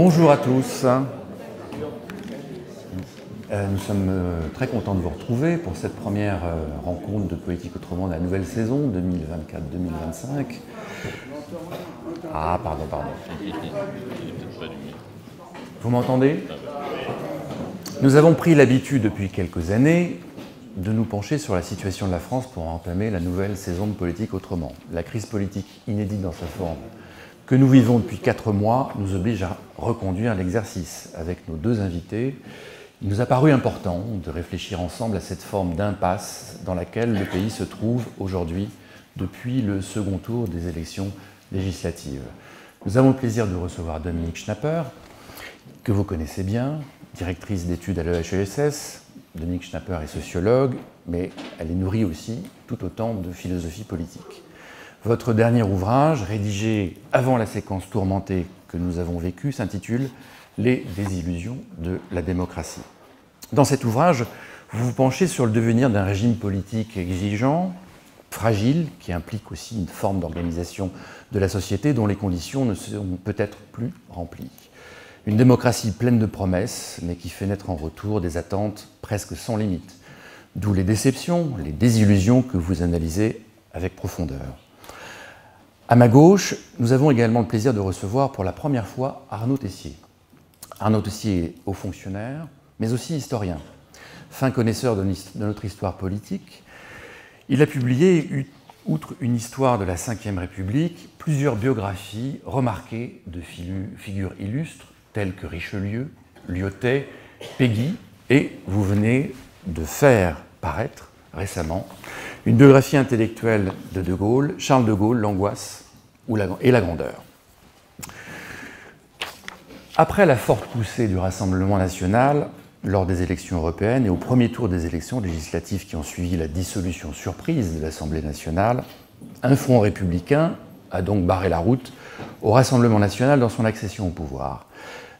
Bonjour à tous. Nous sommes très contents de vous retrouver pour cette première rencontre de Politique Autrement de la nouvelle saison 2024-2025. Ah, pardon. Vous m'entendez? Nous avons pris l'habitude depuis quelques années de nous pencher sur la situation de la France pour entamer la nouvelle saison de Politique Autrement. La crise politique inédite dans sa forme que nous vivons depuis 4 mois nous oblige à reconduire l'exercice. Avec nos deux invités, il nous a paru important de réfléchir ensemble à cette forme d'impasse dans laquelle le pays se trouve aujourd'hui depuis le second tour des élections législatives. Nous avons le plaisir de recevoir Dominique Schnapper, que vous connaissez bien, directrice d'études à l'EHESS. Dominique Schnapper est sociologue, mais elle est nourrie aussi tout autant de philosophie politique. Votre dernier ouvrage, rédigé avant la séquence tourmentée que nous avons vécue, s'intitule « Les désillusions de la démocratie ». Dans cet ouvrage, vous vous penchez sur le devenir d'un régime politique exigeant, fragile, qui implique aussi une forme d'organisation de la société dont les conditions ne seront peut-être plus remplies. Une démocratie pleine de promesses, mais qui fait naître en retour des attentes presque sans limite. D'où les déceptions, les désillusions que vous analysez avec profondeur. À ma gauche, nous avons également le plaisir de recevoir pour la première fois Arnaud Tessier. Arnaud Tessier est haut fonctionnaire, mais aussi historien. Fin connaisseur de notre histoire politique, il a publié, outre une histoire de la Ve République, plusieurs biographies remarquées de figures illustres telles que Richelieu, Lyautey, Péguy, et vous venez de faire paraître récemment une biographie intellectuelle de De Gaulle, Charles de Gaulle, l'angoisse et la grandeur. Après la forte poussée du Rassemblement national lors des élections européennes et au premier tour des élections législatives qui ont suivi la dissolution surprise de l'Assemblée nationale, un front républicain a donc barré la route au Rassemblement national dans son accession au pouvoir.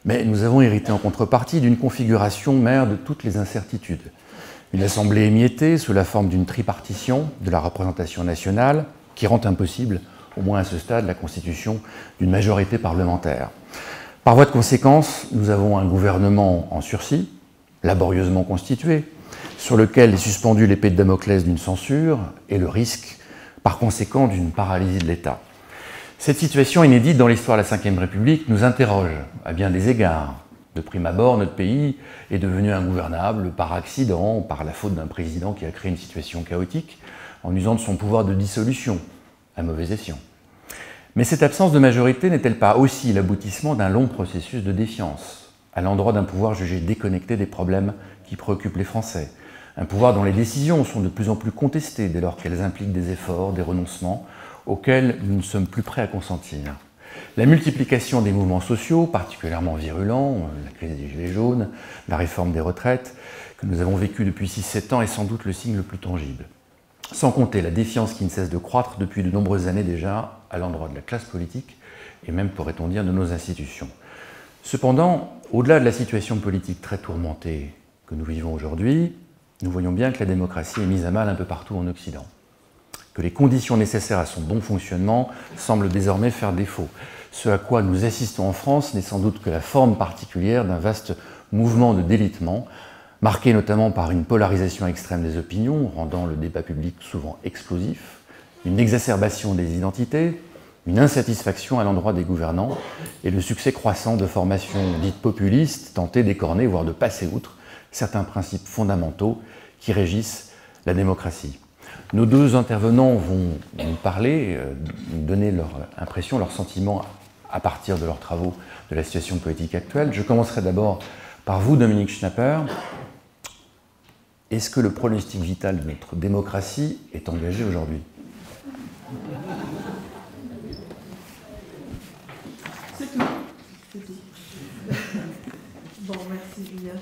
Mais nous avons hérité en contrepartie d'une configuration mère de toutes les incertitudes. Une assemblée émiettée sous la forme d'une tripartition de la représentation nationale qui rend impossible, au moins à ce stade, la constitution d'une majorité parlementaire. Par voie de conséquence, nous avons un gouvernement en sursis, laborieusement constitué, sur lequel est suspendue l'épée de Damoclès d'une censure et le risque, par conséquent, d'une paralysie de l'État. Cette situation inédite dans l'histoire de la Ve République nous interroge à bien des égards. De prime abord, notre pays est devenu ingouvernable par accident, par la faute d'un président qui a créé une situation chaotique en usant de son pouvoir de dissolution, à mauvais escient. Mais cette absence de majorité n'est-elle pas aussi l'aboutissement d'un long processus de défiance à l'endroit d'un pouvoir jugé déconnecté des problèmes qui préoccupent les Français, un pouvoir dont les décisions sont de plus en plus contestées dès lors qu'elles impliquent des efforts, des renoncements auxquels nous ne sommes plus prêts à consentir. La multiplication des mouvements sociaux, particulièrement virulents, la crise des Gilets jaunes, la réforme des retraites, que nous avons vécue depuis 6-7 ans, est sans doute le signe le plus tangible. Sans compter la défiance qui ne cesse de croître depuis de nombreuses années déjà à l'endroit de la classe politique et même, pourrait-on dire, de nos institutions. Cependant, au-delà de la situation politique très tourmentée que nous vivons aujourd'hui, nous voyons bien que la démocratie est mise à mal un peu partout en Occident, que les conditions nécessaires à son bon fonctionnement semblent désormais faire défaut. Ce à quoi nous assistons en France n'est sans doute que la forme particulière d'un vaste mouvement de délitement, marqué notamment par une polarisation extrême des opinions, rendant le débat public souvent explosif, une exacerbation des identités, une insatisfaction à l'endroit des gouvernants et le succès croissant de formations dites populistes tentées d'écorner, voire de passer outre, certains principes fondamentaux qui régissent la démocratie. Nos deux intervenants vont nous parler, nous donner leur impression, leurs sentiments à partir de leurs travaux de la situation politique actuelle. Je commencerai d'abord par vous, Dominique Schnapper. Est-ce que le pronostic vital de notre démocratie est engagé aujourd'hui? C'est tout. C'est tout. Bon, merci Julien.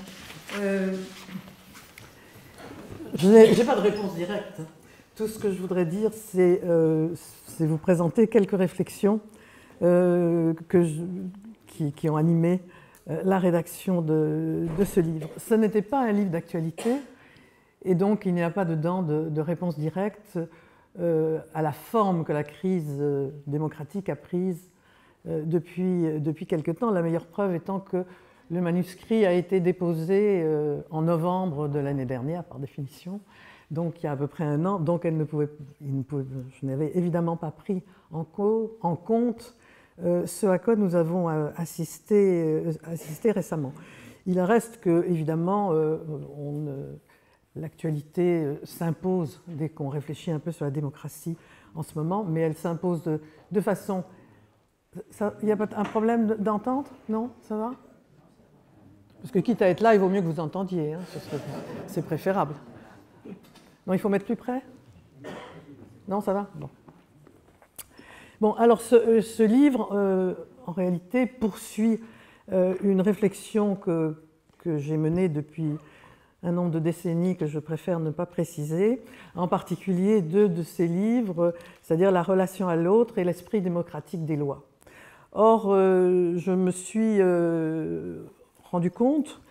Je n'ai pas de réponse directe. Tout ce que je voudrais dire, c'est vous présenter quelques réflexions qui ont animé la rédaction de ce livre. Ce n'était pas un livre d'actualité, et donc il n'y a pas dedans de réponse directe à la forme que la crise démocratique a prise depuis quelque temps, la meilleure preuve étant que le manuscrit a été déposé en novembre de l'année dernière, par définition, donc il y a à peu près un an, donc je n'avais évidemment pas pris en compte ce à quoi nous avons assisté récemment. Il reste que, évidemment, l'actualité s'impose dès qu'on réfléchit un peu sur la démocratie en ce moment, mais elle s'impose de façon... Il n'y a pas un problème d'entente? Non? Ça va? Parce que quitte à être là, il vaut mieux que vous entendiez, hein, c'est préférable. Non, il faut mettre plus près? Non, ça va? Bon. Bon, alors ce livre, en réalité, poursuit une réflexion que j'ai menée depuis un nombre de décennies que je préfère ne pas préciser, en particulier deux de ces livres, c'est-à-dire La relation à l'autre et L'esprit démocratique des lois. Or, je me suis rendu compte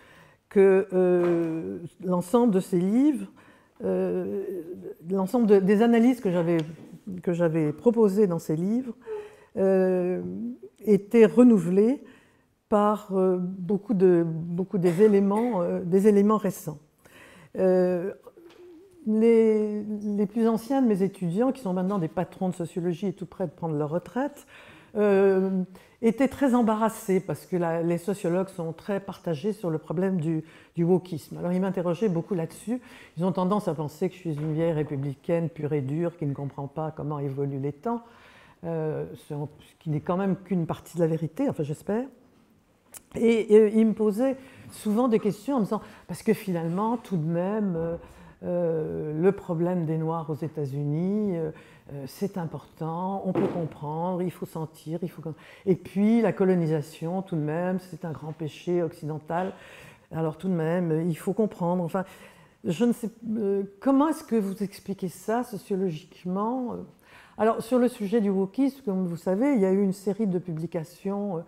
que l'ensemble de ces livres, l'ensemble des analyses que j'avais proposées dans ces livres étaient renouvelées par beaucoup des éléments récents. Les plus anciens de mes étudiants, qui sont maintenant des patrons de sociologie et tout près de prendre leur retraite, étaient très embarrassés parce que les sociologues sont très partagés sur le problème du wokisme. Alors ils m'interrogeaient beaucoup là-dessus. Ils ont tendance à penser que je suis une vieille républicaine pure et dure qui ne comprend pas comment évoluent les temps, ce qui n'est quand même qu'une partie de la vérité, enfin j'espère. Et ils me posaient souvent des questions en me disant, parce que finalement, tout de même, le problème des Noirs aux États-Unis, c'est important, on peut comprendre, il faut sentir, et puis la colonisation, tout de même, c'est un grand péché occidental, alors tout de même, il faut comprendre. Enfin, je ne sais comment est-ce que vous expliquez ça sociologiquement? Alors, sur le sujet du wokisme, comme vous savez, il y a eu une série de publications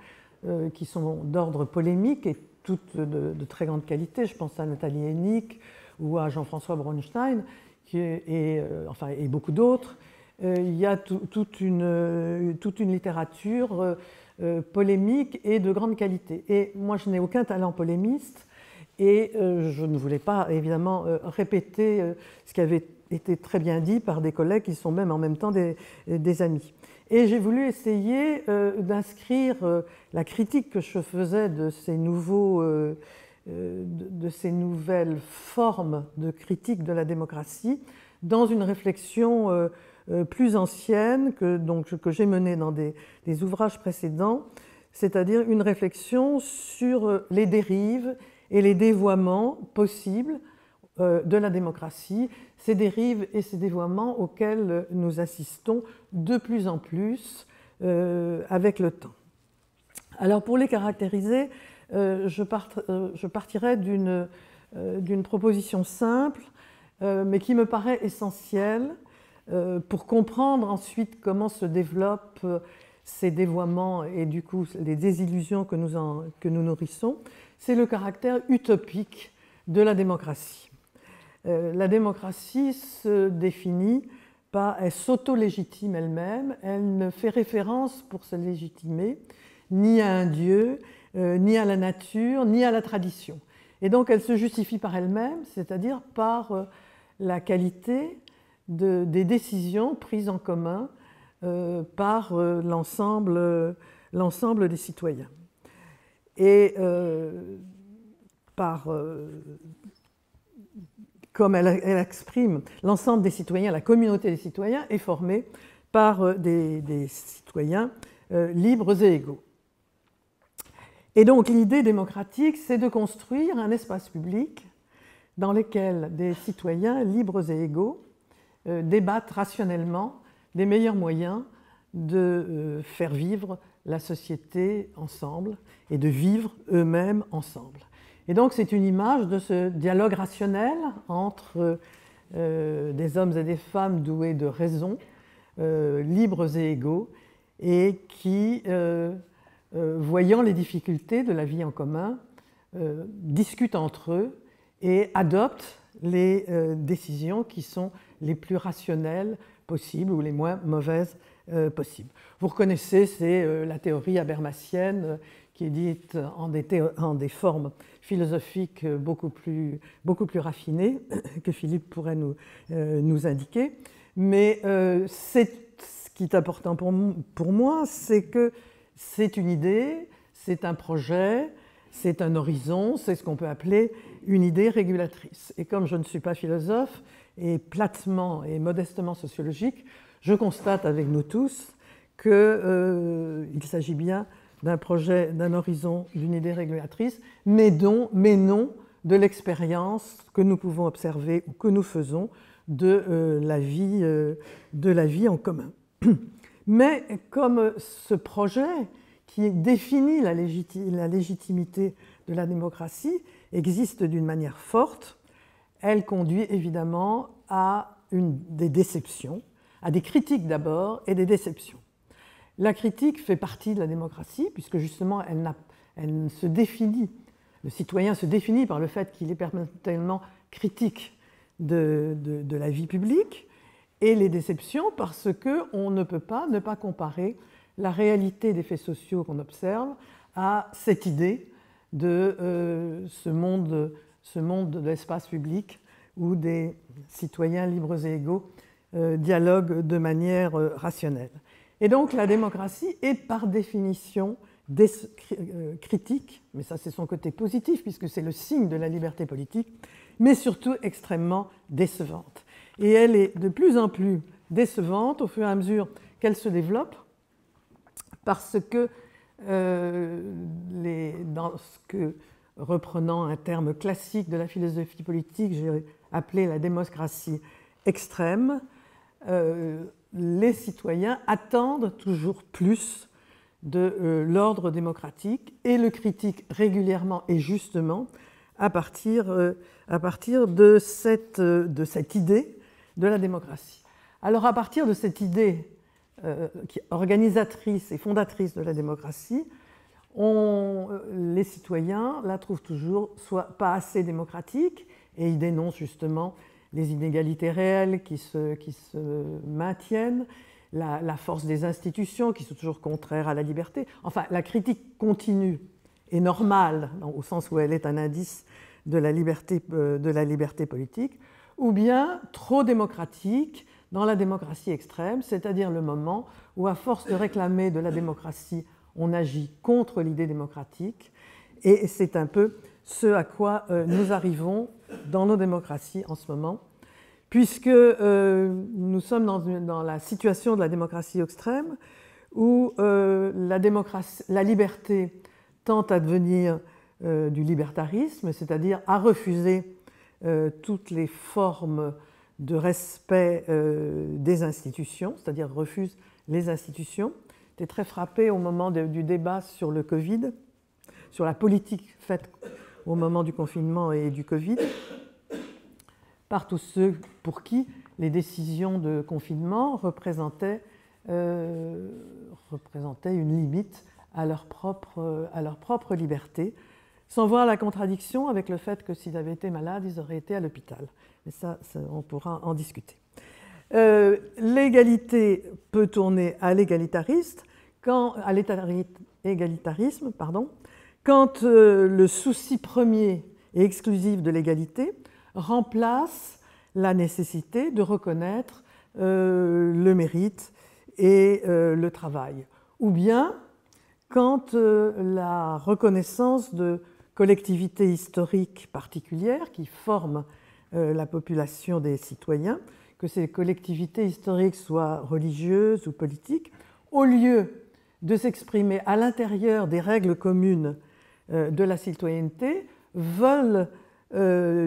qui sont d'ordre polémique et toutes de très grande qualité. Je pense à Nathalie Hennig ou à Jean-François Braunstein et beaucoup d'autres. Il y a toute une littérature polémique et de grande qualité. Et moi, je n'ai aucun talent polémiste et je ne voulais pas, évidemment, répéter ce qui avait été très bien dit par des collègues qui sont même en même temps des amis. Et j'ai voulu essayer d'inscrire la critique que je faisais de ces nouvelles formes de critique de la démocratie dans une réflexion plus ancienne que j'ai menée dans des ouvrages précédents, c'est-à-dire une réflexion sur les dérives et les dévoiements possibles de la démocratie, ces dérives et ces dévoiements auxquels nous assistons de plus en plus avec le temps. Alors pour les caractériser, je partirai d'une proposition simple, mais qui me paraît essentielle pour comprendre ensuite comment se développent ces dévoiements et du coup les désillusions que nous nourrissons. C'est le caractère utopique de la démocratie. La démocratie se définit elle s'auto-légitime elle-même, elle ne fait référence pour se légitimer ni à un dieu, ni à la nature, ni à la tradition. Et donc elle se justifie par elle-même, c'est-à-dire par la qualité des décisions prises en commun par l'ensemble des citoyens. Et comme elle exprime l'ensemble des citoyens, la communauté des citoyens est formée par des citoyens libres et égaux. Et donc l'idée démocratique, c'est de construire un espace public dans lequel des citoyens libres et égaux débattent rationnellement des meilleurs moyens de faire vivre la société ensemble et de vivre eux-mêmes ensemble. Et donc c'est une image de ce dialogue rationnel entre des hommes et des femmes doués de raison, libres et égaux, et qui, voyant les difficultés de la vie en commun, discutent entre eux et adoptent les décisions qui sont les plus rationnelles possibles ou les moins mauvaises possible. Vous reconnaissez, c'est la théorie habermasienne qui est dite en des formes philosophiques beaucoup plus raffinées que Philippe pourrait nous indiquer. Mais ce qui est important pour moi, c'est que c'est une idée, c'est un projet, c'est un horizon, c'est ce qu'on peut appeler une idée régulatrice. Et comme je ne suis pas philosophe et platement et modestement sociologique, je constate avec nous tous qu'il s'agit bien d'un projet, d'un horizon, d'une idée régulatrice, mais non de l'expérience que nous pouvons observer ou que nous faisons de la vie en commun. Mais comme ce projet qui définit la légitimité de la démocratie existe d'une manière forte, elle conduit évidemment à des déceptions, à des critiques d'abord et des déceptions. La critique fait partie de la démocratie, puisque justement elle se définit, le citoyen se définit par le fait qu'il est perpétuellement critique de la vie publique, et les déceptions parce qu'on ne peut pas ne pas comparer la réalité des faits sociaux qu'on observe à cette idée de ce monde de l'espace public où des citoyens libres et égaux dialoguent de manière rationnelle. Et donc la démocratie est par définition critique, mais ça c'est son côté positif puisque c'est le signe de la liberté politique, mais surtout extrêmement décevante. Et elle est de plus en plus décevante au fur et à mesure qu'elle se développe, parce que dans ce que, reprenant un terme classique de la philosophie politique, j'ai appelé la démocratie extrême, les citoyens attendent toujours plus de l'ordre démocratique et le critiquent régulièrement et justement à partir de cette idée de la démocratie. Alors à partir de cette idée organisatrice et fondatrice de la démocratie, les citoyens la trouvent toujours soit pas assez démocratique et ils dénoncent justement les inégalités réelles qui se maintiennent, la force des institutions qui sont toujours contraires à la liberté. Enfin, la critique continue et normale, au sens où elle est un indice de la liberté politique, ou bien trop démocratique dans la démocratie extrême, c'est-à-dire le moment où, à force de réclamer de la démocratie, on agit contre l'idée démocratique, et c'est un peu ce à quoi nous arrivons dans nos démocraties en ce moment, puisque nous sommes dans la situation de la démocratie extrême, où la liberté tend à devenir du libertarisme, c'est-à-dire à refuser toutes les formes de respect des institutions, c'est-à-dire refuse les institutions. J'étais très frappée au moment du débat sur le Covid, sur la politique faite au moment du confinement et du Covid, par tous ceux pour qui les décisions de confinement représentaient une limite à leur propre liberté, sans voir la contradiction avec le fait que s'ils avaient été malades, ils auraient été à l'hôpital. Mais ça, on pourra en discuter. L'égalité peut tourner à l'égalitarisme quand le souci premier et exclusif de l'égalité remplace la nécessité de reconnaître le mérite et le travail. Ou bien quand la reconnaissance de collectivités historiques particulières qui forment la population des citoyens, que ces collectivités historiques soient religieuses ou politiques, au lieu de s'exprimer à l'intérieur des règles communes de la citoyenneté, veulent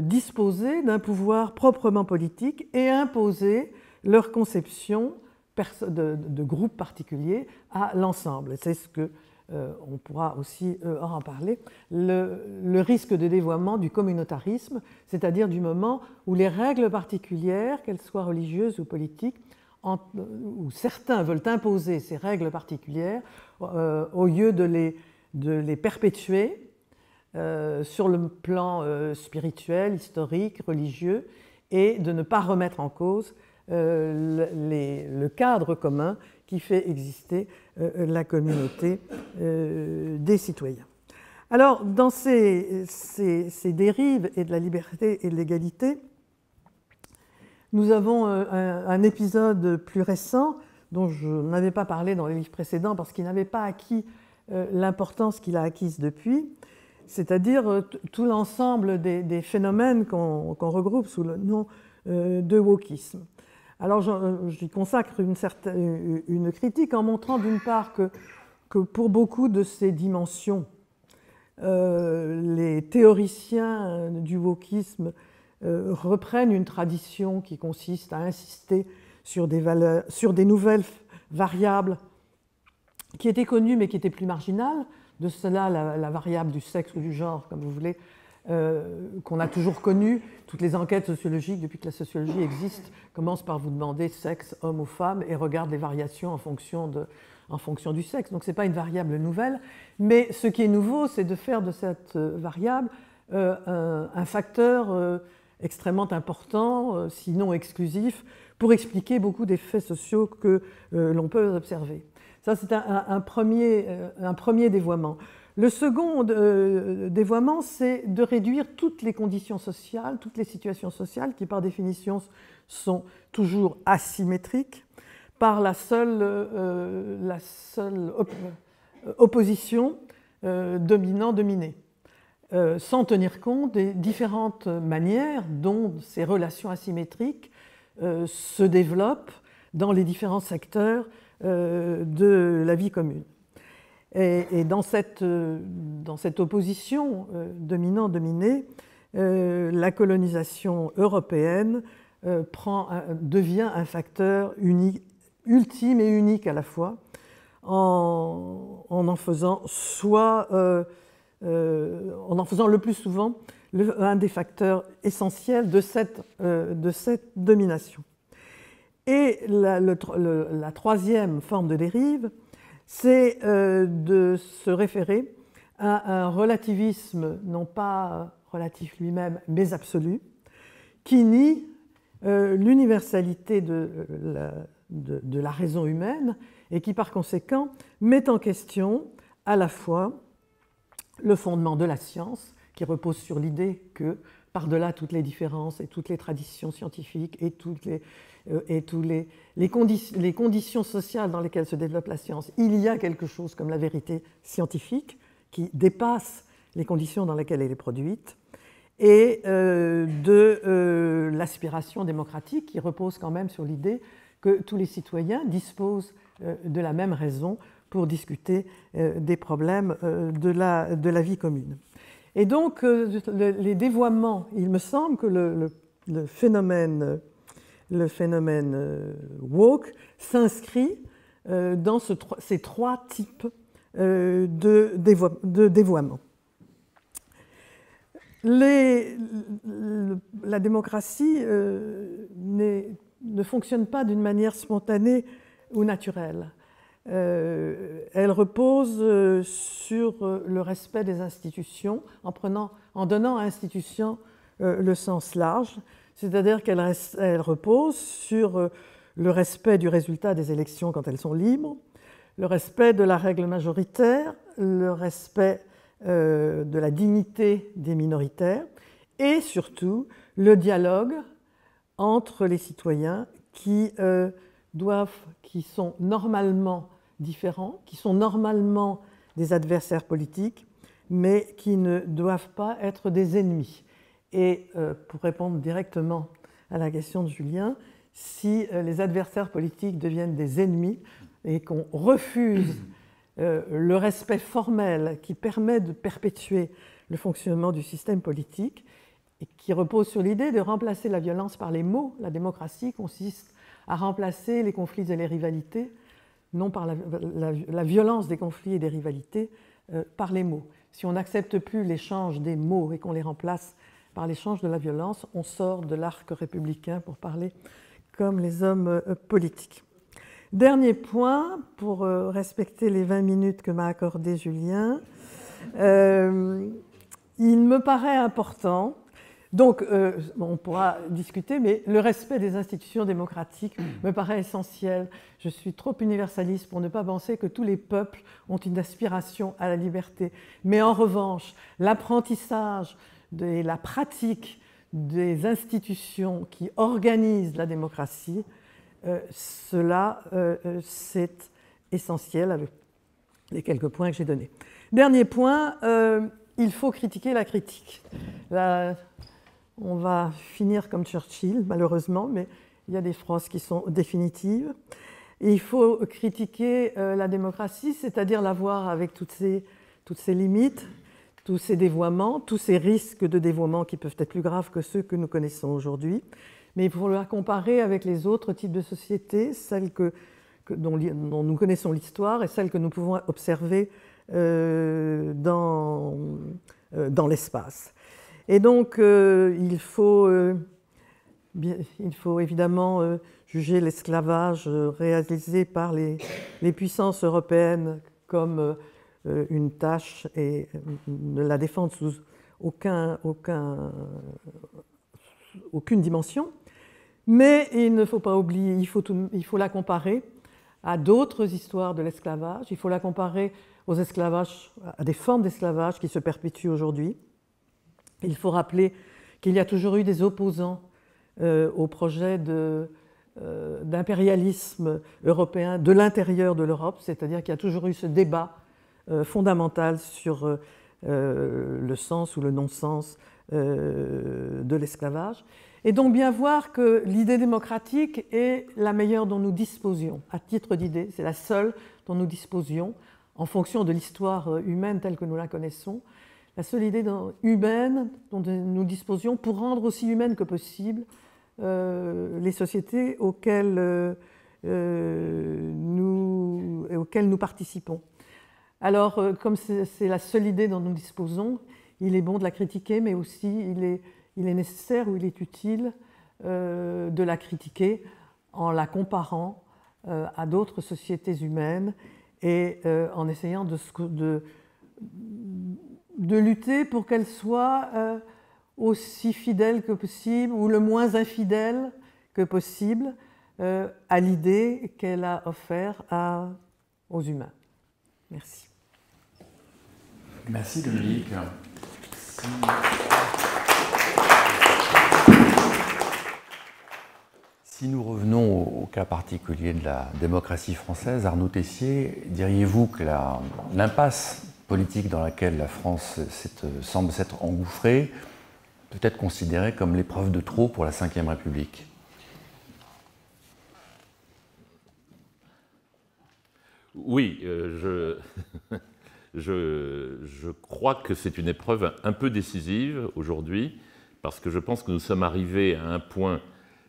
disposer d'un pouvoir proprement politique et imposer leur conception de groupes particuliers à l'ensemble. C'est ce que on pourra aussi en parler, le risque de dévoiement du communautarisme, c'est-à-dire du moment où les règles particulières, qu'elles soient religieuses ou politiques, où certains veulent imposer ces règles particulières au lieu de les perpétuer sur le plan spirituel, historique, religieux, et de ne pas remettre en cause le cadre commun qui fait exister la communauté des citoyens. Alors, dans ces dérives et de la liberté et de l'égalité, nous avons un épisode plus récent dont je n'avais pas parlé dans les livres précédents parce qu'il n'avait pas acquis l'importance qu'il a acquise depuis, c'est-à-dire tout l'ensemble des phénomènes qu'on regroupe sous le nom de wokisme. Alors j'y consacre une critique en montrant d'une part que pour beaucoup de ces dimensions, les théoriciens du wokisme reprennent une tradition qui consiste à insister sur des nouvelles variables qui étaient connues mais qui étaient plus marginales. De cela, la variable du sexe ou du genre, comme vous voulez, qu'on a toujours connue. Toutes les enquêtes sociologiques, depuis que la sociologie existe, commencent par vous demander sexe, homme ou femme, et regardent les variations en fonction du sexe. Donc ce n'est pas une variable nouvelle, mais ce qui est nouveau, c'est de faire de cette variable un facteur extrêmement important, sinon exclusif, pour expliquer beaucoup des faits sociaux que l'on peut observer. Ça, c'est un premier dévoiement. Le second dévoiement, c'est de réduire toutes les conditions sociales, toutes les situations sociales qui, par définition, sont toujours asymétriques, par la seule opposition dominant-dominé, sans tenir compte des différentes manières dont ces relations asymétriques se développent dans les différents secteurs de la vie commune. Et dans cette opposition dominant-dominé, la colonisation européenne devient un facteur ultime et unique à la fois, en faisant le plus souvent un des facteurs essentiels de cette domination. Et la troisième forme de dérive, c'est de se référer à un relativisme, non pas relatif lui-même, mais absolu, qui nie l'universalité de la raison humaine et qui, par conséquent, met en question à la fois le fondement de la science, qui repose sur l'idée que, par-delà toutes les différences et toutes les traditions scientifiques et toutes les conditions sociales dans lesquelles se développe la science, il y a quelque chose comme la vérité scientifique qui dépasse les conditions dans lesquelles elle est produite, et de l'aspiration démocratique qui repose quand même sur l'idée que tous les citoyens disposent de la même raison pour discuter des problèmes de la vie commune. Et donc, les dévoiements, il me semble que le phénomène woke s'inscrit dans ces trois types de dévoiement. La démocratie ne fonctionne pas d'une manière spontanée ou naturelle. Elle repose sur le respect des institutions, en donnant à institutions le sens large, c'est-à-dire qu'elle repose sur le respect du résultat des élections quand elles sont libres, le respect de la règle majoritaire, le respect de la dignité des minoritaires et surtout le dialogue entre les citoyens qui sont normalement différents, qui sont normalement des adversaires politiques, mais qui ne doivent pas être des ennemis. Et pour répondre directement à la question de Julien, si les adversaires politiques deviennent des ennemis et qu'on refuse le respect formel qui permet de perpétuer le fonctionnement du système politique et qui repose sur l'idée de remplacer la violence par les mots, la démocratie consiste à remplacer les conflits et les rivalités, non par la violence des conflits et des rivalités, par les mots. Si on n'accepte plus l'échange des mots et qu'on les remplace par l'échange de la violence, on sort de l'arc républicain pour parler comme les hommes politiques. Dernier point, pour respecter les 20 minutes que m'a accordé Julien, il me paraît important Donc, on pourra discuter, mais le respect des institutions démocratiques me paraît essentiel. Je suis trop universaliste pour ne pas penser que tous les peuples ont une aspiration à la liberté. Mais en revanche, l'apprentissage et la pratique des institutions qui organisent la démocratie, cela, c'est essentiel avec les quelques points que j'ai donnés. Dernier point, il faut critiquer la critique. On va finir comme Churchill, malheureusement, mais il y a des phrases qui sont définitives. Et il faut critiquer la démocratie, c'est-à-dire la voir avec toutes ses limites, tous ses dévoiements, tous ces risques de dévoiement qui peuvent être plus graves que ceux que nous connaissons aujourd'hui. Mais il faut la comparer avec les autres types de sociétés, celles dont nous connaissons l'histoire et celles que nous pouvons observer dans l'espace. Et donc, il faut évidemment juger l'esclavage réalisé par les puissances européennes comme une tâche et ne la défendre sous aucune dimension. Mais il ne faut pas oublier, il faut la comparer à d'autres histoires de l'esclavage, il faut la comparer aux esclavages, à des formes d'esclavage qui se perpétuent aujourd'hui. Il faut rappeler qu'il y a toujours eu des opposants au projet d'impérialisme européen de l'intérieur de l'Europe, c'est-à-dire qu'il y a toujours eu ce débat fondamental sur le sens ou le non-sens de l'esclavage. Et donc bien voir que l'idée démocratique est la meilleure dont nous disposions, à titre d'idée, c'est la seule dont nous disposions, en fonction de l'histoire humaine telle que nous la connaissons, la seule idée humaine dont nous disposions pour rendre aussi humaines que possible les sociétés auxquelles nous participons. Alors, comme c'est la seule idée dont nous disposons, il est bon de la critiquer, mais aussi il est nécessaire ou il est utile de la critiquer en la comparant à d'autres sociétés humaines et en essayant de lutter pour qu'elle soit aussi fidèle que possible ou le moins infidèle que possible à l'idée qu'elle a offerte aux humains. Merci. Merci Dominique. Si nous revenons au cas particulier de la démocratie française, Arnaud Tessier, diriez-vous que l'impasse politique dans laquelle la France semble s'être engouffrée peut être considérée comme l'épreuve de trop pour la Ve République? Oui, je crois que c'est une épreuve un peu décisive aujourd'hui, parce que je pense que nous sommes arrivés à un point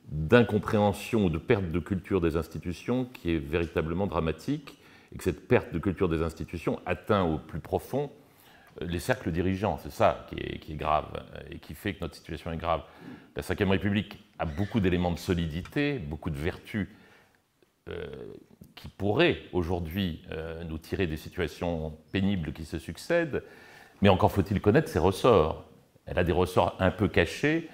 d'incompréhension ou de perte de culture des institutions qui est véritablement dramatique, et que cette perte de culture des institutions atteint au plus profond les cercles dirigeants. C'est ça qui est grave et qui fait que notre situation est grave. La Ve République a beaucoup d'éléments de solidité, beaucoup de vertus qui pourraient aujourd'hui nous tirer des situations pénibles qui se succèdent, mais encore faut-il connaître ses ressorts. Elle a des ressorts un peu cachés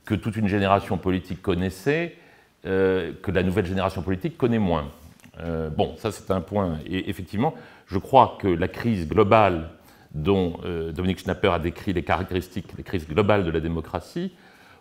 que toute une génération politique connaissait, que la nouvelle génération politique connaît moins. Bon, ça c'est un point. Et effectivement, je crois que la crise globale dont Dominique Schnapper a décrit les caractéristiques, les crises globales de la démocratie,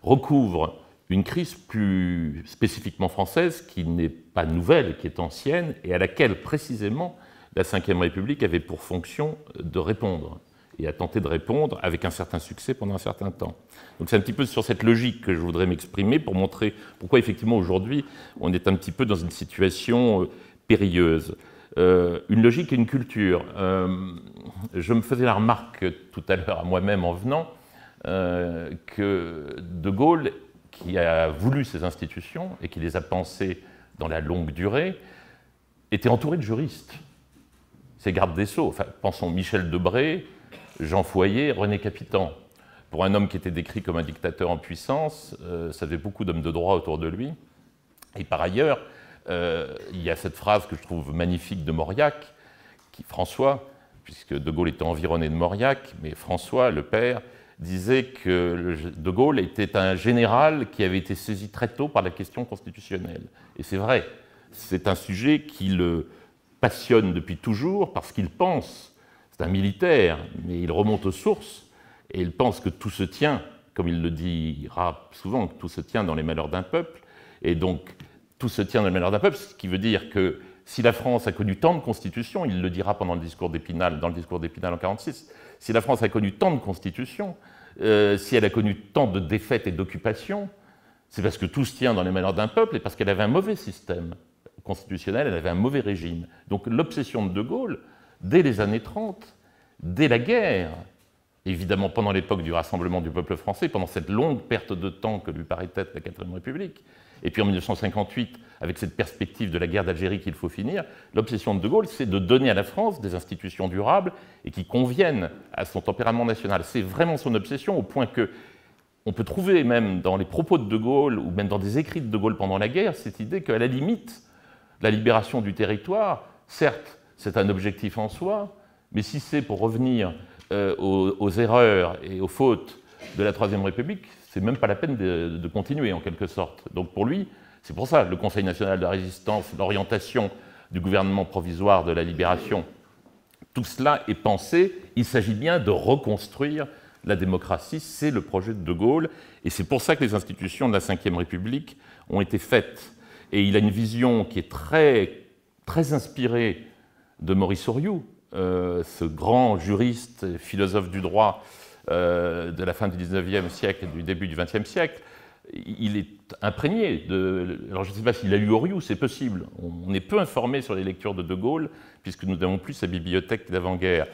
recouvre une crise plus spécifiquement française qui n'est pas nouvelle, qui est ancienne, et à laquelle précisément la Ve République avait pour fonction de répondre, et a tenté de répondre avec un certain succès pendant un certain temps. Donc c'est un petit peu sur cette logique que je voudrais m'exprimer pour montrer pourquoi effectivement aujourd'hui on est un petit peu dans une situation périlleuse. Une logique et une culture. Je me faisais la remarque tout à l'heure à moi-même en venant que De Gaulle, qui a voulu ces institutions et qui les a pensées dans la longue durée, était entouré de juristes. Ses gardes des Sceaux, enfin, pensons Michel Debré, Jean Foyer, René Capitan. Pour un homme qui était décrit comme un dictateur en puissance, ça avait beaucoup d'hommes de droit autour de lui. Et par ailleurs, il y a cette phrase que je trouve magnifique de Mauriac, François, puisque De Gaulle était environné de Mauriac, mais François, le père, disait que De Gaulle était un général qui avait été saisi très tôt par la question constitutionnelle. Et c'est vrai, c'est un sujet qui le passionne depuis toujours parce qu'il pense, c'est un militaire, mais il remonte aux sources et il pense que tout se tient, comme il le dira souvent, que tout se tient dans les malheurs d'un peuple. Et donc, tout se tient dans les malheurs d'un peuple, ce qui veut dire que si la France a connu tant de constitutions, il le dira pendant le discours d'Épinal, dans le discours d'Épinal en 1946, si la France a connu tant de constitutions, si elle a connu tant de défaites et d'occupations, c'est parce que tout se tient dans les malheurs d'un peuple et parce qu'elle avait un mauvais système constitutionnel, elle avait un mauvais régime. Donc l'obsession de De Gaulle, dès les années 30, dès la guerre, évidemment pendant l'époque du rassemblement du peuple français, pendant cette longue perte de temps que lui paraît être la Quatrième République, et puis en 1958, avec cette perspective de la guerre d'Algérie qu'il faut finir, l'obsession de De Gaulle, c'est de donner à la France des institutions durables et qui conviennent à son tempérament national. C'est vraiment son obsession, au point que on peut trouver même dans les propos de De Gaulle, ou même dans des écrits de De Gaulle pendant la guerre, cette idée qu'à la limite, la libération du territoire, certes, c'est un objectif en soi, mais si c'est pour revenir aux erreurs et aux fautes de la Troisième République, c'est même pas la peine de continuer, en quelque sorte. Donc pour lui, c'est pour ça, le Conseil national de la résistance, l'orientation du gouvernement provisoire de la libération, tout cela est pensé, il s'agit bien de reconstruire la démocratie, c'est le projet de De Gaulle, et c'est pour ça que les institutions de la Ve République ont été faites. Et il a une vision qui est très, très inspirée de Maurice Horiou, ce grand juriste, philosophe du droit de la fin du XIXe siècle et du début du XXe siècle. Il est imprégné de... Alors je ne sais pas s'il a lu Horiou, c'est possible. On est peu informé sur les lectures de De Gaulle, puisque nous n'avons plus sa bibliothèque d'avant-guerre,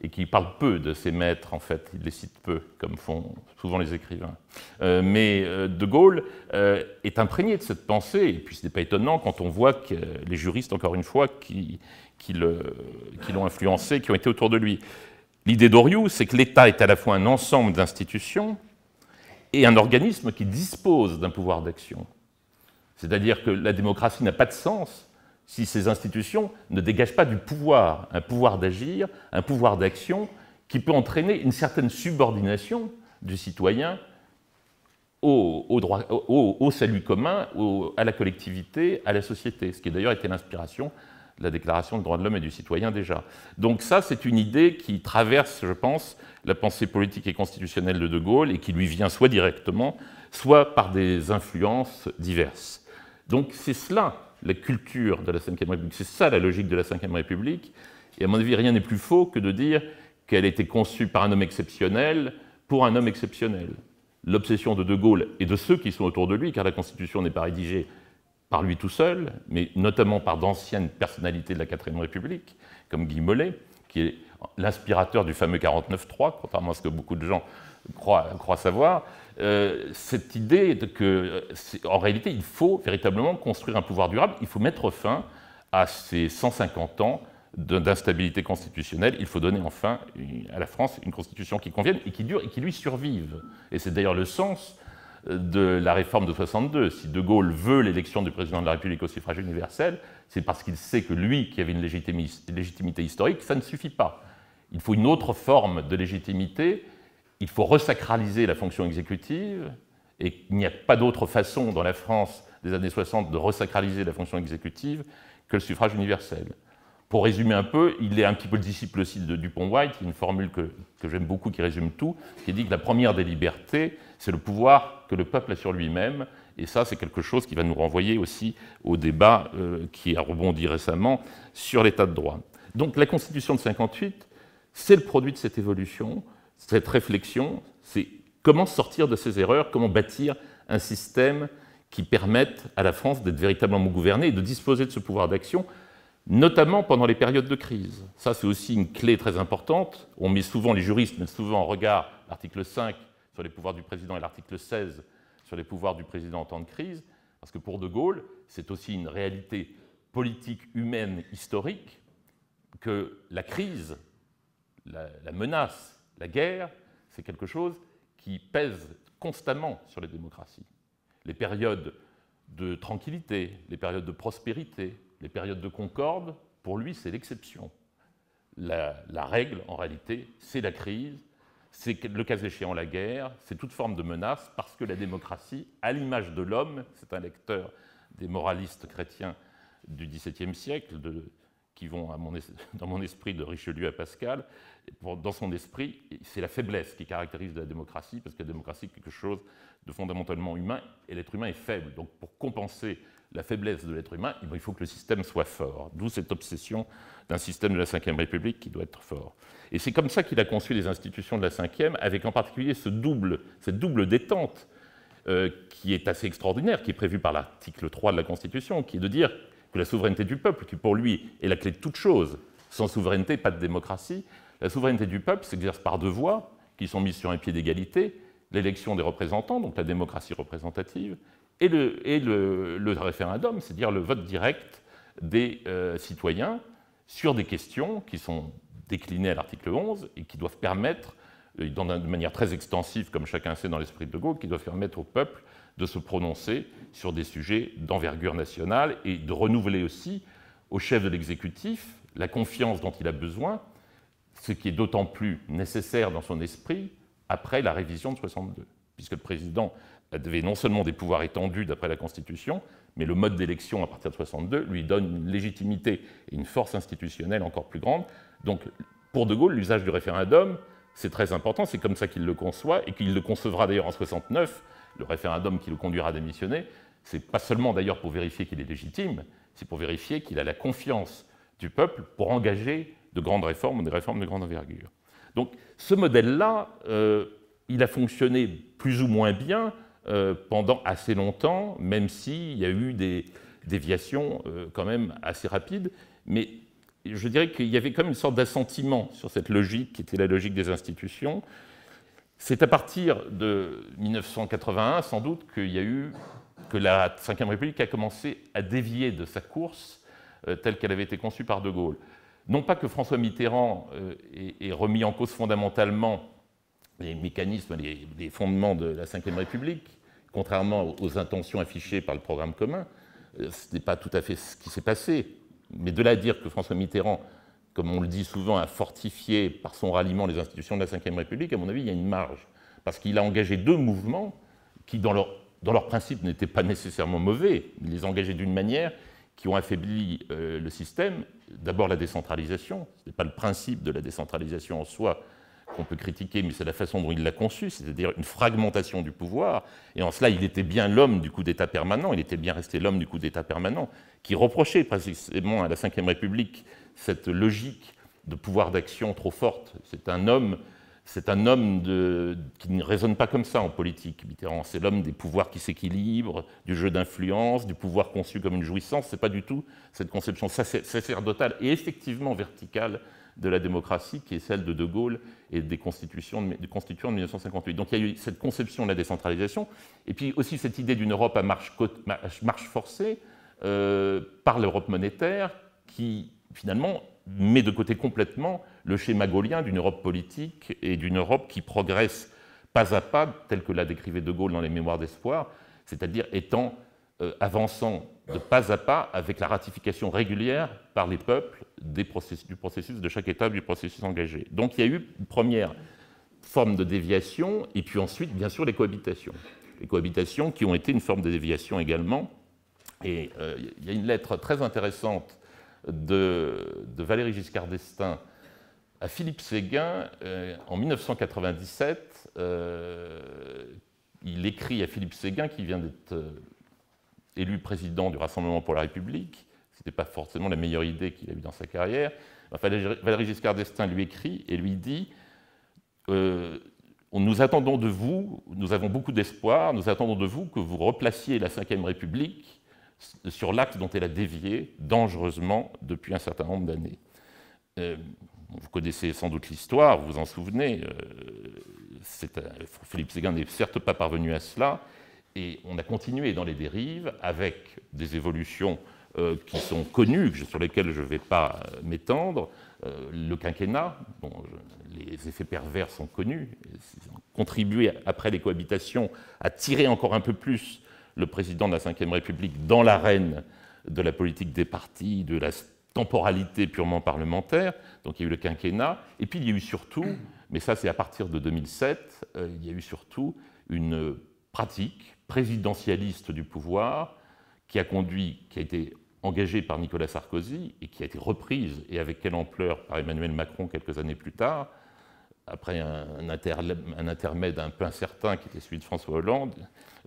et qui parle peu de ses maîtres, en fait. Il les cite peu, comme font souvent les écrivains. Mais De Gaulle est imprégné de cette pensée, et puis ce n'est pas étonnant quand on voit que les juristes, encore une fois, qui l'ont influencé, qui ont été autour de lui. L'idée d'Horiou, c'est que l'État est à la fois un ensemble d'institutions et un organisme qui dispose d'un pouvoir d'action. C'est-à-dire que la démocratie n'a pas de sens si ces institutions ne dégagent pas du pouvoir, un pouvoir d'agir, un pouvoir d'action qui peut entraîner une certaine subordination du citoyen au salut commun, à la collectivité, à la société, ce qui d'ailleurs été l'inspiration de la Déclaration des droits de l'homme et du citoyen déjà. Donc ça, c'est une idée qui traverse, je pense, la pensée politique et constitutionnelle de De Gaulle et qui lui vient soit directement, soit par des influences diverses. Donc c'est cela, la culture de la Ve République, c'est ça la logique de la Ve République, et à mon avis, rien n'est plus faux que de dire qu'elle a été conçue par un homme exceptionnel pour un homme exceptionnel. L'obsession de Gaulle et de ceux qui sont autour de lui, car la Constitution n'est pas rédigée par lui tout seul, mais notamment par d'anciennes personnalités de la Quatrième République, comme Guy Mollet, qui est l'inspirateur du fameux 49.3, contrairement à ce que beaucoup de gens croient savoir, cette idée qu'en réalité, il faut véritablement construire un pouvoir durable, il faut mettre fin à ces 150 ans d'instabilité constitutionnelle, il faut donner enfin à la France une constitution qui convienne et qui dure et qui lui survive. Et c'est d'ailleurs le sens de la réforme de 62. Si De Gaulle veut l'élection du président de la République au suffrage universel, c'est parce qu'il sait que lui, qui avait une légitimité historique, ça ne suffit pas. Il faut une autre forme de légitimité, il faut resacraliser la fonction exécutive, et il n'y a pas d'autre façon dans la France des années 60 de resacraliser la fonction exécutive que le suffrage universel. Pour résumer un peu, il est un petit peu le disciple aussi de Dupont-White, il y a une formule que j'aime beaucoup qui résume tout, qui dit que la première des libertés, c'est le pouvoir que le peuple a sur lui-même, et ça c'est quelque chose qui va nous renvoyer aussi au débat qui a rebondi récemment sur l'état de droit. Donc la Constitution de 58, c'est le produit de cette évolution, cette réflexion, c'est comment sortir de ces erreurs, comment bâtir un système qui permette à la France d'être véritablement gouvernée et de disposer de ce pouvoir d'action, notamment pendant les périodes de crise. Ça, c'est aussi une clé très importante. On met souvent, les juristes mettent souvent en regard l'article 5 sur les pouvoirs du président et l'article 16 sur les pouvoirs du président en temps de crise, parce que pour De Gaulle, c'est aussi une réalité politique, humaine, historique, que la crise, la menace, la guerre, c'est quelque chose qui pèse constamment sur les démocraties. Les périodes de tranquillité, les périodes de prospérité, les périodes de concorde, pour lui, c'est l'exception. La règle, en réalité, c'est la crise, c'est le cas échéant la guerre, c'est toute forme de menace, parce que la démocratie, à l'image de l'homme, c'est un lecteur des moralistes chrétiens du XVIIe siècle, qui vont dans mon esprit de Richelieu à Pascal, dans son esprit, c'est la faiblesse qui caractérise la démocratie, parce que la démocratie est quelque chose de fondamentalement humain, et l'être humain est faible. Donc pour compenser la faiblesse de l'être humain, il faut que le système soit fort. D'où cette obsession d'un système de la Ve République qui doit être fort. Et c'est comme ça qu'il a conçu les institutions de la Ve, avec en particulier cette double détente qui est assez extraordinaire, qui est prévue par l'article 3 de la Constitution, qui est de dire que la souveraineté du peuple, qui pour lui est la clé de toute chose, sans souveraineté, pas de démocratie, la souveraineté du peuple s'exerce par deux voies, qui sont mises sur un pied d'égalité, l'élection des représentants, donc la démocratie représentative, et le référendum, c'est-à-dire le vote direct des citoyens sur des questions qui sont déclinées à l'article 11 et qui doivent permettre, de manière très extensive, comme chacun sait dans l'esprit de De Gaulle, qui doivent permettre au peuple de se prononcer sur des sujets d'envergure nationale et de renouveler aussi au chef de l'exécutif la confiance dont il a besoin, ce qui est d'autant plus nécessaire dans son esprit après la révision de 62, puisque le président avait non seulement des pouvoirs étendus d'après la Constitution, mais le mode d'élection à partir de 62 lui donne une légitimité et une force institutionnelle encore plus grande. Donc pour De Gaulle, l'usage du référendum, c'est très important, c'est comme ça qu'il le conçoit, et qu'il le concevra d'ailleurs en 69, le référendum qui le conduira à démissionner, c'est pas seulement d'ailleurs pour vérifier qu'il est légitime, c'est pour vérifier qu'il a la confiance du peuple pour engager de grandes réformes ou des réformes de grande envergure. Donc ce modèle-là, il a fonctionné plus ou moins bien pendant assez longtemps, même s'il y a eu des déviations quand même assez rapides, mais je dirais qu'il y avait comme une sorte d'assentiment sur cette logique qui était la logique des institutions. C'est à partir de 1981, sans doute, que la Ve République a commencé à dévier de sa course telle qu'elle avait été conçue par De Gaulle. Non pas que François Mitterrand ait remis en cause fondamentalement les mécanismes, les fondements de la Ve République, contrairement aux intentions affichées par le programme commun, ce n'est pas tout à fait ce qui s'est passé. Mais de là à dire que François Mitterrand, comme on le dit souvent, a fortifié par son ralliement les institutions de la Ve République, à mon avis, il y a une marge. Parce qu'il a engagé deux mouvements qui, dans leur principe, n'étaient pas nécessairement mauvais. Il les a engagés d'une manière qui ont affaibli le système. D'abord la décentralisation. Ce n'est pas le principe de la décentralisation en soi qu'on peut critiquer, mais c'est la façon dont il l'a conçu, c'est-à-dire une fragmentation du pouvoir. Et en cela, il était bien l'homme du coup d'État permanent, il était bien resté l'homme du coup d'État permanent, qui reprochait précisément à la Ve République cette logique de pouvoir d'action trop forte. C'est un homme qui ne raisonne pas comme ça en politique, Mitterrand. C'est l'homme des pouvoirs qui s'équilibrent, du jeu d'influence, du pouvoir conçu comme une jouissance. Ce n'est pas du tout cette conception sacerdotale et effectivement verticale de la démocratie qui est celle de De Gaulle et des constituants de 1958. Donc il y a eu cette conception de la décentralisation, et puis aussi cette idée d'une Europe à marche forcée par l'Europe monétaire, qui finalement met de côté complètement le schéma gaullien d'une Europe politique et d'une Europe qui progresse pas à pas, tel que l'a décrivé De Gaulle dans les Mémoires d'espoir, c'est-à-dire avançant de pas à pas avec la ratification régulière par les peuples du processus de chaque étape du processus engagé. Donc il y a eu une première forme de déviation, et puis ensuite, bien sûr, les cohabitations. Les cohabitations qui ont été une forme de déviation également. Et il y a une lettre très intéressante de Valéry Giscard d'Estaing à Philippe Séguin en 1997. Il écrit à Philippe Séguin, qui vient d'être élu président du Rassemblement pour la République. Ce n'était pas forcément la meilleure idée qu'il a eue dans sa carrière. Enfin, Valéry Giscard d'Estaing lui écrit et lui dit nous attendons de vous, nous avons beaucoup d'espoir, nous attendons de vous que vous replaciez la Ve République sur l'axe dont elle a dévié dangereusement depuis un certain nombre d'années. Vous connaissez sans doute l'histoire, vous vous en souvenez. Philippe Séguin n'est certes pas parvenu à cela, et on a continué dans les dérives avec des évolutions qui sont connues, sur lesquelles je ne vais pas m'étendre. Le quinquennat, dont les effets pervers sont connus, contribué après les cohabitations à tirer encore un peu plus le président de la Ve République dans l'arène de la politique des partis, de la temporalité purement parlementaire, donc il y a eu le quinquennat, et puis il y a eu surtout, mais ça c'est à partir de 2007, il y a eu surtout une pratique présidentialiste du pouvoir qui a été engagée par Nicolas Sarkozy et qui a été reprise, et avec quelle ampleur, par Emmanuel Macron quelques années plus tard, après un intermède un peu incertain qui était celui de François Hollande,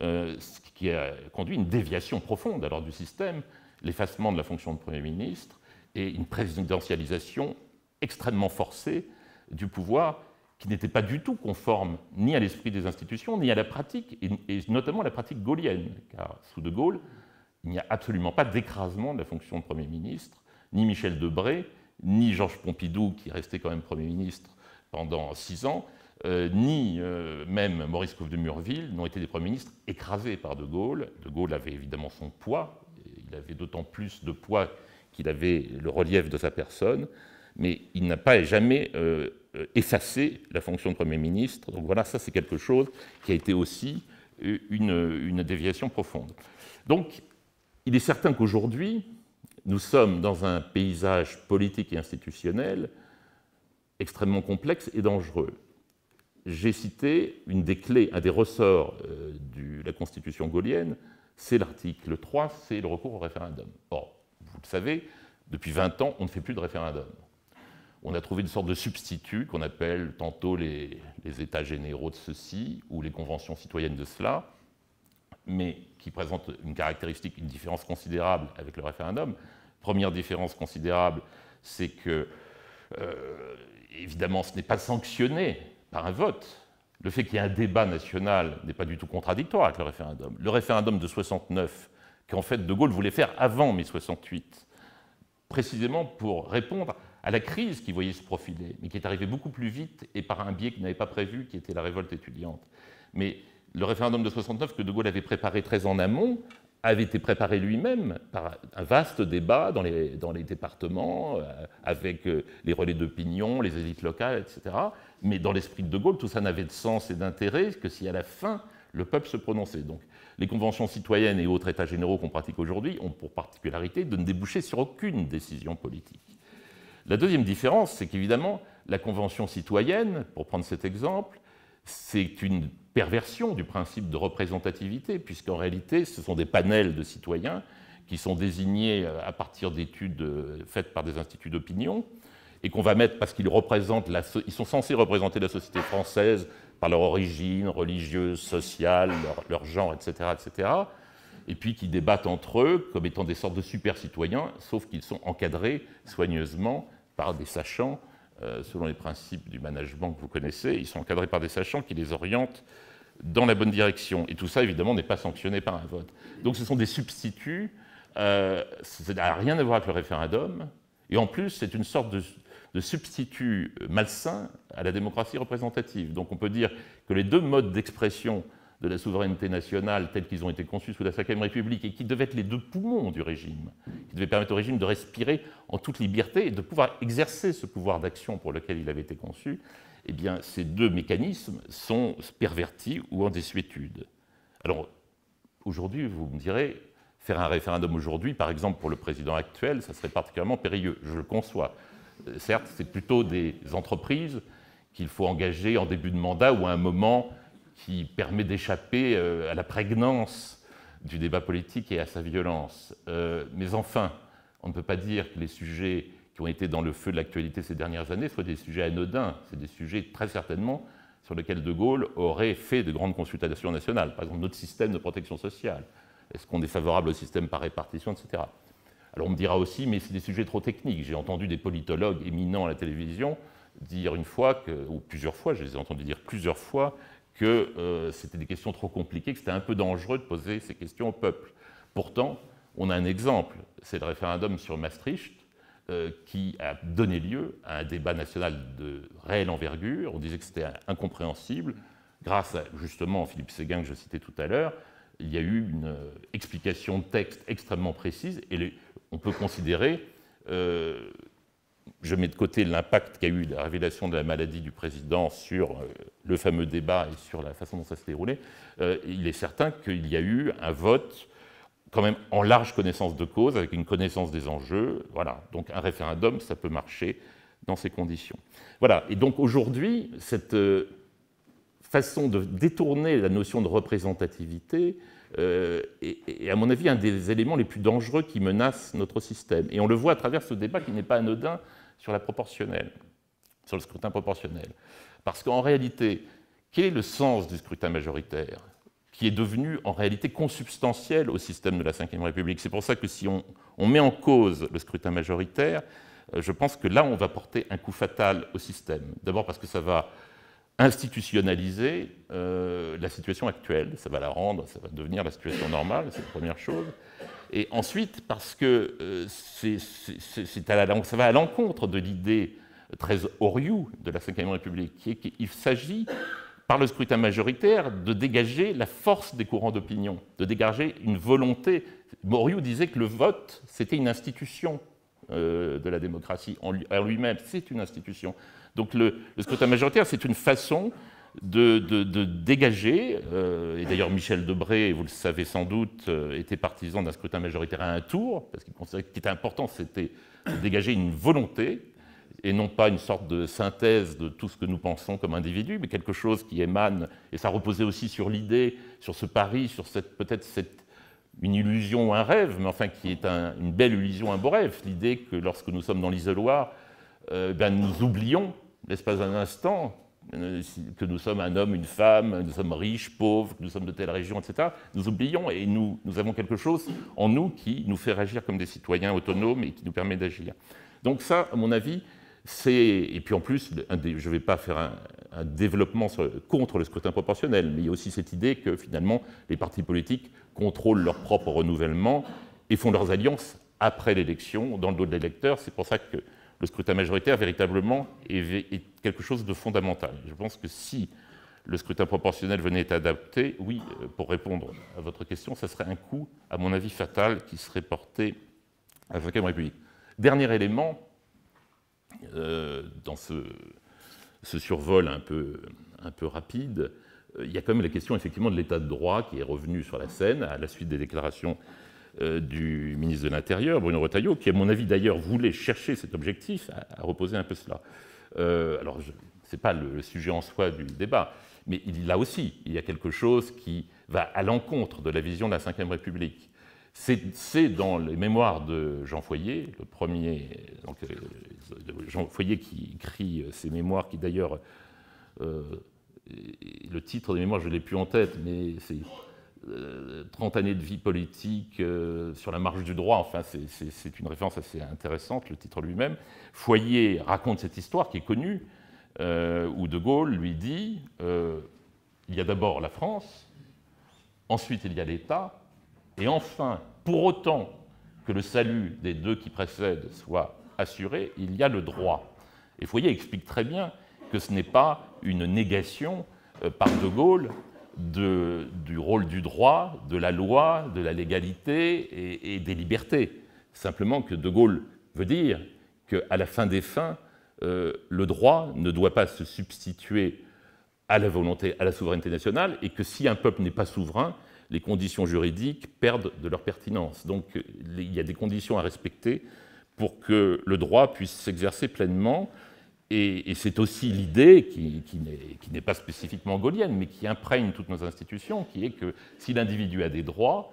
ce qui a conduit une déviation profonde alors du système, l'effacement de la fonction de Premier ministre et une présidentialisation extrêmement forcée du pouvoir qui n'était pas du tout conforme ni à l'esprit des institutions, ni à la pratique, et notamment à la pratique gaullienne, car sous De Gaulle, il n'y a absolument pas d'écrasement de la fonction de Premier ministre, ni Michel Debré, ni Georges Pompidou, qui est resté quand même Premier ministre pendant 6 ans, ni même Maurice Couve de Murville n'ont été des premiers ministres écrasés par De Gaulle. De Gaulle avait évidemment son poids, il avait d'autant plus de poids qu'il avait le relief de sa personne, mais il n'a pas jamais effacé la fonction de Premier ministre. Donc voilà, ça c'est quelque chose qui a été aussi une déviation profonde. Donc il est certain qu'aujourd'hui, nous sommes dans un paysage politique et institutionnel extrêmement complexe et dangereux. J'ai cité une des clés, un des ressorts de la Constitution gaulienne, c'est l'article 3, c'est le recours au référendum. Or, vous le savez, depuis 20 ans, on ne fait plus de référendum. On a trouvé une sorte de substitut qu'on appelle tantôt les états généraux de ceci ou les conventions citoyennes de cela, mais qui présentent une caractéristique, une différence considérable avec le référendum. Première différence considérable, c'est que évidemment, ce n'est pas sanctionné par un vote. Le fait qu'il y ait un débat national n'est pas du tout contradictoire avec le référendum. Le référendum de 69, qu'en fait De Gaulle voulait faire avant mai 68, précisément pour répondre à la crise qu'il voyait se profiler, mais qui est arrivée beaucoup plus vite et par un biais qu'il n'avait pas prévu, qui était la révolte étudiante. Mais le référendum de 69, que De Gaulle avait préparé très en amont, avait été préparé lui-même par un vaste débat dans les départements, avec les relais d'opinion, les élites locales, etc. Mais dans l'esprit de Gaulle, tout ça n'avait de sens et d'intérêt que si à la fin, le peuple se prononçait. Donc, les conventions citoyennes et autres états généraux qu'on pratique aujourd'hui ont pour particularité de ne déboucher sur aucune décision politique. La deuxième différence, c'est qu'évidemment, la convention citoyenne, pour prendre cet exemple, c'est une perversion du principe de représentativité, puisqu'en réalité, ce sont des panels de citoyens qui sont désignés à partir d'études faites par des instituts d'opinion, et qu'on va mettre parce qu'ils ils sont censés représenter la société française par leur origine religieuse, sociale, leur genre, etc., etc., et puis qui débattent entre eux comme étant des sortes de super-citoyens, sauf qu'ils sont encadrés soigneusement par des sachants, selon les principes du management que vous connaissez. Ils sont encadrés par des sachants qui les orientent dans la bonne direction. Et tout ça, évidemment, n'est pas sanctionné par un vote. Donc ce sont des substituts, ça n'a rien à voir avec le référendum, et en plus, c'est une sorte de substitut malsain à la démocratie représentative. Donc on peut dire que les deux modes d'expression de la souveraineté nationale tels qu'ils ont été conçus sous la Ve République et qui devaient être les deux poumons du régime, qui devaient permettre au régime de respirer en toute liberté et de pouvoir exercer ce pouvoir d'action pour lequel il avait été conçu, eh bien ces deux mécanismes sont pervertis ou en désuétude. Alors aujourd'hui, vous me direz, faire un référendum aujourd'hui, par exemple pour le président actuel, ça serait particulièrement périlleux, je le conçois. Certes, c'est plutôt des entreprises qu'il faut engager en début de mandat ou à un moment qui permet d'échapper à la prégnance du débat politique et à sa violence. Mais enfin, on ne peut pas dire que les sujets qui ont été dans le feu de l'actualité ces dernières années soient des sujets anodins. C'est des sujets très certainement sur lesquels De Gaulle aurait fait de grandes consultations nationales. Par exemple, notre système de protection sociale. Est-ce qu'on est favorable au système par répartition, etc. Alors on me dira aussi, mais c'est des sujets trop techniques. J'ai entendu des politologues éminents à la télévision dire une fois, ou plusieurs fois, je les ai entendus dire plusieurs fois, que c'était des questions trop compliquées, que c'était un peu dangereux de poser ces questions au peuple. Pourtant, on a un exemple, c'est le référendum sur Maastricht, qui a donné lieu à un débat national de réelle envergure. On disait que c'était incompréhensible. Grâce à, justement, Philippe Séguin, que je citais tout à l'heure, il y a eu une explication de texte extrêmement précise, et on peut considérer, je mets de côté l'impact qu'a eu la révélation de la maladie du président sur le fameux débat et sur la façon dont ça s'est déroulé, il est certain qu'il y a eu un vote quand même en large connaissance de cause, avec une connaissance des enjeux. Voilà. Donc un référendum, ça peut marcher dans ces conditions. Voilà. Et donc aujourd'hui, cette façon de détourner la notion de représentativité est, à mon avis, un des éléments les plus dangereux qui menacent notre système. Et on le voit à travers ce débat qui n'est pas anodin sur la proportionnelle, sur le scrutin proportionnel. Parce qu'en réalité, quel est le sens du scrutin majoritaire, qui est devenu en réalité consubstantiel au système de la Ve République? C'est pour ça que si on met en cause le scrutin majoritaire, je pense que là, on va porter un coup fatal au système. D'abord parce que ça va institutionnaliser la situation actuelle, ça va la rendre, ça va devenir la situation normale, c'est la première chose. Et ensuite, parce que ça va à l'encontre de l'idée très oriou de la Ve République, qui est qu'il s'agit, par le scrutin majoritaire, de dégager la force des courants d'opinion, de dégager une volonté. Oriou disait que le vote, c'était une institution de la démocratie en lui-même, c'est une institution. Donc le scrutin majoritaire, c'est une façon de dégager, et d'ailleurs Michel Debré, vous le savez sans doute, était partisan d'un scrutin majoritaire à un tour, parce qu'il considérait que ce qui était important, c'était de dégager une volonté, et non pas une sorte de synthèse de tout ce que nous pensons comme individus, mais quelque chose qui émane, et ça reposait aussi sur l'idée, sur ce pari, sur peut-être une illusion ou un rêve, mais enfin qui est une belle illusion, un beau rêve, l'idée que lorsque nous sommes dans l'isoloir, nous oublions, l'espace d'un instant, que nous sommes un homme, une femme, nous sommes riches, pauvres, que nous sommes de telle région, etc. Nous oublions et nous avons quelque chose en nous qui nous fait réagir comme des citoyens autonomes et qui nous permet d'agir. Donc ça, à mon avis, et puis en plus, je ne vais pas faire un développement contre le scrutin proportionnel, mais il y a aussi cette idée que finalement, les partis politiques contrôlent leur propre renouvellement et font leurs alliances après l'élection, dans le dos de l'électeur. C'est pour ça que le scrutin majoritaire, véritablement, est quelque chose de fondamental. Je pense que si le scrutin proportionnel venait être adapté, oui, pour répondre à votre question, ça serait un coup, à mon avis, fatal qui serait porté à la Ve République. Dernier élément, dans ce survol un peu rapide, il y a quand même la question effectivement de l'état de droit qui est revenu sur la scène à la suite des déclarations du ministre de l'Intérieur, Bruno Retailleau, qui, à mon avis d'ailleurs, voulait chercher cet objectif, à reposer un peu cela. Alors, ce n'est pas le sujet en soi du débat, mais là aussi, il y a quelque chose qui va à l'encontre de la vision de la Ve République. C'est dans les mémoires de Jean Foyer, le premier, donc, Jean Foyer qui écrit ses mémoires, qui d'ailleurs, le titre des mémoires, je ne l'ai plus en tête, mais c'est 30 années de vie politique sur la marge du droit, enfin c'est une référence assez intéressante, le titre lui-même. Foyer raconte cette histoire qui est connue, où De Gaulle lui dit il y a d'abord la France, ensuite il y a l'État, et enfin, pour autant que le salut des deux qui précèdent soit assuré, il y a le droit. Et Foyer explique très bien que ce n'est pas une négation par De Gaulle du rôle du droit, de la loi, de la légalité et des libertés. Simplement que De Gaulle veut dire qu'à la fin des fins, le droit ne doit pas se substituer à la volonté, à la souveraineté nationale, et que si un peuple n'est pas souverain, les conditions juridiques perdent de leur pertinence. Donc il y a des conditions à respecter pour que le droit puisse s'exercer pleinement. Et c'est aussi l'idée qui n'est pas spécifiquement gaulienne, mais qui imprègne toutes nos institutions, qui est que si l'individu a des droits,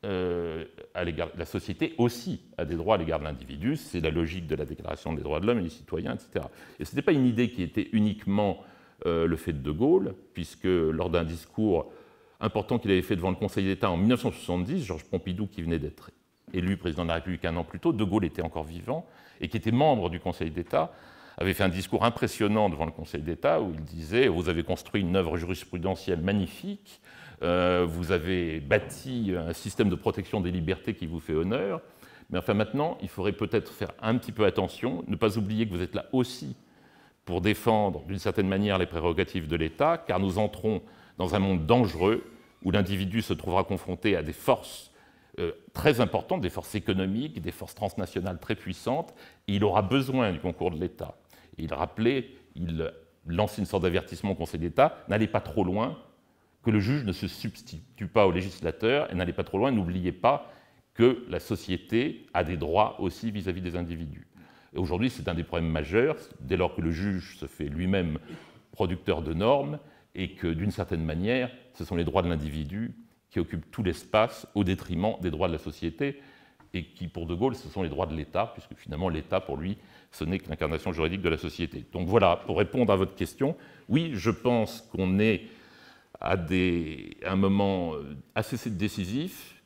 la société aussi a des droits à l'égard de l'individu. C'est la logique de la Déclaration des droits de l'homme et des citoyens, etc. Et ce n'était pas une idée qui était uniquement le fait de Gaulle, puisque lors d'un discours important qu'il avait fait devant le Conseil d'État en 1970, Georges Pompidou, qui venait d'être élu président de la République un an plus tôt, De Gaulle était encore vivant, et qui était membre du Conseil d'État, avait fait un discours impressionnant devant le Conseil d'État où il disait « Vous avez construit une œuvre jurisprudentielle magnifique, vous avez bâti un système de protection des libertés qui vous fait honneur, mais enfin maintenant, il faudrait peut-être faire un petit peu attention, ne pas oublier que vous êtes là aussi pour défendre d'une certaine manière les prérogatives de l'État, car nous entrons dans un monde dangereux où l'individu se trouvera confronté à des forces très importantes, des forces économiques, des forces transnationales très puissantes, et il aura besoin du concours de l'État. Il lançait une sorte d'avertissement au Conseil d'État, n'allez pas trop loin, que le juge ne se substitue pas au législateur, et n'allez pas trop loin, n'oubliez pas que la société a des droits aussi vis-à-vis des individus. Et aujourd'hui, c'est un des problèmes majeurs, dès lors que le juge se fait lui-même producteur de normes, et que d'une certaine manière, ce sont les droits de l'individu qui occupent tout l'espace au détriment des droits de la société, et qui, pour De Gaulle, ce sont les droits de l'État, puisque finalement l'État, pour lui, ce n'est que l'incarnation juridique de la société. Donc voilà, pour répondre à votre question, oui, je pense qu'on est à un moment assez décisif.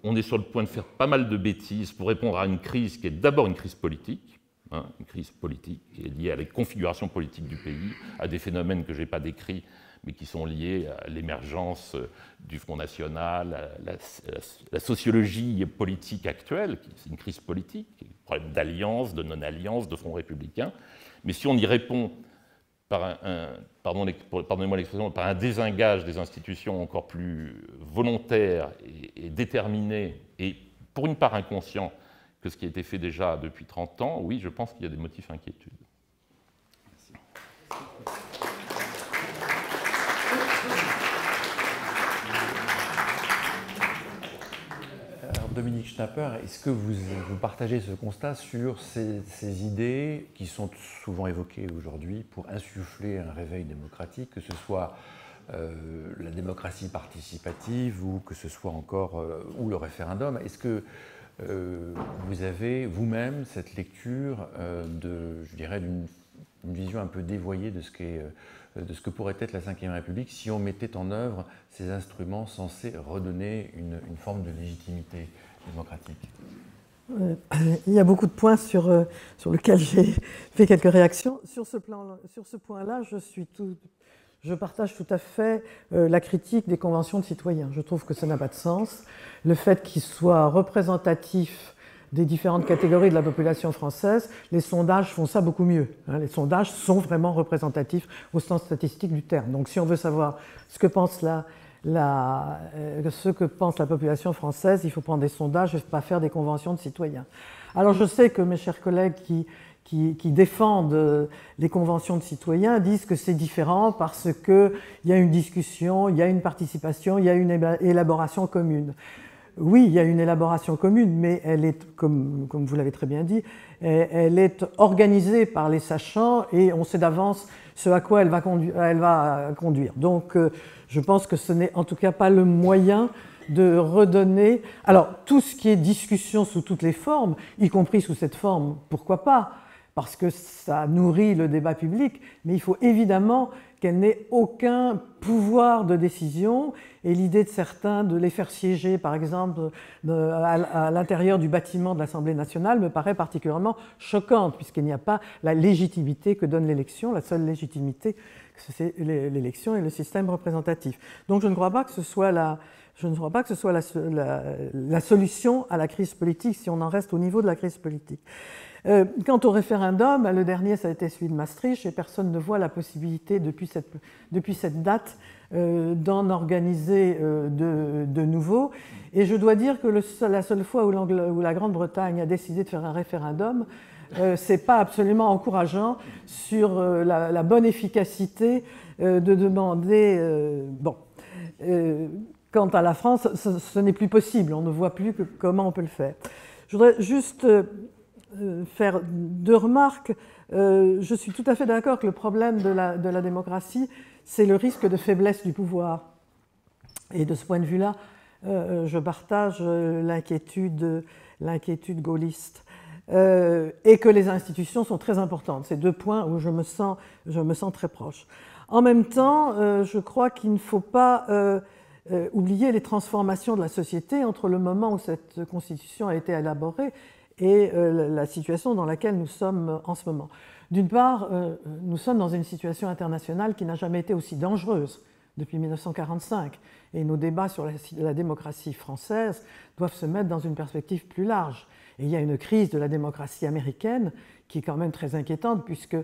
On est sur le point de faire pas mal de bêtises pour répondre à une crise qui est d'abord une crise politique, une crise politique qui est liée à la configuration politique du pays, à des phénomènes que je n'ai pas décrits, mais qui sont liés à l'émergence du Front National, à la sociologie politique actuelle, c'est une crise politique, un problème d'alliance, de non-alliance, de Front républicain. Mais si on y répond par pardonnez-moi l'expression, par un désengage des institutions encore plus volontaire et déterminé, et pour une part inconscient, que ce qui a été fait déjà depuis 30 ans, oui, je pense qu'il y a des motifs d'inquiétude. Dominique Schnapper, est-ce que vous partagez ce constat sur ces idées qui sont souvent évoquées aujourd'hui pour insuffler un réveil démocratique, que ce soit la démocratie participative ou que ce soit encore ou le référendum? Est-ce que vous avez vous-même cette lecture je dirais, d'une vision un peu dévoyée de ce que pourrait être la Ve République si on mettait en œuvre ces instruments censés redonner une forme de légitimité démocratique? Il y a beaucoup de points sur lesquels j'ai fait quelques réactions. Sur ce point-là, je partage tout à fait la critique des conventions de citoyens. Je trouve que ça n'a pas de sens. Le fait qu'ils soient représentatifs des différentes catégories de la population française, les sondages font ça beaucoup mieux. Les sondages sont vraiment représentatifs au sens statistique du terme. Donc si on veut savoir ce que pense la population française, il faut prendre des sondages et pas faire des conventions de citoyens. Alors je sais que mes chers collègues qui défendent les conventions de citoyens disent que c'est différent parce qu'il y a une discussion, il y a une participation, il y a une élaboration commune. Oui, il y a une élaboration commune, mais elle est, comme vous l'avez très bien dit, elle est organisée par les sachants et on sait d'avance ce à quoi elle va conduire. Donc, je pense que ce n'est en tout cas pas le moyen de redonner... Alors, tout ce qui est discussion sous toutes les formes, y compris sous cette forme, pourquoi pas? Parce que ça nourrit le débat public, mais il faut évidemment qu'elle n'ait aucun pouvoir de décision, et l'idée de certains de les faire siéger, par exemple, à l'intérieur du bâtiment de l'Assemblée nationale me paraît particulièrement choquante, puisqu'il n'y a pas la légitimité que donne l'élection, la seule légitimité, c'est l'élection et le système représentatif. Donc je ne crois pas que ce soit la solution à la crise politique, si on en reste au niveau de la crise politique. Quant au référendum, le dernier, ça a été celui de Maastricht, et personne ne voit la possibilité, depuis cette date, d'en organiser de nouveau. Et je dois dire que la seule fois où la Grande-Bretagne a décidé de faire un référendum, c'est pas absolument encourageant sur la bonne efficacité de demander... quant à la France, ce n'est plus possible, on ne voit plus comment on peut le faire. Je voudrais juste... faire deux remarques. Je suis tout à fait d'accord que le problème de la démocratie, c'est le risque de faiblesse du pouvoir. Et de ce point de vue-là, je partage l'inquiétude gaulliste. Et que les institutions sont très importantes. C'est deux points où je me sens très proche. En même temps, je crois qu'il ne faut pas oublier les transformations de la société entre le moment où cette constitution a été élaborée et la situation dans laquelle nous sommes en ce moment. D'une part, nous sommes dans une situation internationale qui n'a jamais été aussi dangereuse depuis 1945, et nos débats sur la démocratie française doivent se mettre dans une perspective plus large. Et il y a une crise de la démocratie américaine qui est quand même très inquiétante, puisque,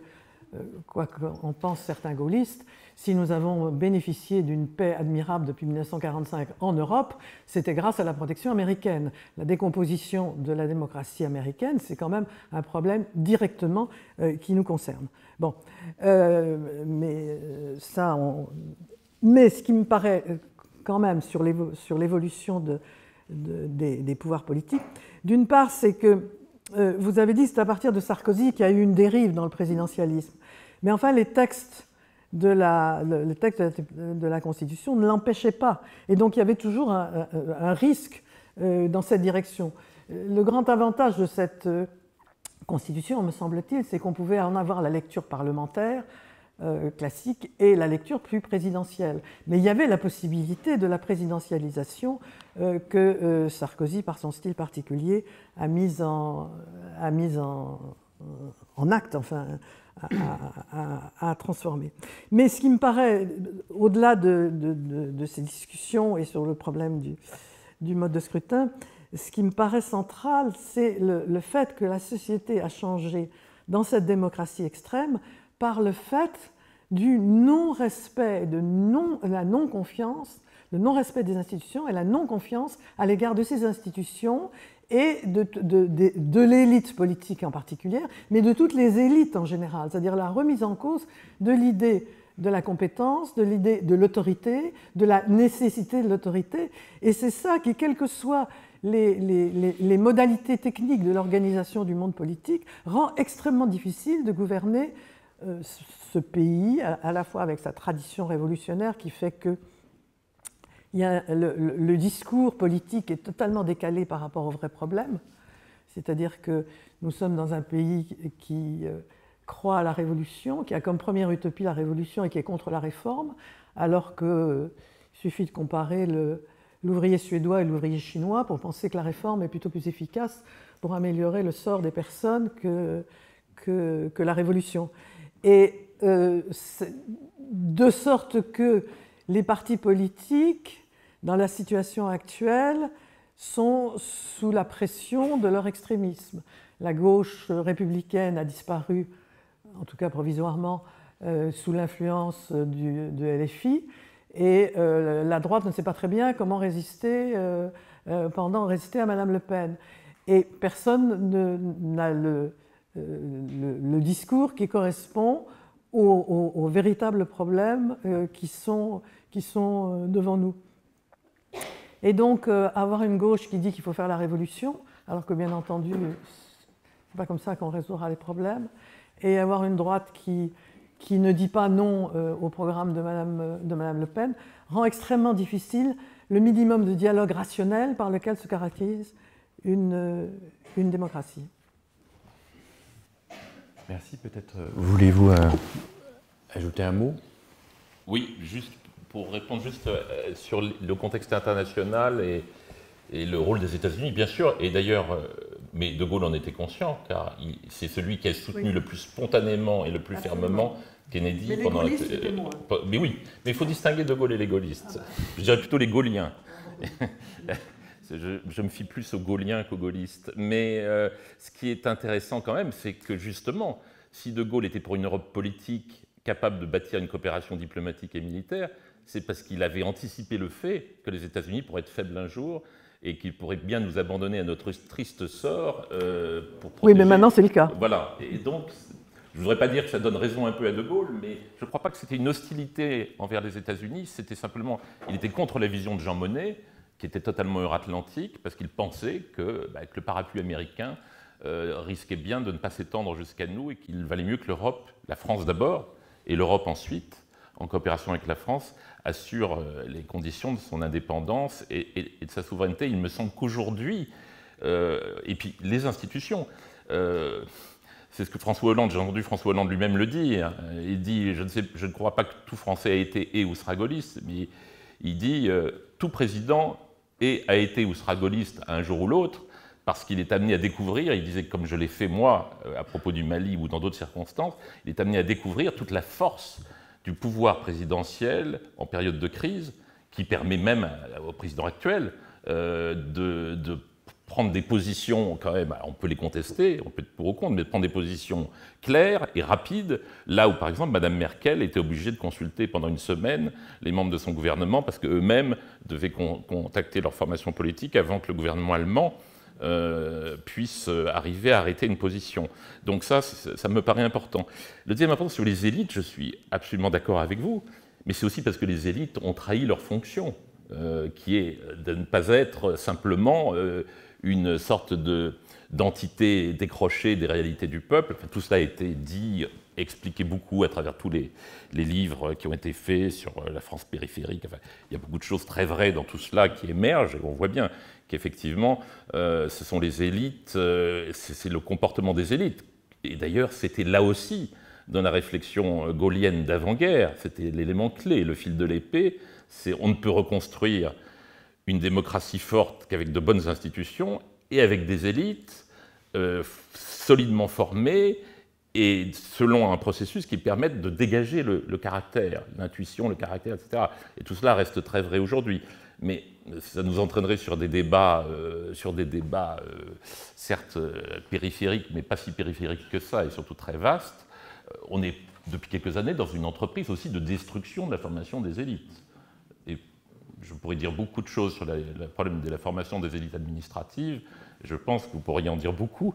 quoi qu'en pensent certains gaullistes, si nous avons bénéficié d'une paix admirable depuis 1945 en Europe, c'était grâce à la protection américaine. La décomposition de la démocratie américaine, c'est quand même un problème directement qui nous concerne. Bon, mais ça, Mais ce qui me paraît quand même sur l'évolution des pouvoirs politiques, d'une part, c'est que vous avez dit que c'est à partir de Sarkozy qu'il y a eu une dérive dans le présidentialisme. Mais enfin, le texte de la Constitution ne l'empêchait pas. Et donc, il y avait toujours un risque dans cette direction. Le grand avantage de cette Constitution, me semble-t-il, c'est qu'on pouvait en avoir la lecture parlementaire classique et la lecture plus présidentielle. Mais il y avait la possibilité de la présidentialisation que Sarkozy, par son style particulier, a mise en acte, enfin, à transformer. Mais ce qui me paraît, au-delà de ces discussions et sur le problème du mode de scrutin, ce qui me paraît central, c'est le fait que la société a changé dans cette démocratie extrême par le fait du non-respect, la non-confiance, le non-respect des institutions et la non-confiance à l'égard de ces institutions et de l'élite politique en particulier, mais de toutes les élites en général, c'est-à-dire la remise en cause de l'idée de la compétence, de l'idée de l'autorité, de la nécessité de l'autorité. Et c'est ça qui, quelles que soient les modalités techniques de l'organisation du monde politique, rend extrêmement difficile de gouverner ce pays, à la fois avec sa tradition révolutionnaire qui fait que le discours politique est totalement décalé par rapport aux vrais problèmes. C'est-à-dire que nous sommes dans un pays qui croit à la révolution, qui a comme première utopie la révolution et qui est contre la réforme, alors qu'il suffit de comparer l'ouvrier suédois et l'ouvrier chinois pour penser que la réforme est plutôt plus efficace pour améliorer le sort des personnes que la révolution. Et de sorte que les partis politiques, dans la situation actuelle, sont sous la pression de leur extrémisme. La gauche républicaine a disparu, en tout cas provisoirement, sous l'influence de LFI, et la droite ne sait pas très bien comment résister à Madame Le Pen. Et personne n'a le discours qui correspond aux véritables problèmes qui sont devant nous. Et donc, avoir une gauche qui dit qu'il faut faire la révolution, alors que bien entendu, c'est pas comme ça qu'on résoudra les problèmes, et avoir une droite qui ne dit pas non au programme de Madame Le Pen, rend extrêmement difficile le minimum de dialogue rationnel par lequel se caractérise une démocratie. Merci. Peut-être voulez-vous ajouter un mot? Oui, juste pour répondre juste sur le contexte international et le rôle des États-Unis, bien sûr, et d'ailleurs, mais De Gaulle en était conscient, car c'est celui qui a soutenu le plus spontanément et le plus fermement Kennedy. Mais les gaullistes, c'était moi. Mais oui, mais il faut distinguer De Gaulle et les gaullistes. Je dirais plutôt les gaulliens. Je me fie plus aux Gauliens qu'aux gaullistes. Mais ce qui est intéressant quand même, c'est que justement, si De Gaulle était pour une Europe politique capable de bâtir une coopération diplomatique et militaire, c'est parce qu'il avait anticipé le fait que les États-Unis pourraient être faibles un jour et qu'ils pourraient bien nous abandonner à notre triste sort pour protéger. Oui, mais maintenant c'est le cas. Voilà. Et donc, je ne voudrais pas dire que ça donne raison un peu à De Gaulle, mais je ne crois pas que c'était une hostilité envers les États-Unis. C'était simplement, il était contre la vision de Jean Monnet, qui était totalement euro-atlantique, parce qu'il pensait que le parapluie américain risquait bien de ne pas s'étendre jusqu'à nous et qu'il valait mieux que l'Europe, la France d'abord, et l'Europe ensuite, en coopération avec la France, assure les conditions de son indépendance et de sa souveraineté. Il me semble qu'aujourd'hui, et puis les institutions, c'est ce que François Hollande, j'ai entendu François Hollande lui-même le dire, il dit, je ne crois pas que tout Français a été et ou sera gaulliste, mais il dit, tout président a été ou sera gaulliste un jour ou l'autre, parce qu'il est amené à découvrir, il disait comme je l'ai fait moi, à propos du Mali ou dans d'autres circonstances, il est amené à découvrir toute la force du pouvoir présidentiel en période de crise, qui permet même au président actuel de prendre des positions, quand même, on peut les contester, on peut être pour ou contre, mais de prendre des positions claires et rapides, là où, par exemple, Mme Merkel était obligée de consulter pendant une semaine les membres de son gouvernement, parce qu'eux-mêmes devaient contacter leur formation politique avant que le gouvernement allemand puisse arriver à arrêter une position. Donc ça me paraît important. Le deuxième point sur les élites, je suis absolument d'accord avec vous, mais c'est aussi parce que les élites ont trahi leur fonction, qui est de ne pas être simplement une sorte d'entité décrochée des réalités du peuple. Enfin, tout cela a été dit, expliqué beaucoup à travers tous les livres qui ont été faits sur la France périphérique. Enfin, il y a beaucoup de choses très vraies dans tout cela qui émergent, et on voit bien qu'effectivement, ce sont les élites, c'est le comportement des élites. Et d'ailleurs, c'était là aussi, dans la réflexion gaulienne d'avant-guerre, c'était l'élément clé, le fil de l'épée, c'est on ne peut reconstruire une démocratie forte qu'avec de bonnes institutions et avec des élites solidement formées et selon un processus qui permette de dégager le caractère, l'intuition, le caractère, etc. Et tout cela reste très vrai aujourd'hui. Mais ça nous entraînerait sur des débats, certes périphériques, mais pas si périphériques que ça, et surtout très vastes. On est, depuis quelques années, dans une entreprise aussi de destruction de la formation des élites. Et je pourrais dire beaucoup de choses sur le problème de la formation des élites administratives. Je pense que vous pourriez en dire beaucoup.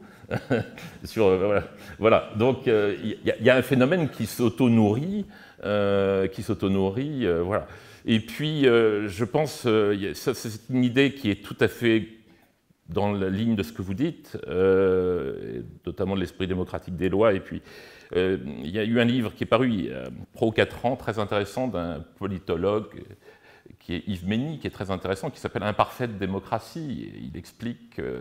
Voilà. Donc, il y a un phénomène qui s'auto-nourrit, voilà. Et puis, je pense, c'est une idée qui est tout à fait dans la ligne de ce que vous dites, notamment de l'esprit démocratique des lois. Et puis, il y a eu un livre qui est paru il y a 3 ou 4 ans, très intéressant, d'un politologue qui est Yves Mény, qui est très intéressant, qui s'appelle « Imparfaite démocratie ». Et il explique que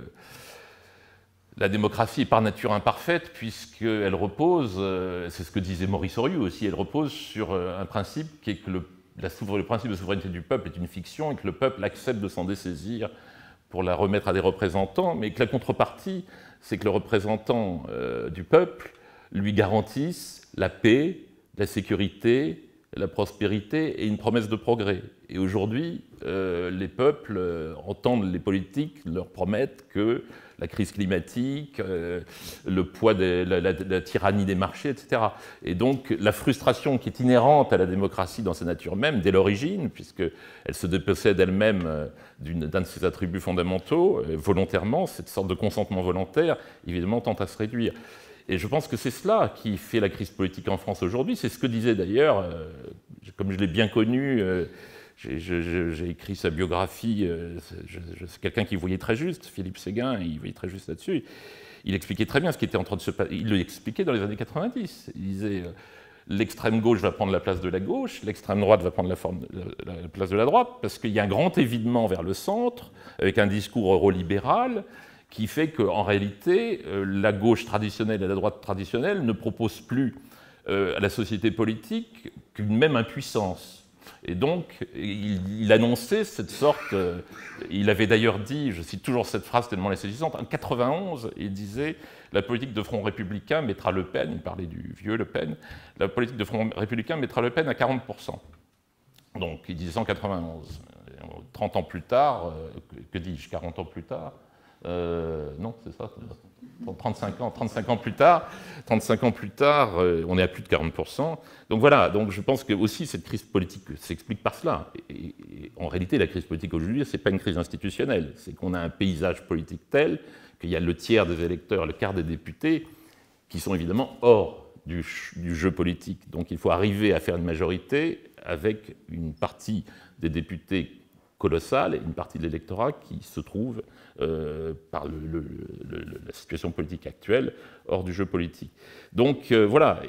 la démocratie est par nature imparfaite, puisqu'elle repose, c'est ce que disait Maurice Horiou aussi, elle repose sur un principe qui est que le principe de souveraineté du peuple est une fiction et que le peuple accepte de s'en dessaisir pour la remettre à des représentants, mais que la contrepartie, c'est que le représentant du peuple lui garantisse la paix, la sécurité, la prospérité et une promesse de progrès. Et aujourd'hui, les peuples entendent les politiques leur promettre que la crise climatique, le poids de la tyrannie des marchés, etc. Et donc la frustration qui est inhérente à la démocratie dans sa nature même, dès l'origine, puisqu'elle se dépossède elle-même d'un de ses attributs fondamentaux, volontairement, cette sorte de consentement volontaire, évidemment, tend à se réduire. Et je pense que c'est cela qui fait la crise politique en France aujourd'hui. C'est ce que disait d'ailleurs, comme je l'ai bien connu, j'ai écrit sa biographie, c'est quelqu'un qui voyait très juste, Philippe Séguin, il voyait très juste là-dessus. Il expliquait très bien ce qui était en train de se passer. Il l'expliquait dans les années 90. Il disait l'extrême gauche va prendre la place de la gauche, l'extrême droite va prendre la place de la droite, parce qu'il y a un grand évidement vers le centre, avec un discours eurolibéral, qui fait qu'en réalité, la gauche traditionnelle et la droite traditionnelle ne proposent plus à la société politique qu'une même impuissance. Et donc, il annonçait cette sorte... il avait d'ailleurs dit, je cite toujours cette phrase tellement elle est saisissante, en 91, il disait « La politique de Front républicain mettra Le Pen », il parlait du vieux Le Pen, « La politique de Front républicain mettra Le Pen à 40%. » Donc, il disait ça en 91. 30 ans plus tard, que dis-je, 40 ans plus tard, non, c'est ça, 35 ans plus tard, on est à plus de 40%. Donc voilà, donc je pense que aussi cette crise politique s'explique par cela. Et en réalité, la crise politique aujourd'hui, ce n'est pas une crise institutionnelle, c'est qu'on a un paysage politique tel qu'il y a le tiers des électeurs, le quart des députés, qui sont évidemment hors du jeu politique. Donc il faut arriver à faire une majorité avec une partie des députés colossale et une partie de l'électorat qui se trouve, par la situation politique actuelle, hors du jeu politique. Donc voilà,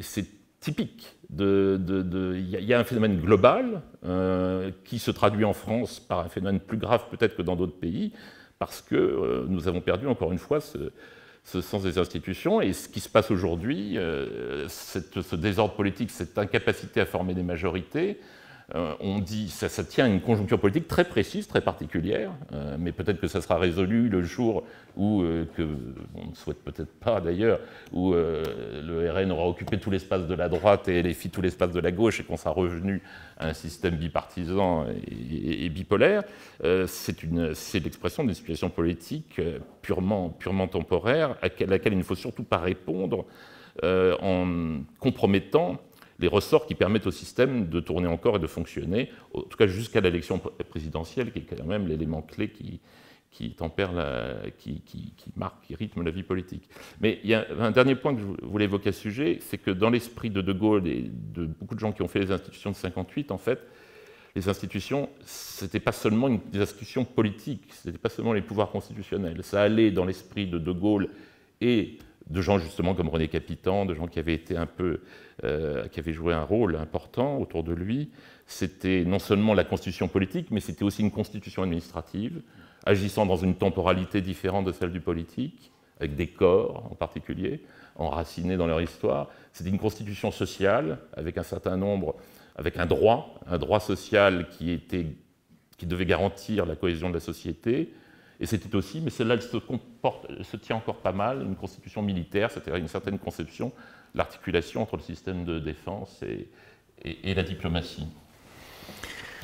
c'est typique. Il y a un phénomène global qui se traduit en France par un phénomène plus grave peut-être que dans d'autres pays, parce que nous avons perdu encore une fois ce sens des institutions. Et ce qui se passe aujourd'hui, ce désordre politique, cette incapacité à former des majorités, on dit ça tient à une conjoncture politique très précise, très particulière, mais peut-être que ça sera résolu le jour où, que on ne souhaite peut-être pas d'ailleurs, où le RN aura occupé tout l'espace de la droite et LFI tout l'espace de la gauche et qu'on sera revenu à un système bipartisan et bipolaire. C'est l'expression d'une situation politique purement temporaire, à laquelle il ne faut surtout pas répondre en compromettant les ressorts qui permettent au système de tourner encore et de fonctionner, en tout cas jusqu'à l'élection présidentielle, qui est quand même l'élément clé qui marque, qui rythme la vie politique. Mais il y a un dernier point que je voulais évoquer à ce sujet, c'est que dans l'esprit de De Gaulle et de beaucoup de gens qui ont fait les institutions de 58, en fait, les institutions, ce n'était pas seulement des institutions politiques, ce n'était pas seulement les pouvoirs constitutionnels. Ça allait dans l'esprit de De Gaulle et de gens justement comme René Capitan, de gens qui avaient été qui avaient joué un rôle important autour de lui. C'était non seulement la constitution politique, mais c'était aussi une constitution administrative, agissant dans une temporalité différente de celle du politique, avec des corps en particulier, enracinés dans leur histoire. C'était une constitution sociale, avec un certain nombre, avec un droit social qui devait garantir la cohésion de la société. Et c'était aussi, mais celle-là se tient encore pas mal, une constitution militaire, c'est-à-dire une certaine conception, l'articulation entre le système de défense et la diplomatie.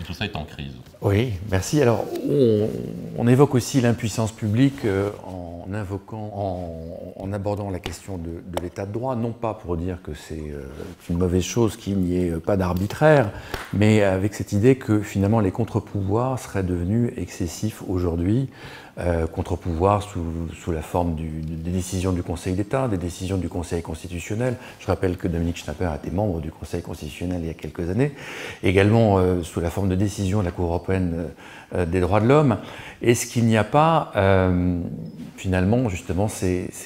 Et tout ça est en crise. Oui, merci. Alors, on évoque aussi l'impuissance publique en abordant la question de l'état de droit, non pas pour dire que c'est une mauvaise chose qu'il n'y ait pas d'arbitraire, mais avec cette idée que finalement les contre-pouvoirs seraient devenus excessifs aujourd'hui, contre-pouvoirs sous la forme des décisions du Conseil d'État, des décisions du Conseil constitutionnel. Je rappelle que Dominique Schnapper a été membre du Conseil constitutionnel il y a quelques années, également sous la forme de décisions de la Cour européenne des droits de l'homme. Est-ce qu'il n'y a pas, finalement, justement,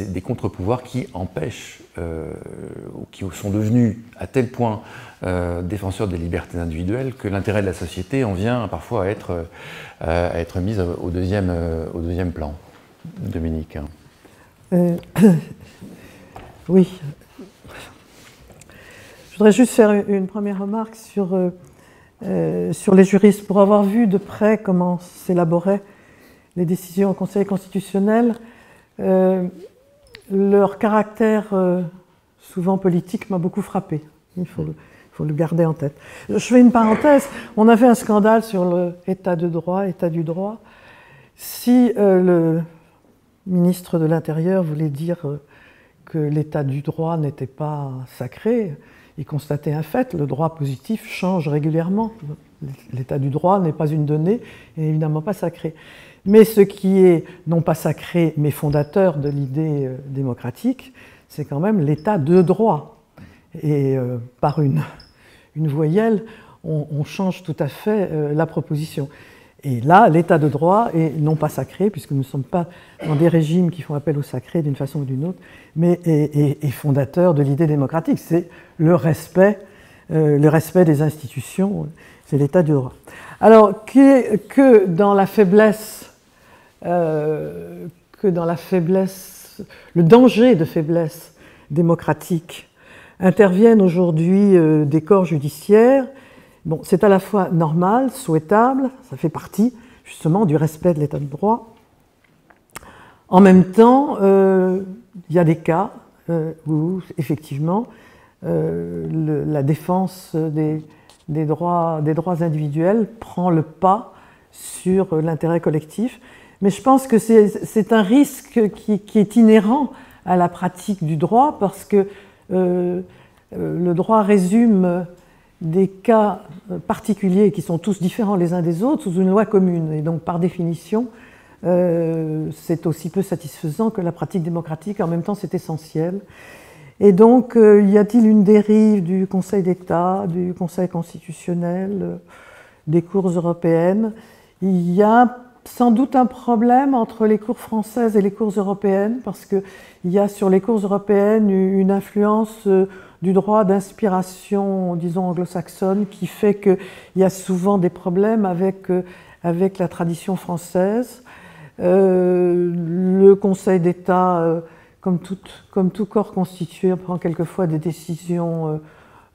des contre-pouvoirs qui empêchent, ou qui sont devenus à tel point défenseurs des libertés individuelles que l'intérêt de la société en vient parfois à être mis au deuxième plan? Dominique. Oui. Je voudrais juste faire une première remarque sur les juristes. Pour avoir vu de près comment s'élaboraient les décisions au Conseil constitutionnel, leur caractère souvent politique m'a beaucoup frappé. Il faut le garder en tête. Je fais une parenthèse. On a fait un scandale sur l'état de droit, état du droit. Si le ministre de l'Intérieur voulait dire que l'état du droit n'était pas sacré, il constatait un fait, le droit positif change régulièrement. L'état du droit n'est pas une donnée et évidemment pas sacré. Mais ce qui est non pas sacré, mais fondateur de l'idée démocratique, c'est quand même l'état de droit. Et par une voyelle, on change tout à fait la proposition. Et là, l'état de droit est non pas sacré, puisque nous ne sommes pas dans des régimes qui font appel au sacré d'une façon ou d'une autre, mais est fondateur de l'idée démocratique. C'est le respect des institutions, c'est l'état du droit. Alors, que dans la faiblesse, le danger de faiblesse démocratique interviennent aujourd'hui des corps judiciaires. Bon, c'est à la fois normal, souhaitable, ça fait partie justement du respect de l'état de droit. En même temps, il y a des cas où effectivement la défense des droits individuels prend le pas sur l'intérêt collectif. Mais je pense que c'est un risque qui est inhérent à la pratique du droit, parce que le droit résume des cas particuliers qui sont tous différents les uns des autres sous une loi commune. Et donc, par définition, c'est aussi peu satisfaisant que la pratique démocratique. En même temps, c'est essentiel. Et donc, y a-t-il une dérive du Conseil d'État, du Conseil constitutionnel, des cours européennes? Il y a sans doute un problème entre les cours françaises et les cours européennes, parce qu'il y a sur les cours européennes une influence du droit d'inspiration, disons, anglo-saxonne, qui fait qu'il y a souvent des problèmes avec la tradition française. Le Conseil d'État, comme tout corps constitué, prend quelquefois des décisions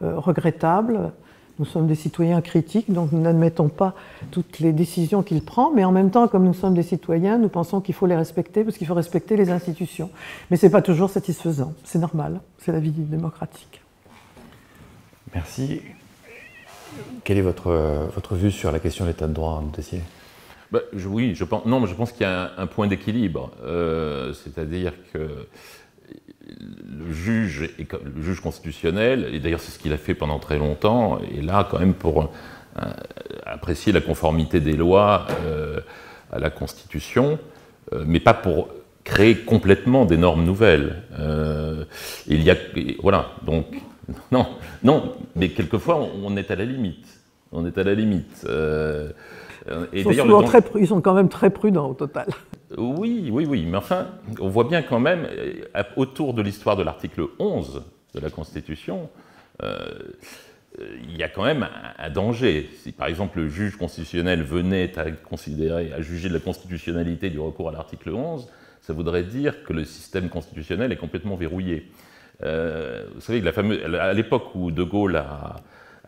regrettables. Nous sommes des citoyens critiques, donc nous n'admettons pas toutes les décisions qu'il prend, mais en même temps, comme nous sommes des citoyens, nous pensons qu'il faut les respecter, parce qu'il faut respecter les institutions. Mais ce n'est pas toujours satisfaisant, c'est normal, c'est la vie démocratique. Merci. Quelle est votre vue sur la question de l'état de droit, Tessier ? Oui, je pense qu'il y a un point d'équilibre, c'est-à-dire que le juge constitutionnel, et d'ailleurs c'est ce qu'il a fait pendant très longtemps, est là quand même pour apprécier la conformité des lois à la Constitution, mais pas pour créer complètement des normes nouvelles. Voilà, donc, non, mais quelquefois, on est à la limite. On est à la limite. Ils sont quand même très prudents au total. Oui, mais enfin, on voit bien quand même, autour de l'histoire de l'article 11 de la Constitution, il y a quand même un danger. Si par exemple le juge constitutionnel venait à juger de la constitutionnalité du recours à l'article 11, ça voudrait dire que le système constitutionnel est complètement verrouillé. Vous savez, à l'époque où De Gaulle a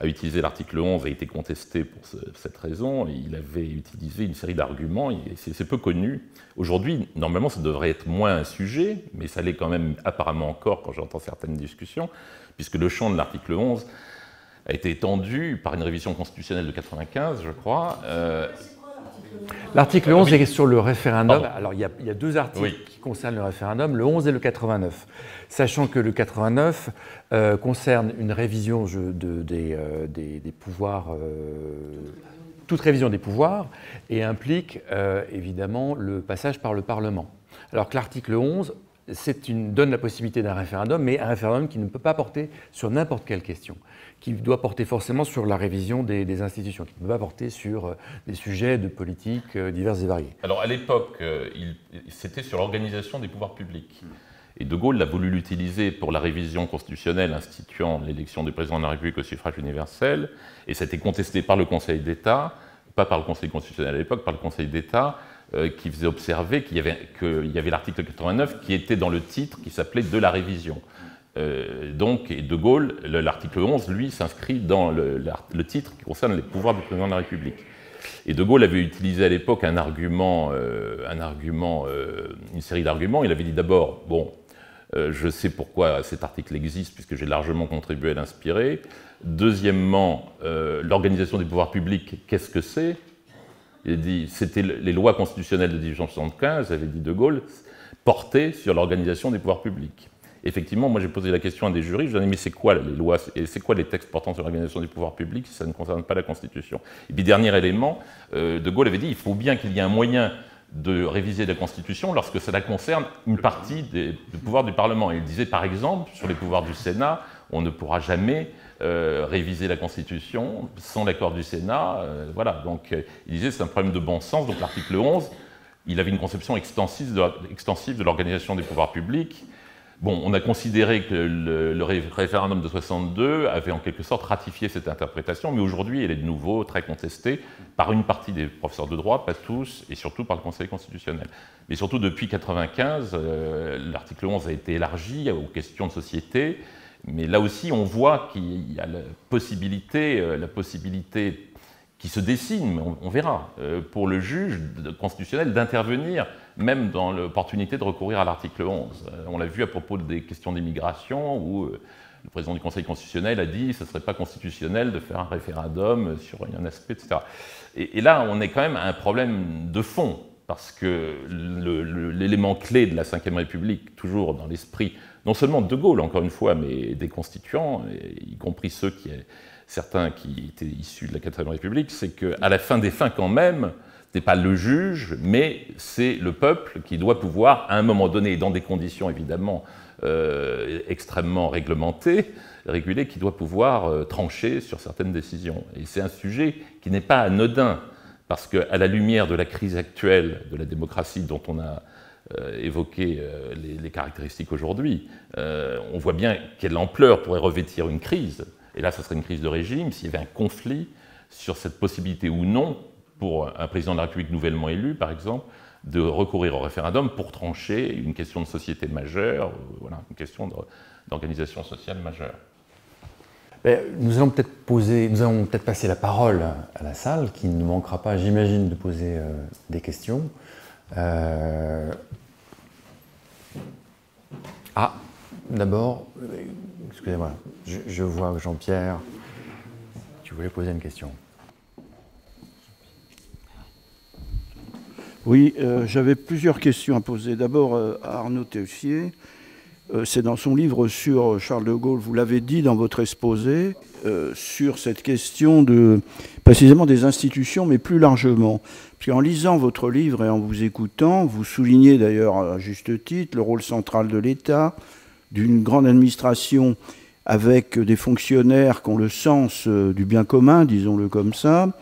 utilisé l'article 11 a été contesté pour cette raison, il avait utilisé une série d'arguments, c'est peu connu. Aujourd'hui, normalement, ça devrait être moins un sujet, mais ça l'est quand même apparemment encore quand j'entends certaines discussions, puisque le champ de l'article 11 a été étendu par une révision constitutionnelle de 1995, je crois. L'article 11 est sur le référendum. Pardon. Alors, il y a deux articles qui concernent le référendum, le 11 et le 89. Sachant que le 89 concerne une révision des pouvoirs, toute révision des pouvoirs, et implique évidemment le passage par le Parlement. Alors que l'article 11 donne la possibilité d'un référendum, mais un référendum qui ne peut pas porter sur n'importe quelle question, qui doit porter forcément sur la révision des institutions, qui ne peut pas porter sur des sujets de politique divers et variés. Alors à l'époque, c'était sur l'organisation des pouvoirs publics. Et De Gaulle a voulu l'utiliser pour la révision constitutionnelle instituant l'élection du président de la République au suffrage universel, et ça a été contesté par le Conseil d'État, pas par le Conseil constitutionnel à l'époque, par le Conseil d'État, qui faisait observer qu'il y avait l'article 89 qui était dans le titre qui s'appelait « de la révision ». Donc, et De Gaulle, l'article 11, lui, s'inscrit dans le titre qui concerne les pouvoirs du président de la République. Et De Gaulle avait utilisé à l'époque une série d'arguments. Il avait dit d'abord, bon, je sais pourquoi cet article existe, puisque j'ai largement contribué à l'inspirer. Deuxièmement, l'organisation des pouvoirs publics, qu'est-ce que c'est ? Il a dit, c'était les lois constitutionnelles de 1875, avait dit De Gaulle, portaient sur l'organisation des pouvoirs publics. Effectivement, moi j'ai posé la question à des juristes, je leur ai dit, mais c'est quoi les lois et c'est quoi les textes portant sur l'organisation des pouvoirs publics si ça ne concerne pas la Constitution? Et puis dernier élément, De Gaulle avait dit, il faut bien qu'il y ait un moyen de réviser la Constitution lorsque cela concerne une partie des pouvoirs du Parlement. Et il disait par exemple, sur les pouvoirs du Sénat, on ne pourra jamais réviser la Constitution sans l'accord du Sénat. Voilà, donc il disait c'est un problème de bon sens. Donc l'article 11, il avait une conception extensive de l'organisation des pouvoirs publics. Bon, on a considéré que le référendum de 62 avait en quelque sorte ratifié cette interprétation, mais aujourd'hui elle est de nouveau très contestée par une partie des professeurs de droit, pas tous, et surtout par le Conseil constitutionnel. Mais surtout depuis 1995, l'article 11 a été élargi aux questions de société. Mais là aussi, on voit qu'il y a la possibilité qui se dessine, mais on verra, pour le juge constitutionnel d'intervenir, même dans l'opportunité de recourir à l'article 11. On l'a vu à propos des questions d'immigration, où le président du Conseil constitutionnel a dit que ce ne serait pas constitutionnel de faire un référendum sur un aspect, etc. Et là, on est quand même à un problème de fond, parce que l'élément clé de la Ve République, toujours dans l'esprit, non seulement de Gaulle, encore une fois, mais des constituants, y compris certains qui étaient issus de la IVe République, c'est qu'à la fin des fins, quand même, ce n'est pas le juge, mais c'est le peuple qui doit pouvoir, à un moment donné, dans des conditions évidemment extrêmement réglementées, régulées, qui doit pouvoir trancher sur certaines décisions. Et c'est un sujet qui n'est pas anodin, parce qu'à la lumière de la crise actuelle de la démocratie dont on a évoqué les caractéristiques aujourd'hui, on voit bien quelle ampleur pourrait revêtir une crise. Et là, ce serait une crise de régime s'il y avait un conflit sur cette possibilité ou non, pour un président de la République nouvellement élu, par exemple, de recourir au référendum pour trancher une question de société majeure, voilà, une question d'organisation sociale majeure. Nous allons peut-être passer la parole à la salle, qui ne manquera pas, j'imagine, de poser des questions. D'abord, excusez-moi, je vois Jean-Pierre, tu voulais poser une question. Oui, j'avais plusieurs questions à poser. D'abord à Arnaud Théossier. c'est dans son livre sur Charles de Gaulle, vous l'avez dit dans votre exposé, sur cette question précisément des institutions, mais plus largement. Parce qu'en lisant votre livre et en vous écoutant, vous soulignez d'ailleurs à juste titre le rôle central de l'État, d'une grande administration avec des fonctionnaires qui ont le sens du bien commun, disons-le comme ça.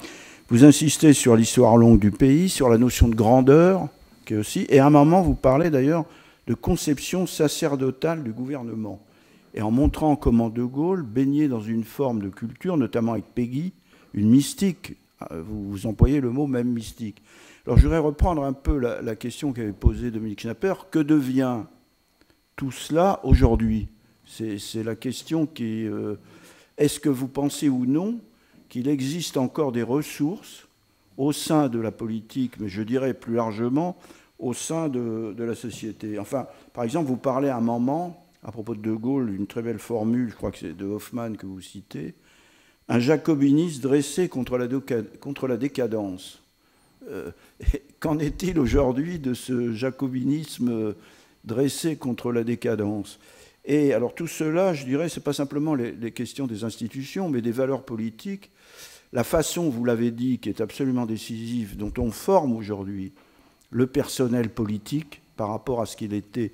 Vous insistez sur l'histoire longue du pays, sur la notion de grandeur, qui est aussi, et à un moment, vous parlez d'ailleurs de conception sacerdotale du gouvernement. Et en montrant comment De Gaulle baignait dans une forme de culture, notamment avec Péguy, une mystique, vous employez le mot même mystique. Alors je voudrais reprendre un peu la question qu'avait posée Dominique Schnapper. Que devient tout cela aujourd'hui? C'est la question qui est... Est-ce que vous pensez ou non qu'il existe encore des ressources au sein de la politique, mais je dirais plus largement au sein de la société? Enfin, par exemple, vous parlez à un moment, à propos de De Gaulle, une très belle formule, je crois que c'est de Hoffmann que vous citez, un jacobinisme dressé contre la décadence. Qu'en est-il aujourd'hui de ce jacobinisme dressé contre la décadence? Et alors tout cela, je dirais, ce n'est pas simplement les questions des institutions, mais des valeurs politiques. La façon, vous l'avez dit, qui est absolument décisive, dont on forme aujourd'hui le personnel politique par rapport à ce qu'il était,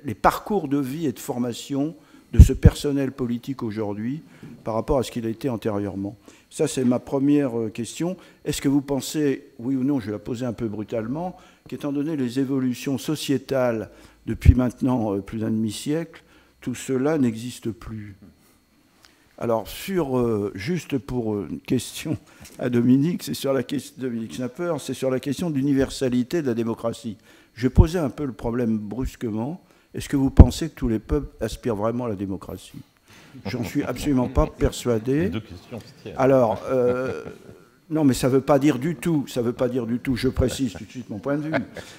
les parcours de vie et de formation de ce personnel politique aujourd'hui par rapport à ce qu'il a été antérieurement. Ça, c'est ma première question. Est-ce que vous pensez, oui ou non, je vais la poser un peu brutalement, qu'étant donné les évolutions sociétales depuis maintenant plus d'un demi-siècle, tout cela n'existe plus? Alors, juste pour une question à Dominique, c'est sur la question Dominique Schnapper, c'est sur la question d'universalité de la démocratie. Je vais poser un peu le problème brusquement. Est-ce que vous pensez que tous les peuples aspirent vraiment à la démocratie? J'en suis absolument pas persuadé. Deux questions se tiennent. Alors, non, mais ça ne veut pas dire du tout, je précise tout de suite mon point de vue,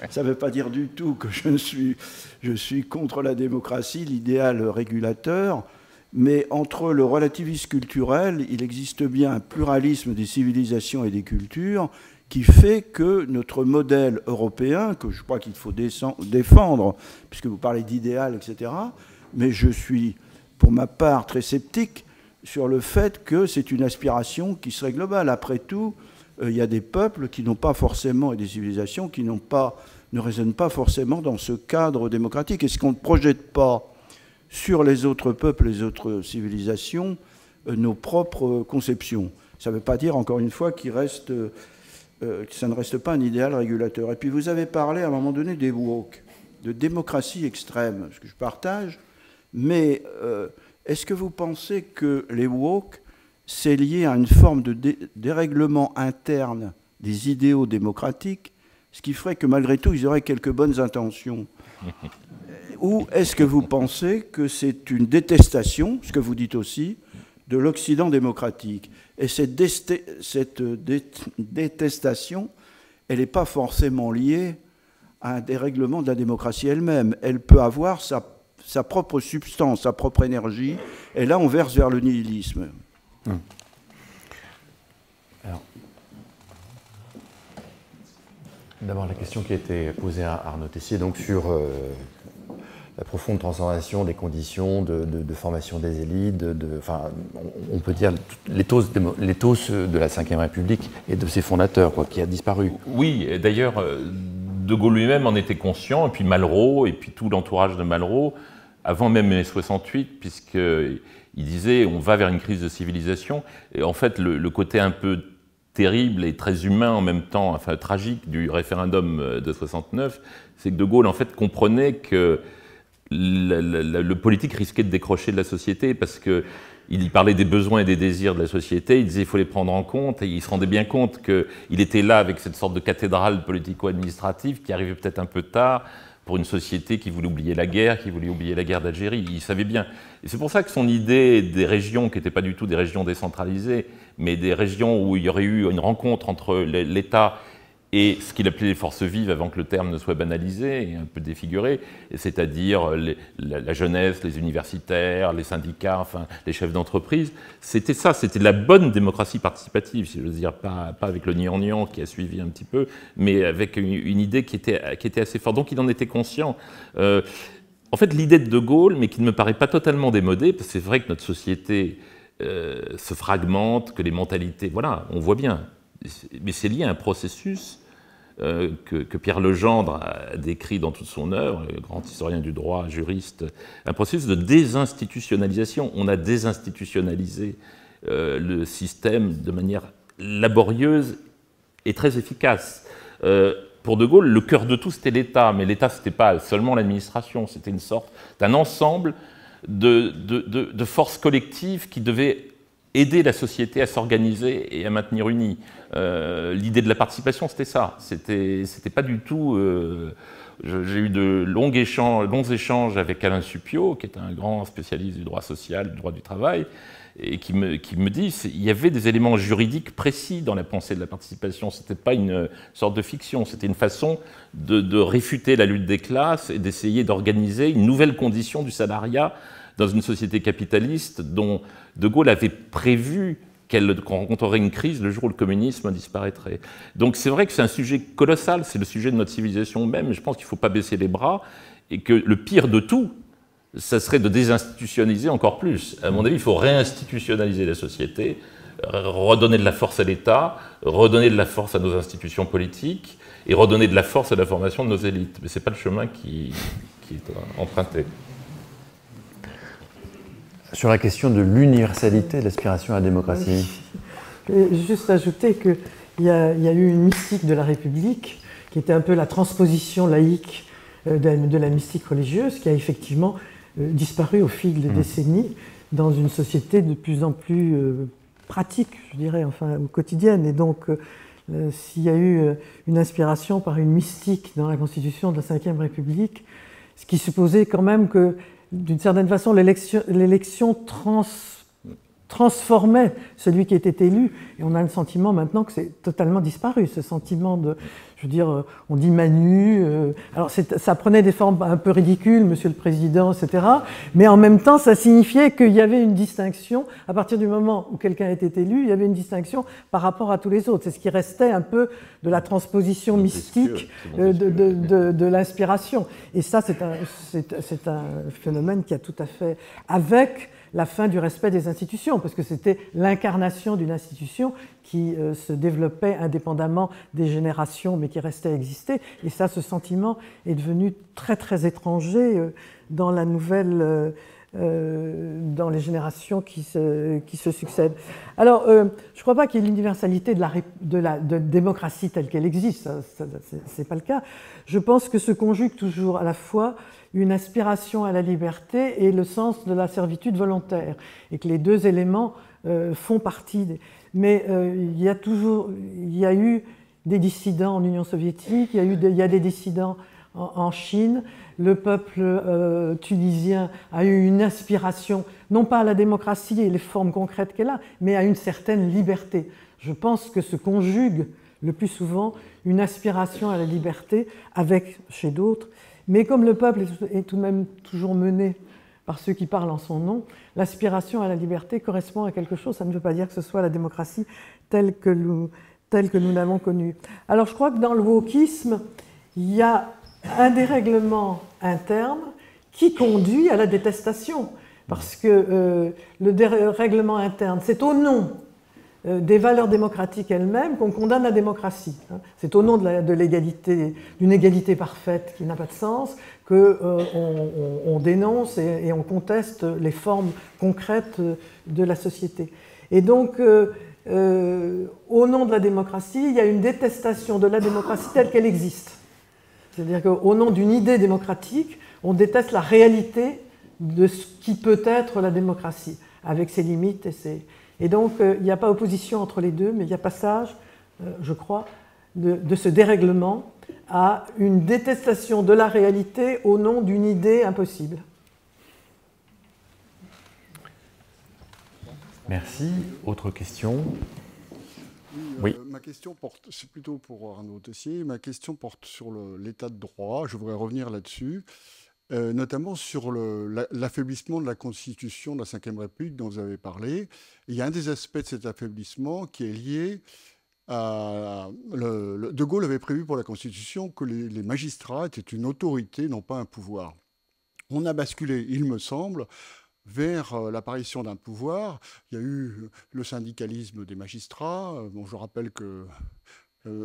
ça ne veut pas dire du tout que je suis contre la démocratie, l'idéal régulateur, mais entre le relativisme culturel, il existe bien un pluralisme des civilisations et des cultures qui fait que notre modèle européen, que je crois qu'il faut défendre, puisque vous parlez d'idéal, etc., mais je suis, pour ma part, très sceptique sur le fait que c'est une aspiration qui serait globale. Après tout, il y a des peuples qui n'ont pas forcément, et des civilisations qui ne raisonnent pas forcément dans ce cadre démocratique. Est-ce qu'on ne projette pas sur les autres peuples, les autres civilisations, nos propres conceptions? Ça ne veut pas dire, encore une fois, que ça ne reste pas un idéal régulateur. Et puis vous avez parlé à un moment donné des woke, de démocratie extrême, ce que je partage, mais... est-ce que vous pensez que les woke, c'est lié à une forme de dérèglement interne des idéaux démocratiques, ce qui ferait que malgré tout, ils auraient quelques bonnes intentions? Ou est-ce que vous pensez que c'est une détestation, ce que vous dites aussi, de l'Occident démocratique? Et cette détestation, elle n'est pas forcément liée à un dérèglement de la démocratie elle-même. Elle peut avoir sa propre substance, sa propre énergie, et là on verse vers le nihilisme. Alors, d'abord la question qui a été posée à Arnaud Tessier, donc sur la profonde transformation des conditions de formation des élites, enfin, on peut dire l'éthos de la Ve République et de ses fondateurs, quoi, qui a disparu. Oui, d'ailleurs, De Gaulle lui-même en était conscient, et puis Malraux, et puis tout l'entourage de Malraux, avant même mai 68, puisqu'il disait on va vers une crise de civilisation. Et en fait, le côté un peu terrible et très humain en même temps, enfin tragique du référendum de 69, c'est que De Gaulle en fait comprenait que le politique risquait de décrocher de la société, parce qu'il parlait des besoins et des désirs de la société, il disait qu'il faut les prendre en compte, et il se rendait bien compte qu'il était là avec cette sorte de cathédrale politico-administrative qui arrivait peut-être un peu tard, pour une société qui voulait oublier la guerre, qui voulait oublier la guerre d'Algérie. Il savait bien. Et c'est pour ça que son idée des régions, qui n'étaient pas du tout des régions décentralisées, mais des régions où il y aurait eu une rencontre entre l'État et ce qu'il appelait les forces vives, avant que le terme ne soit banalisé et un peu défiguré, c'est-à-dire la jeunesse, les universitaires, les syndicats, enfin les chefs d'entreprise. C'était ça, c'était la bonne démocratie participative, si je veux dire, pas avec le gnangnan qui a suivi un petit peu, mais avec une idée qui était assez forte. Donc il en était conscient. en fait, l'idée de De Gaulle, mais qui ne me paraît pas totalement démodée, parce que c'est vrai que notre société se fragmente, que les mentalités... Voilà, on voit bien. Mais c'est lié à un processus que Pierre Legendre a décrit dans toute son œuvre, le grand historien du droit, juriste, un processus de désinstitutionnalisation. On a désinstitutionnalisé le système de manière laborieuse et très efficace. Pour De Gaulle, le cœur de tout, c'était l'État, mais l'État, ce n'était pas seulement l'administration, c'était une sorte d'un ensemble de forces collectives qui devaient aider la société à s'organiser et à maintenir unie. L'idée de la participation, c'était ça. C'était pas du tout... J'ai eu de longs échanges avec Alain Supiot, qui est un grand spécialiste du droit social, du droit du travail, et qui me dit qu'il y avait des éléments juridiques précis dans la pensée de la participation. Ce n'était pas une sorte de fiction, c'était une façon de réfuter la lutte des classes et d'essayer d'organiser une nouvelle condition du salariat dans une société capitaliste dont De Gaulle avait prévu qu'on rencontrerait une crise le jour où le communisme disparaîtrait. Donc c'est vrai que c'est un sujet colossal, c'est le sujet de notre civilisation même, et je pense qu'il ne faut pas baisser les bras, et que le pire de tout, ça serait de désinstitutionnaliser encore plus. À mon avis, il faut réinstitutionnaliser la société, redonner de la force à l'État, redonner de la force à nos institutions politiques, et redonner de la force à la formation de nos élites. Mais ce n'est pas le chemin qui est emprunté. Sur la question de l'universalité de l'aspiration à la démocratie. Je vais juste ajouter qu'il y a eu une mystique de la République, qui était un peu la transposition laïque de la mystique religieuse, qui a effectivement disparu au fil des décennies dans une société de plus en plus pratique, je dirais, enfin, quotidienne. Et donc, s'il y a eu une inspiration par une mystique dans la constitution de la Ve République, ce qui supposait quand même que, d'une certaine façon, l'élection transformait celui qui était élu. Et on a le sentiment maintenant que c'est totalement disparu, ce sentiment de, je veux dire, on dit Manu. Alors ça prenait des formes un peu ridicules, Monsieur le Président, etc. Mais en même temps, ça signifiait qu'il y avait une distinction. À partir du moment où quelqu'un était élu, il y avait une distinction par rapport à tous les autres. C'est ce qui restait un peu de la transposition mystique de l'inspiration. Et ça, c'est un phénomène qui a tout à fait... avec la fin du respect des institutions, parce que c'était l'incarnation d'une institution qui se développait indépendamment des générations, mais qui restait à exister. Et ça, ce sentiment est devenu très, très étranger dans la nouvelle... dans les générations qui se succèdent. Alors, je ne crois pas qu'il y ait l'universalité de la démocratie telle qu'elle existe, ce n'est pas le cas. Je pense que se conjugue toujours à la fois une aspiration à la liberté et le sens de la servitude volontaire, et que les deux éléments font partie. Mais il y a eu des dissidents en Union soviétique, il y a des dissidents en Chine. Le peuple tunisien a eu une aspiration, non pas à la démocratie et les formes concrètes qu'elle a, mais à une certaine liberté. Je pense que se conjugue le plus souvent une aspiration à la liberté avec, chez d'autres, mais comme le peuple est tout de même toujours mené par ceux qui parlent en son nom, l'aspiration à la liberté correspond à quelque chose. Ça ne veut pas dire que ce soit la démocratie telle que nous l'avons connue. Alors je crois que dans le wokisme, il y a un dérèglement interne qui conduit à la détestation. Parce que le dérèglement interne, c'est au nom des valeurs démocratiques elles-mêmes qu'on condamne la démocratie. C'est au nom de l'égalité, d'une égalité parfaite qui n'a pas de sens, qu'on dénonce et on conteste les formes concrètes de la société. Et donc, au nom de la démocratie, il y a une détestation de la démocratie telle qu'elle existe. C'est-à-dire qu'au nom d'une idée démocratique, on déteste la réalité de ce qui peut être la démocratie, avec ses limites et ses... Et donc, il n'y a pas opposition entre les deux, mais il y a passage, je crois, de ce dérèglement à une détestation de la réalité au nom d'une idée impossible. Merci. Autre question ? Oui. Ma question porte, c'est plutôt pour Arnaud Tessier, ma question porte sur l'état de droit. Je voudrais revenir là-dessus. Notamment sur l'affaiblissement de la Constitution de la Ve République dont vous avez parlé. Il y a un des aspects de cet affaiblissement qui est lié à... De Gaulle avait prévu pour la Constitution que les magistrats étaient une autorité, non pas un pouvoir. on a basculé, il me semble, vers l'apparition d'un pouvoir. Il y a eu le syndicalisme des magistrats. Bon, je rappelle que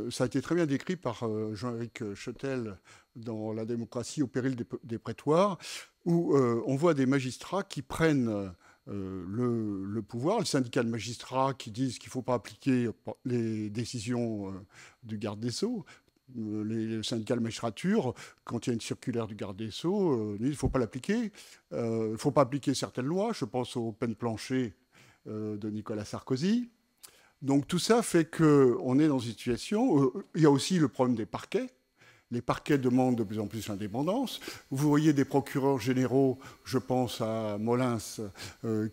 ça a été très bien décrit par Jean-Éric Schottel dans La démocratie au péril des prétoires, où on voit des magistrats qui prennent le pouvoir, le syndicat de magistrats qui disent qu'il ne faut pas appliquer les décisions du garde des Sceaux. Les syndicats de magistrature, quand il y a une circulaire du garde des Sceaux, il ne faut pas l'appliquer. Il ne faut pas appliquer certaines lois. Je pense aux peines planchées de Nicolas Sarkozy. Donc tout ça fait qu'on est dans une situation... il y a aussi le problème des parquets. Les parquets demandent de plus en plus l'indépendance. Vous voyez des procureurs généraux, je pense à Molins,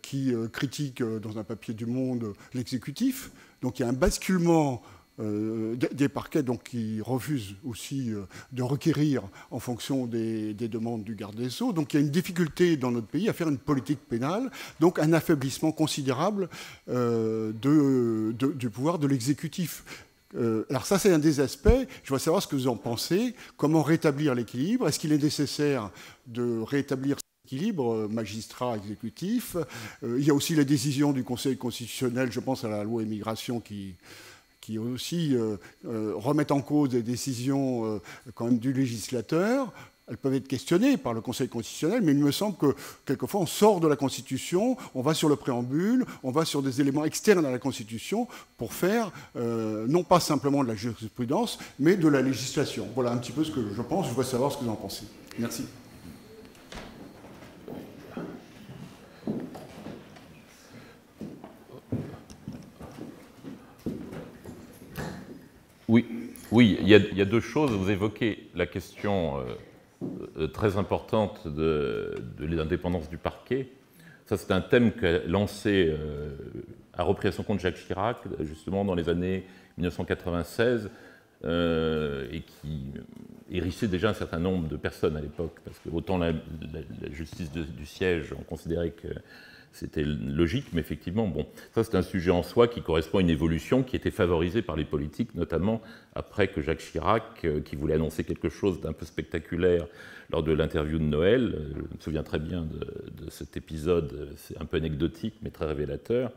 qui critiquent dans un papier du Monde l'exécutif. Donc il y a un basculement des parquets donc, qui refusent aussi de requérir en fonction des demandes du garde des Sceaux. Donc il y a une difficulté dans notre pays à faire une politique pénale, donc un affaiblissement considérable du pouvoir de l'exécutif. Alors ça, c'est un des aspects. Je voudrais savoir ce que vous en pensez. Comment rétablir l'équilibre? Est-ce qu'il est nécessaire de rétablir cet équilibre magistrat-exécutif? Il y a aussi les décisions du Conseil constitutionnel, je pense à la loi immigration qui aussi remettent en cause des décisions quand même du législateur. Elles peuvent être questionnées par le Conseil constitutionnel, mais il me semble que quelquefois on sort de la Constitution, on va sur le préambule, on va sur des éléments externes à la Constitution pour faire non pas simplement de la jurisprudence, mais de la législation. Voilà un petit peu ce que je pense. Je voudrais savoir ce que vous en pensez. Merci. Oui, il y a deux choses. Vous évoquez la question très importante de l'indépendance du parquet. Ça, c'est un thème qu'a lancé, a repris à son compte Jacques Chirac, justement dans les années 1996, et qui hérissait déjà un certain nombre de personnes à l'époque, parce que autant la justice du siège, on considérait que c'était logique, mais effectivement, bon, ça c'est un sujet en soi qui correspond à une évolution qui était favorisée par les politiques, notamment après que Jacques Chirac, qui voulait annoncer quelque chose d'un peu spectaculaire lors de l'interview de Noël, je me souviens très bien de cet épisode, c'est un peu anecdotique, mais très révélateur.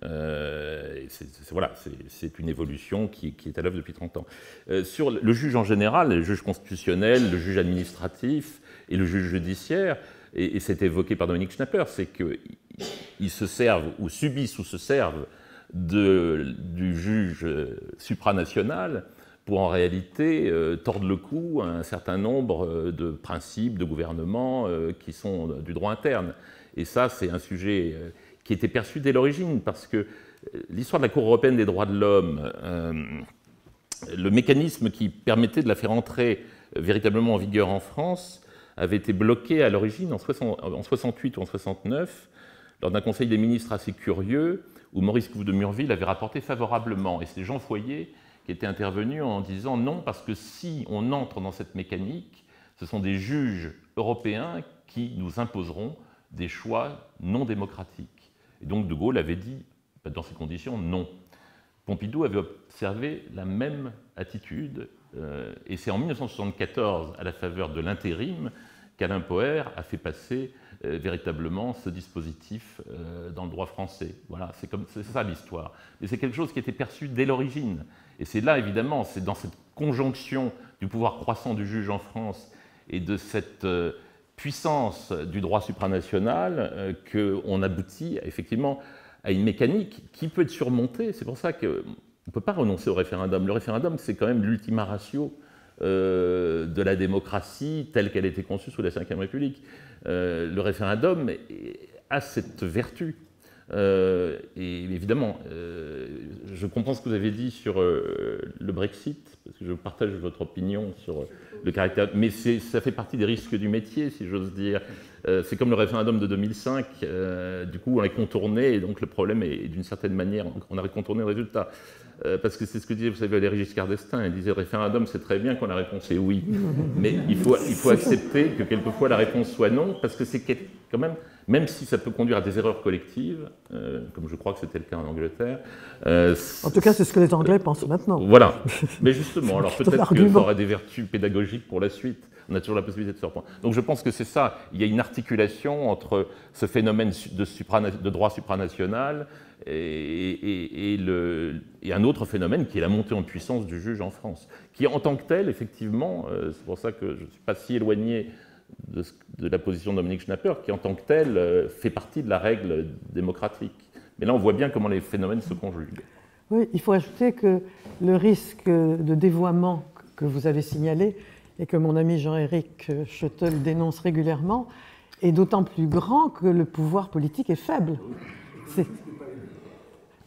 Voilà, c'est une évolution qui est à l'œuvre depuis 30 ans. Sur le juge en général, le juge constitutionnel, le juge administratif et le juge judiciaire, et c'est évoqué par Dominique Schnapper, c'est qu'ils se servent ou subissent ou se servent du juge supranational pour en réalité tordre le cou à un certain nombre de principes de gouvernement qui sont du droit interne. Et ça, c'est un sujet qui était perçu dès l'origine, parce que l'histoire de la Cour européenne des droits de l'homme, le mécanisme qui permettait de la faire entrer véritablement en vigueur en France, avait été bloqué à l'origine en 68 ou en 69, lors d'un conseil des ministres assez curieux, où Maurice Couve de Murville avait rapporté favorablement. Et c'est Jean Foyer qui était intervenu en disant non, parce que si on entre dans cette mécanique, ce sont des juges européens qui nous imposeront des choix non démocratiques. Et donc De Gaulle avait dit, dans ces conditions, non. Pompidou avait observé la même attitude, et c'est en 1974, à la faveur de l'intérim, qu'Alain Poher a fait passer véritablement ce dispositif dans le droit français. Voilà, c'est ça l'histoire. Et c'est quelque chose qui était perçu dès l'origine. Et c'est là, évidemment, c'est dans cette conjonction du pouvoir croissant du juge en France et de cette puissance du droit supranational qu'on aboutit effectivement à une mécanique qui peut être surmontée. C'est pour ça qu'on ne peut pas renoncer au référendum. Le référendum, c'est quand même l'ultima ratio de la démocratie telle qu'elle a été conçue sous la Ve République. Le référendum a cette vertu. Et évidemment, je comprends ce que vous avez dit sur le Brexit, parce que je partage votre opinion sur le caractère... Mais ça fait partie des risques du métier, si j'ose dire. C'est comme le référendum de 2005, du coup on l'a contourné, et donc le problème est d'une certaine manière, on a contourné le résultat. Parce que c'est ce que disait, vous savez, Valéry Giscard d'Estaing, il disait « référendum, c'est très bien quand la réponse est oui ». Mais il faut accepter que quelquefois la réponse soit non, parce que c'est quand même même si ça peut conduire à des erreurs collectives, comme je crois que c'était le cas en Angleterre. En tout cas, c'est ce que les Anglais pensent maintenant. Voilà. Mais justement, alors peut-être que ça aura des vertus pédagogiques pour la suite. On a toujours la possibilité de se reprendre. Donc je pense que c'est ça. Il y a une articulation entre ce phénomène de droit supranational et un autre phénomène qui est la montée en puissance du juge en France, qui en tant que tel, effectivement, c'est pour ça que je ne suis pas si éloigné de la position de Dominique Schnapper, qui en tant que tel fait partie de la règle démocratique. Mais là, on voit bien comment les phénomènes se conjuguent. Oui, il faut ajouter que le risque de dévoiement que vous avez signalé, et que mon ami Jean-Éric Schuttel dénonce régulièrement, est d'autant plus grand que le pouvoir politique est faible.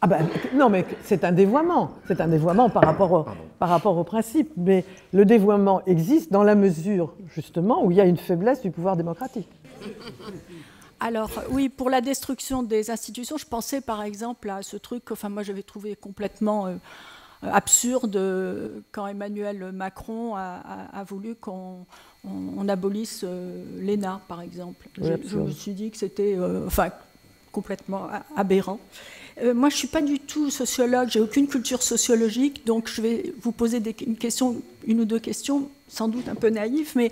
Ah ben, non, mais c'est un dévoiement. C'est un dévoiement par rapport au principe. Mais le dévoiement existe dans la mesure, justement, où il y a une faiblesse du pouvoir démocratique. Alors, oui, pour la destruction des institutions, je pensais par exemple à ce truc, enfin, moi j'avais trouvé complètement absurde quand Emmanuel Macron a voulu qu'on abolisse l'ENA, par exemple. Oui, je me suis dit que c'était complètement aberrant. Moi, je ne suis pas du tout sociologue, j'ai aucune culture sociologique, donc je vais vous poser une ou deux questions, sans doute un peu naïves, mais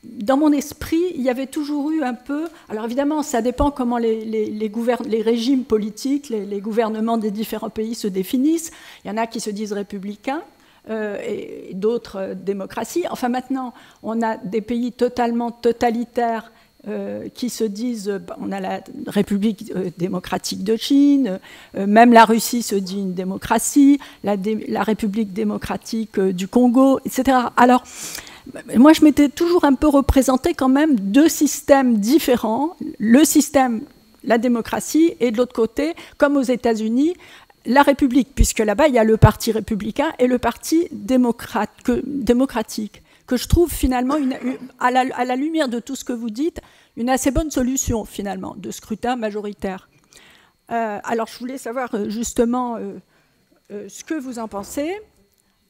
dans mon esprit, il y avait toujours eu un peu... Alors évidemment, ça dépend comment les régimes politiques, les gouvernements des différents pays se définissent. Il y en a qui se disent républicains, et d'autres démocraties. Enfin maintenant, on a des pays totalement totalitaires qui se disent, on a la République démocratique de Chine, même la Russie se dit une démocratie, la République démocratique du Congo, etc. Alors, moi, je m'étais toujours un peu représenté quand même deux systèmes différents, le système, la démocratie, et de l'autre côté, comme aux États-Unis, la République, puisque là-bas, il y a le parti républicain et le parti démocratique, que je trouve finalement, à la lumière de tout ce que vous dites, une assez bonne solution finalement de scrutin majoritaire. Alors je voulais savoir justement ce que vous en pensez.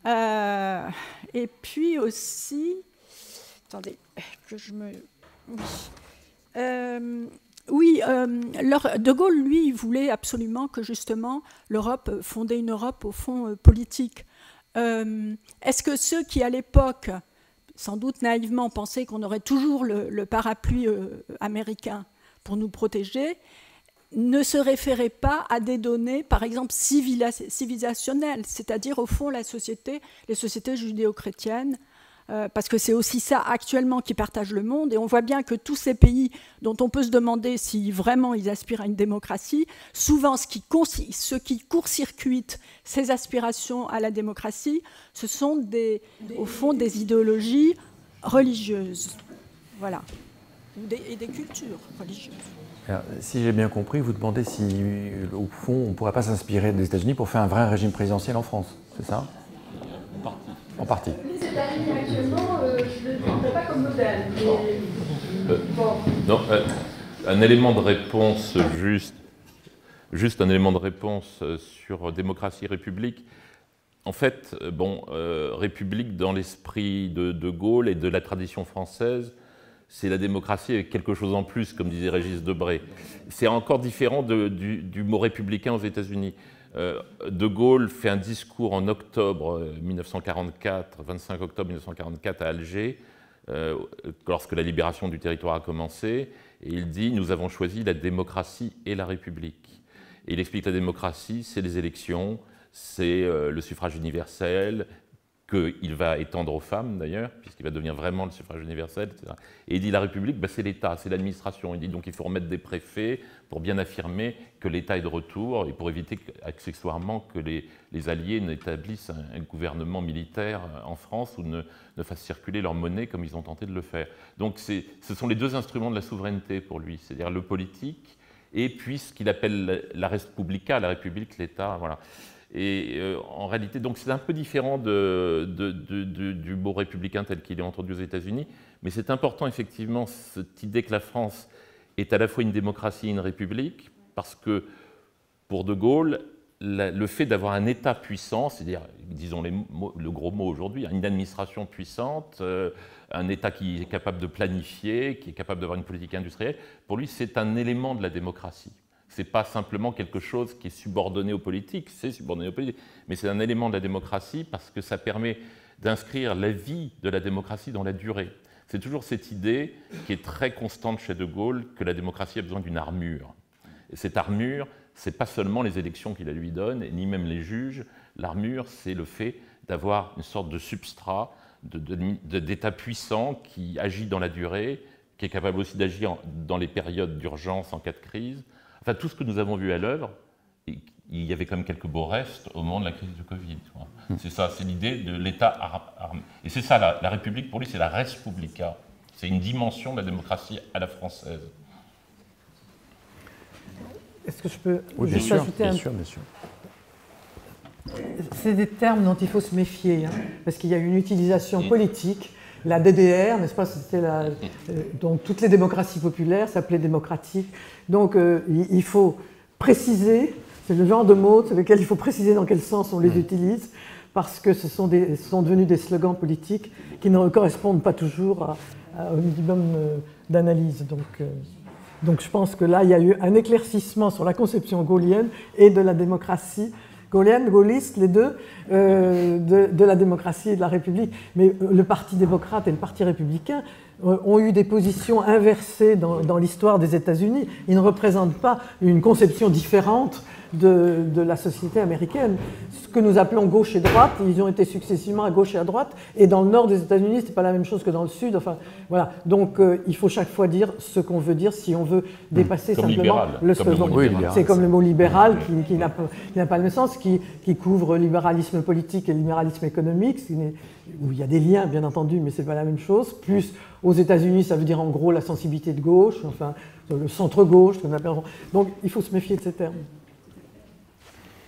Et puis aussi... Attendez, que je me... Oui, De Gaulle, lui, il voulait absolument que justement l'Europe, fonder une Europe au fond politique. Est-ce que ceux qui à l'époque, sans doute naïvement, pensaient qu'on aurait toujours le parapluie américain pour nous protéger, ne se référaient pas à des données, par exemple, civilisationnelles, c'est-à-dire au fond les sociétés judéo-chrétiennes, parce que c'est aussi ça actuellement qui partage le monde, et on voit bien que tous ces pays dont on peut se demander si vraiment ils aspirent à une démocratie, souvent ce qui court-circuite ces aspirations à la démocratie, ce sont au fond des idéologies religieuses, voilà, et des cultures religieuses. Alors, si j'ai bien compris, vous demandez si, au fond, on ne pourrait pas s'inspirer des États-Unis pour faire un vrai régime présidentiel en France, c'est ça ? En partie. Les États-Unis actuellement, je ne le prendrais pas comme modèle. Non, un élément de réponse juste un élément de réponse sur démocratie et république. En fait, république dans l'esprit de Gaulle et de la tradition française, c'est la démocratie avec quelque chose en plus, comme disait Régis Debray. C'est encore différent du mot républicain aux États-Unis. De Gaulle fait un discours en octobre 1944, 25 octobre 1944 à Alger, lorsque la libération du territoire a commencé, et il dit « Nous avons choisi la démocratie et la République ». Et il explique la démocratie, c'est les élections, c'est le suffrage universel, qu'il va étendre aux femmes d'ailleurs, puisqu'il va devenir vraiment le suffrage universel, etc. Et il dit la République, c'est l'État, c'est l'administration. Il dit donc il faut remettre des préfets pour bien affirmer que l'État est de retour et pour éviter accessoirement que les Alliés n'établissent un gouvernement militaire en France ou ne fassent circuler leur monnaie comme ils ont tenté de le faire. Donc ce sont les deux instruments de la souveraineté pour lui, c'est-à-dire le politique et puis ce qu'il appelle la res publica, la République, l'État, voilà. Et en réalité, donc c'est un peu différent du mot républicain tel qu'il est introduit aux États-Unis, mais c'est important effectivement cette idée que la France est à la fois une démocratie et une république, parce que pour De Gaulle, le fait d'avoir un État puissant, c'est-à-dire, disons le gros mot aujourd'hui, une administration puissante, un État qui est capable de planifier, qui est capable d'avoir une politique industrielle, pour lui, c'est un élément de la démocratie. Ce n'est pas simplement quelque chose qui est subordonné aux politiques, c'est subordonné aux politiques, mais c'est un élément de la démocratie parce que ça permet d'inscrire la vie de la démocratie dans la durée. C'est toujours cette idée qui est très constante chez De Gaulle, que la démocratie a besoin d'une armure. Et cette armure, ce n'est pas seulement les élections qui la lui donnent, ni même les juges. L'armure, c'est le fait d'avoir une sorte de substrat, d'État puissant qui agit dans la durée, qui est capable aussi d'agir dans les périodes d'urgence en cas de crise. Enfin, tout ce que nous avons vu à l'œuvre, il y avait quand même quelques beaux restes au moment de la crise du Covid. C'est ça, c'est l'idée de l'État armé. Et c'est ça, la République, pour lui, c'est la res publica. C'est une dimension de la démocratie à la française. Est-ce que je peux juste ajouter bien sûr. C'est des termes dont il faut se méfier, hein, parce qu'il y a une utilisation politique. La DDR, n'est-ce pas, c'était donc toutes les démocraties populaires s'appelaient démocratiques. Donc il faut préciser, c'est le genre de mots sur lesquels il faut préciser dans quel sens on les utilise, parce que ce sont devenus des slogans politiques qui ne correspondent pas toujours au minimum d'analyse. Donc je pense que là, il y a eu un éclaircissement sur la conception gaullienne et de la démocratie gaulienne, gaulliste, les deux, de la démocratie et de la République. Mais le Parti démocrate et le Parti républicain ont eu des positions inversées dans l'histoire des États-Unis. Ils ne représentent pas une conception différente de la société américaine. Ce que nous appelons gauche et droite, ils ont été successivement à gauche et à droite, et dans le nord des États-Unis, ce n'est pas la même chose que dans le sud. Enfin, voilà. Donc il faut chaque fois dire ce qu'on veut dire si on veut dépasser comme simplement libéral, le slogan. C'est comme le mot libéral qui n'a pas le même sens, qui couvre libéralisme politique et libéralisme économique, où il y a des liens bien entendu, mais ce n'est pas la même chose. Plus aux États-Unis, ça veut dire en gros la sensibilité de gauche, enfin le centre-gauche, comme on appelle. Donc il faut se méfier de ces termes.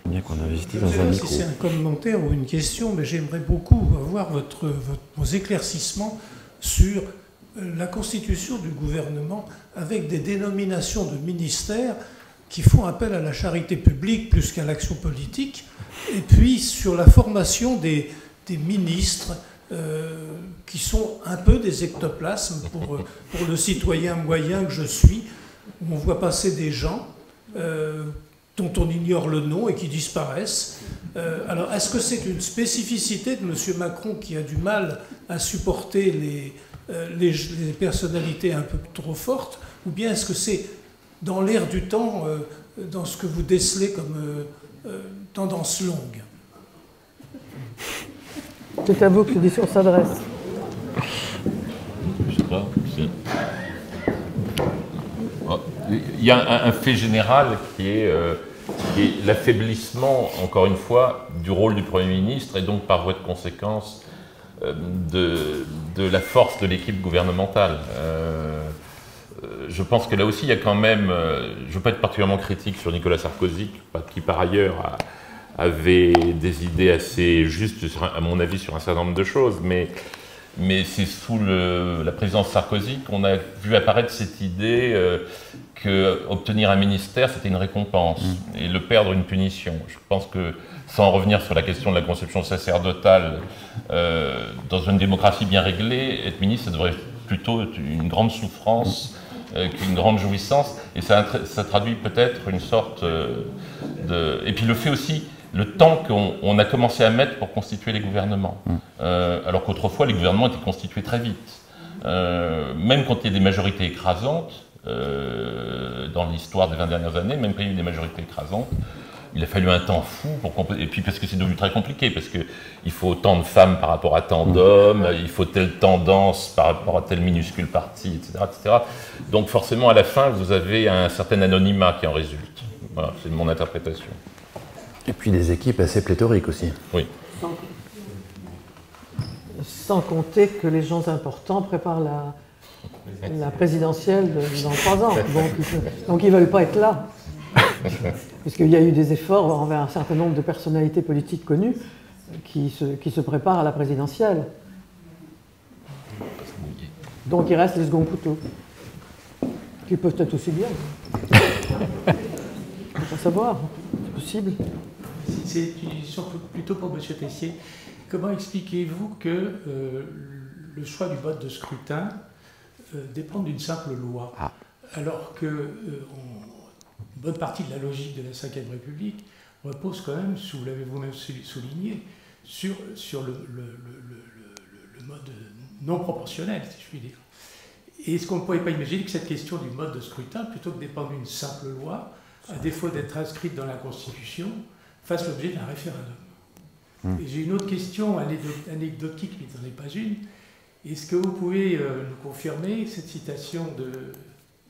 Bien qu'on investit dans un micro. Si c'est un commentaire ou une question, mais j'aimerais beaucoup avoir vos éclaircissements sur la constitution du gouvernement avec des dénominations de ministères qui font appel à la charité publique plus qu'à l'action politique, et puis sur la formation des ministres qui sont un peu des ectoplasmes pour le citoyen moyen que je suis, où on voit passer des gens dont on ignore le nom et qui disparaissent. Alors, est-ce que c'est une spécificité de M. Macron qui a du mal à supporter les personnalités un peu trop fortes, ou bien est-ce que c'est dans l'air du temps, dans ce que vous décelez comme tendance longue? C'est à vous que l'édition s'adresse. Je sais pas. Il y a un fait général qui est l'affaiblissement, encore une fois, du rôle du Premier ministre et donc par voie de conséquence de la force de l'équipe gouvernementale. Je pense que là aussi, il y a quand même... je ne veux pas être particulièrement critique sur Nicolas Sarkozy, qui par ailleurs avait des idées assez justes, à mon avis, sur un certain nombre de choses, mais c'est sous la présidence Sarkozy qu'on a vu apparaître cette idée qu'obtenir un ministère, c'était une récompense, et le perdre, une punition. Je pense que, sans revenir sur la question de la conception sacerdotale, dans une démocratie bien réglée, être ministre, ça devrait être plutôt une grande souffrance qu'une grande jouissance, et ça traduit peut-être une sorte de... Et puis le fait aussi... le temps qu'on a commencé à mettre pour constituer les gouvernements. Alors qu'autrefois, les gouvernements étaient constitués très vite. Même quand il y a des majorités écrasantes, dans l'histoire des 20 dernières années, même quand il y a eu des majorités écrasantes, il a fallu un temps fou et puis parce que c'est devenu très compliqué, parce qu'il faut tant de femmes par rapport à tant d'hommes, il faut telle tendance par rapport à tel minuscule parti, etc., etc. Donc forcément, à la fin, vous avez un certain anonymat qui en résulte. Voilà, c'est mon interprétation. Et puis des équipes assez pléthoriques aussi. Oui. Sans compter que les gens importants préparent la présidentielle dans 3 ans. Donc ils ne veulent pas être là. Puisqu'il y a eu des efforts envers un certain nombre de personnalités politiques connues qui se préparent à la présidentielle. Donc il reste les seconds couteaux, qui peuvent être aussi bien. Il faut pas savoir, c'est possible. C'est une question plutôt pour M. Tessier. Comment expliquez-vous que le choix du mode de scrutin dépend d'une simple loi, alors que une bonne partie de la logique de la Ve République repose quand même, vous l'avez vous-même souligné, sur le mode non proportionnel, si je puis dire. Est-ce qu'on ne pourrait pas imaginer que cette question du mode de scrutin, plutôt que dépendre d'une simple loi, à défaut d'être inscrite dans la Constitution, fasse l'objet d'un référendum? Et j'ai une autre question anecdotique, mais ce n'en est pas une. Est-ce que vous pouvez nous confirmer cette citation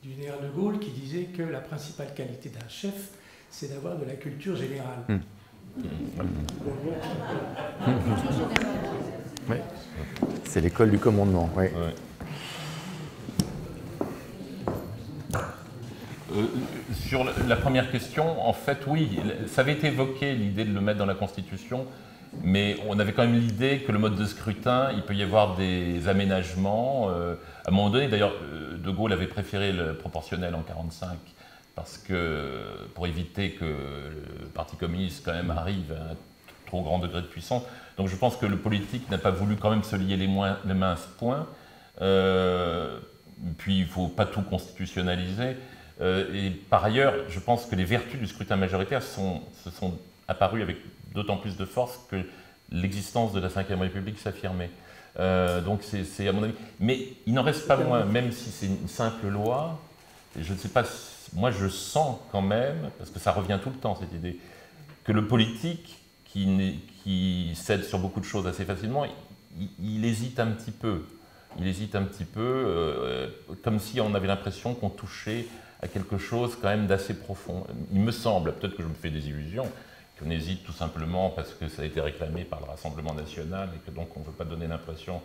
du général de Gaulle qui disait que la principale qualité d'un chef, c'est d'avoir de la culture générale? Oui. C'est l'école du commandement. Oui. Ouais. Sur la première question, en fait, oui, ça avait été évoqué, l'idée de le mettre dans la Constitution, mais on avait quand même l'idée que le mode de scrutin, il peut y avoir des aménagements. À un moment donné, d'ailleurs, de Gaulle avait préféré le proportionnel en 1945, parce que, pour éviter que le Parti communiste quand même arrive à un trop grand degré de puissance. Donc je pense que le politique n'a pas voulu quand même se lier les mains à ce point. Puis il ne faut pas tout constitutionnaliser. Et par ailleurs, je pense que les vertus du scrutin majoritaire se sont apparues avec d'autant plus de force que l'existence de la Ve République s'affirmait. Donc c'est à mon avis. Mais il n'en reste pas moins, même si c'est une simple loi, je ne sais pas, moi je sens quand même, parce que ça revient tout le temps cette idée, que le politique qui cède sur beaucoup de choses assez facilement, il hésite un petit peu. Il hésite un petit peu, comme si on avait l'impression qu'on touchait à quelque chose quand même d'assez profond. Il me semble, peut-être que je me fais des illusions, qu'on hésite tout simplement parce que ça a été réclamé par le Rassemblement national et que donc on ne veut pas donner l'impression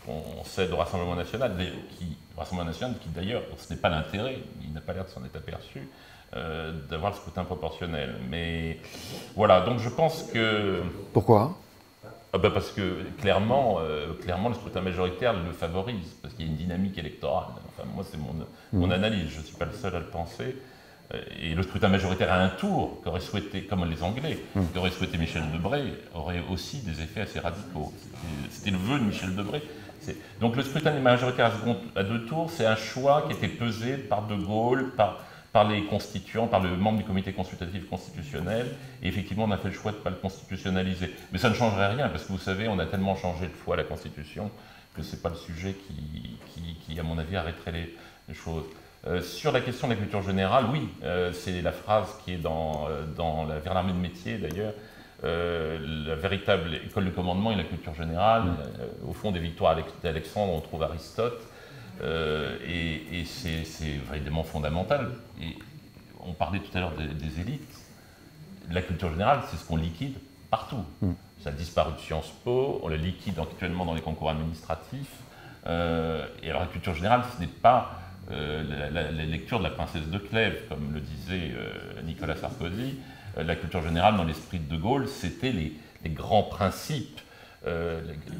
qu'on cède au Rassemblement national, qui d'ailleurs, ce n'est pas l'intérêt, il n'a pas l'air de s'en être aperçu, d'avoir le scrutin proportionnel. Mais voilà, donc je pense que... Pourquoi ? Parce que clairement, le scrutin majoritaire le favorise, parce qu'il y a une dynamique électorale. Enfin, moi, c'est mon analyse, je ne suis pas le seul à le penser. Et le scrutin majoritaire à un tour, qu'aurait souhaité, comme les Anglais, qu'aurait souhaité Michel Debré, aurait aussi des effets assez radicaux. C'était le vœu de Michel Debré. Donc le scrutin majoritaire à deux tours, c'est un choix qui était pesé par De Gaulle, par les constituants, par le membre du comité consultatif constitutionnel, et effectivement on a fait le choix de ne pas le constitutionnaliser. Mais ça ne changerait rien, parce que vous savez, on a tellement changé de fois la Constitution que ce n'est pas le sujet qui, à mon avis, arrêterait les choses. Sur la question de la culture générale, oui, c'est la phrase qui est vers l'armée de métier d'ailleurs, la véritable école de commandement et la culture générale. Au fond des victoires d'Alexandre, on trouve Aristote. Et c'est évidemment fondamental. Et on parlait tout à l'heure des élites. La culture générale, c'est ce qu'on liquide partout. Ça a disparu de Sciences Po, on la liquide actuellement dans les concours administratifs. Et alors la culture générale, ce n'est pas la lecture de la princesse de Clèves, comme le disait Nicolas Sarkozy. La culture générale, dans l'esprit de De Gaulle, c'était les grands principes.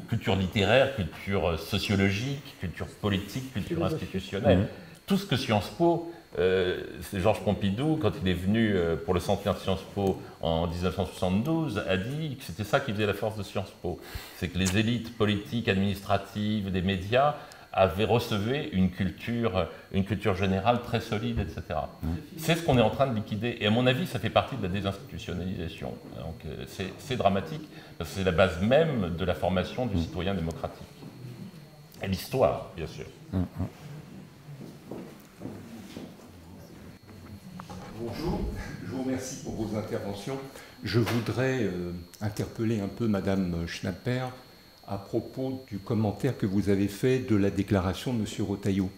Culture littéraire, culture sociologique, culture politique, culture institutionnelle. Tout ce que Sciences Po, c'est Georges Pompidou, quand il est venu pour le centenaire de Sciences Po en 1972, a dit que c'était ça qui faisait la force de Sciences Po. C'est que les élites politiques, administratives, des médias recevaient une culture générale très solide, etc. C'est ce qu'on est en train de liquider. Et à mon avis, ça fait partie de la désinstitutionnalisation. Donc c'est dramatique, parce que c'est la base même de la formation du citoyen démocratique. Et l'histoire, bien sûr. Bonjour, je vous remercie pour vos interventions. Je voudrais interpeller un peu Madame Schnapper à propos du commentaire que vous avez fait de la déclaration de M. Retailleau,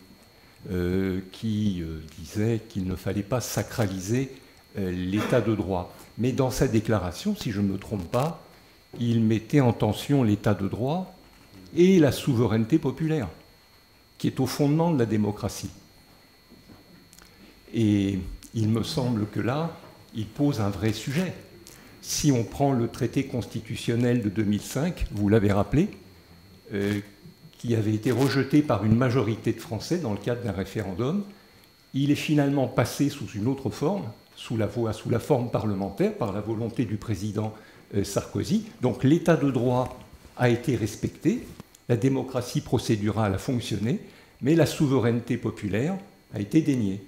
qui disait qu'il ne fallait pas sacraliser l'état de droit. Mais dans sa déclaration, si je ne me trompe pas, il mettait en tension l'état de droit et la souveraineté populaire, qui est au fondement de la démocratie. Et il me semble que là, il pose un vrai sujet. Si on prend le traité constitutionnel de 2005, vous l'avez rappelé, qui avait été rejeté par une majorité de Français dans le cadre d'un référendum, il est finalement passé sous une autre forme, sous la forme parlementaire, par la volonté du président Sarkozy. Donc l'état de droit a été respecté, la démocratie procédurale a fonctionné, mais la souveraineté populaire a été déniée.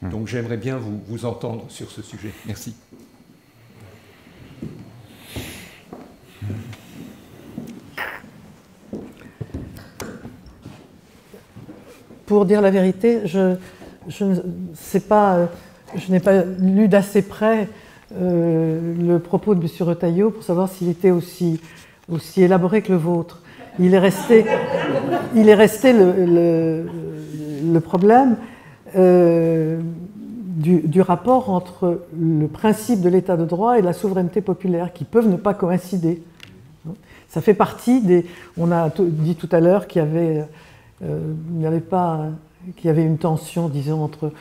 Donc j'aimerais bien vous entendre sur ce sujet. Merci. Pour dire la vérité, je n'ai pas lu d'assez près le propos de M. Retailleau pour savoir s'il était aussi élaboré que le vôtre. Il est resté le problème du rapport entre le principe de l'état de droit et la souveraineté populaire, qui peuvent ne pas coïncider. Ça fait partie des... On a dit tout à l'heure qu'il y avait une tension, disons, entre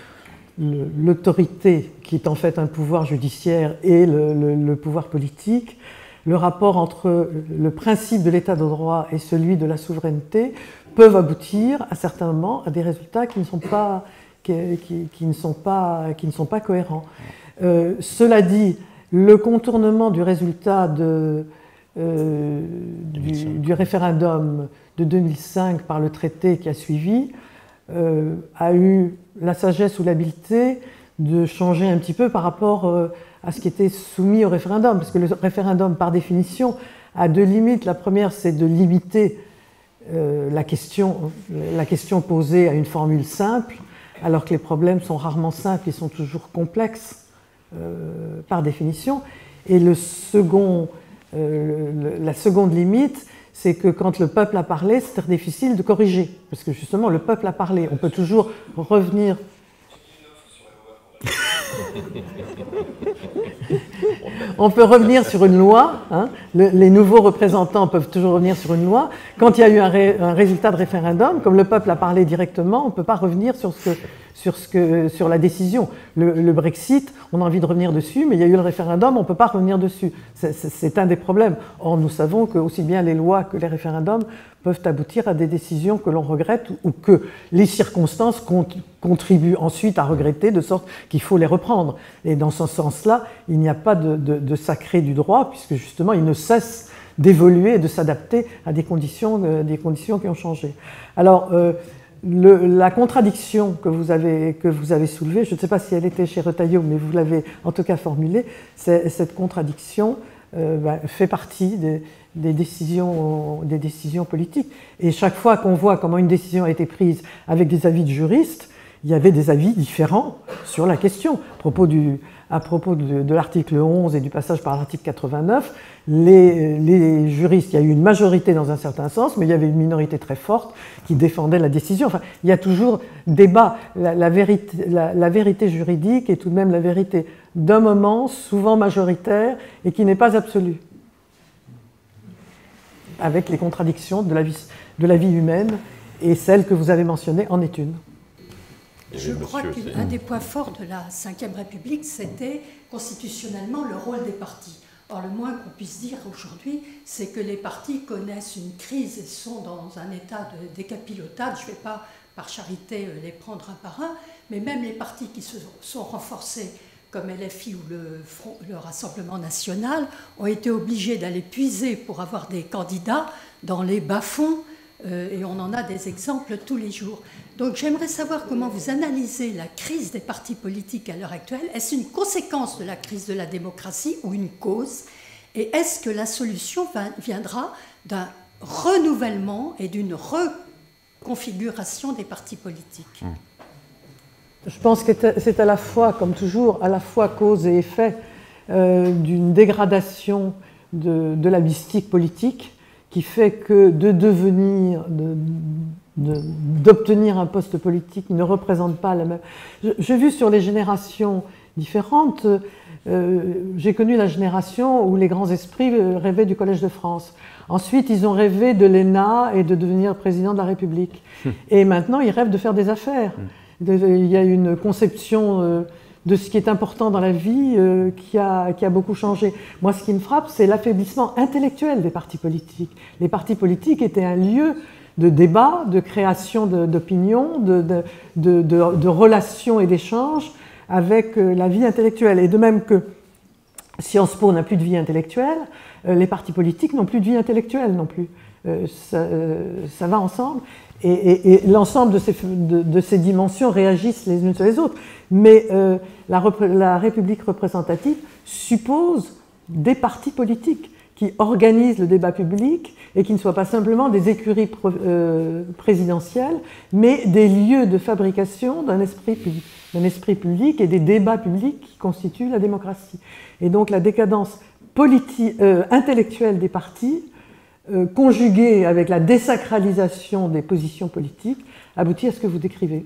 l'autorité, qui est en fait un pouvoir judiciaire, et le pouvoir politique. Le rapport entre le principe de l'état de droit et celui de la souveraineté peuvent aboutir à certains moments à des résultats qui ne sont pas cohérents. Cela dit, le contournement du résultat du référendum de 2005 par le traité qui a suivi a eu la sagesse ou l'habileté de changer un petit peu par rapport à ce qui était soumis au référendum, parce que le référendum, par définition, a deux limites. La première, c'est de limiter la question posée à une formule simple, alors que les problèmes sont rarement simples, ils sont toujours complexes par définition. Et la seconde limite, c'est que quand le peuple a parlé, c'est très difficile de corriger, parce que justement, le peuple a parlé. On peut toujours revenir... On peut revenir sur une loi, hein. Les nouveaux représentants peuvent toujours revenir sur une loi. Quand il y a eu un résultat de référendum, comme le peuple a parlé directement, on ne peut pas revenir sur la décision. Le Brexit, on a envie de revenir dessus, mais il y a eu le référendum, on ne peut pas revenir dessus. C'est un des problèmes. Or, nous savons que aussi bien les lois que les référendums peuvent aboutir à des décisions que l'on regrette ou que les circonstances contribuent ensuite à regretter, de sorte qu'il faut les reprendre. Et dans ce sens-là, il n'y a pas de sacré du droit, puisque justement, il ne cesse d'évoluer et de s'adapter à des conditions qui ont changé. Alors, la contradiction que vous avez soulevée, je ne sais pas si elle était chez Retailleau, mais vous l'avez en tout cas formulée, cette contradiction fait partie des décisions politiques. Et chaque fois qu'on voit comment une décision a été prise avec des avis de juristes, il y avait des avis différents sur la question. À propos de l'article 11 et du passage par l'article 89, les juristes, il y a eu une majorité dans un certain sens, mais il y avait une minorité très forte qui défendait la décision. Enfin, il y a toujours débat. La vérité juridique est tout de même la vérité d'un moment, souvent majoritaire, et qui n'est pas absolue, avec les contradictions de la vie humaine, et celle que vous avez mentionnée en est une. Je crois qu'un des points forts de la Ve République, c'était constitutionnellement le rôle des partis. Or, le moins qu'on puisse dire aujourd'hui, c'est que les partis connaissent une crise et sont dans un état de décapottage. Je ne vais pas, par charité, les prendre un par un, mais même les partis qui se sont renforcés, comme LFI ou le Rassemblement national, ont été obligés d'aller puiser pour avoir des candidats dans les bas-fonds, et on en a des exemples tous les jours. Donc j'aimerais savoir comment vous analysez la crise des partis politiques à l'heure actuelle. Est-ce une conséquence de la crise de la démocratie ou une cause? Et est-ce que la solution viendra d'un renouvellement et d'une reconfiguration des partis politiques? Je pense que c'est à la fois, comme toujours, à la fois cause et effet d'une dégradation de la mystique politique qui fait que d'obtenir un poste politique ne représente pas la même... J'ai vu sur les générations différentes, j'ai connu la génération où les grands esprits rêvaient du Collège de France. Ensuite, ils ont rêvé de l'ENA et de devenir président de la République. Et maintenant, ils rêvent de faire des affaires. Il y a une conception de ce qui est important dans la vie qui a beaucoup changé. Moi, ce qui me frappe, c'est l'affaiblissement intellectuel des partis politiques. Les partis politiques étaient un lieu de débat, de création d'opinions, de relations et d'échanges avec la vie intellectuelle. Et de même que Sciences Po n'a plus de vie intellectuelle, les partis politiques n'ont plus de vie intellectuelle non plus. Ça va ensemble. Et l'ensemble de ces dimensions réagissent les unes sur les autres. Mais la République représentative suppose des partis politiques qui organisent le débat public et qui ne soient pas simplement des écuries présidentielles, mais des lieux de fabrication d'un esprit public et des débats publics qui constituent la démocratie. Et donc la décadence intellectuelle des partis, conjuguée avec la désacralisation des positions politiques, aboutit à ce que vous décrivez.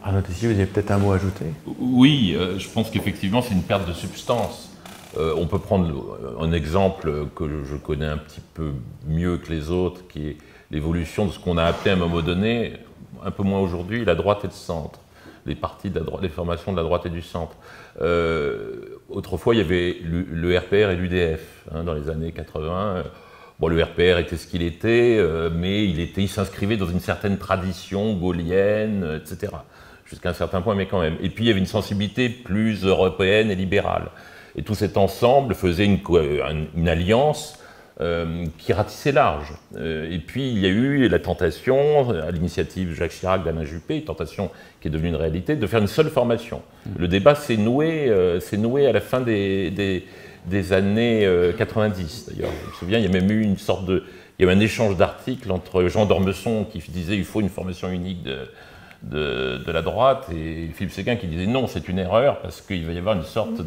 Arnaud Tessier, vous avez peut-être un mot à ajouter? Oui, je pense qu'effectivement c'est une perte de substance. On peut prendre un exemple que je connais un petit peu mieux que les autres, qui est l'évolution de ce qu'on a appelé à un moment donné, un peu moins aujourd'hui, la droite et le centre. Les partis de la droite, les formations de la droite et du centre. Autrefois, il y avait le RPR et l'UDF, dans les années 80. Bon, le RPR était ce qu'il était, mais il s'inscrivait dans une certaine tradition gaulienne, etc. Jusqu'à un certain point, mais quand même. Et puis, il y avait une sensibilité plus européenne et libérale. Et tout cet ensemble faisait une alliance qui ratissait large. Et puis, il y a eu la tentation, à l'initiative de Jacques Chirac, d'Alain Juppé, une tentation qui est devenue une réalité, de faire une seule formation. Le débat s'est noué à la fin des années 90, d'ailleurs. Je me souviens, il y a même eu il y a eu un échange d'articles entre Jean d'Ormesson, qui disait qu'il faut une formation unique de la droite, et Philippe Séguin qui disait non, c'est une erreur, parce qu'il va y avoir une sorte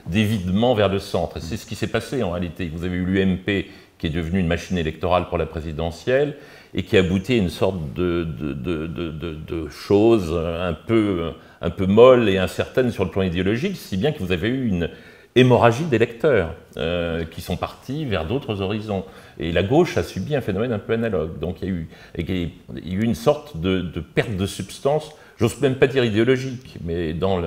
d'évidement vers le centre. Et c'est ce qui s'est passé en réalité. Vous avez eu l'UMP qui est devenue une machine électorale pour la présidentielle, et qui aboutit à une sorte de choses un peu molles et incertaines sur le plan idéologique, si bien que vous avez eu une hémorragie d'électeurs qui sont partis vers d'autres horizons. Et la gauche a subi un phénomène un peu analogue. Donc il y a eu une sorte de perte de substance, j'ose même pas dire idéologique, mais dans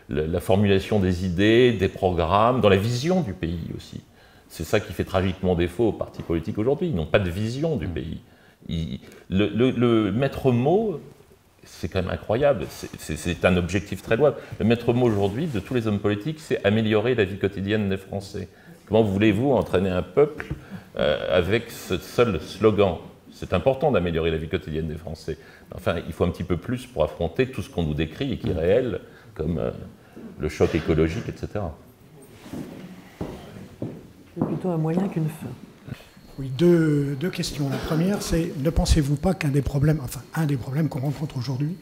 la formulation des idées, des programmes, dans la vision du pays aussi. C'est ça qui fait tragiquement défaut aux partis politiques aujourd'hui. Ils n'ont pas de vision du pays. Le maître mot, c'est quand même incroyable, c'est un objectif très louable. Le maître mot aujourd'hui de tous les hommes politiques, c'est améliorer la vie quotidienne des Français. Comment voulez-vous entraîner un peuple avec ce seul slogan? C'est important d'améliorer la vie quotidienne des Français. Enfin, il faut un petit peu plus pour affronter tout ce qu'on nous décrit et qui est réel, comme le choc écologique, etc. C'est plutôt un moyen qu'une fin. Oui, deux questions. La première, c'est ne pensez-vous pas qu'un des problèmes qu'on rencontre aujourd'hui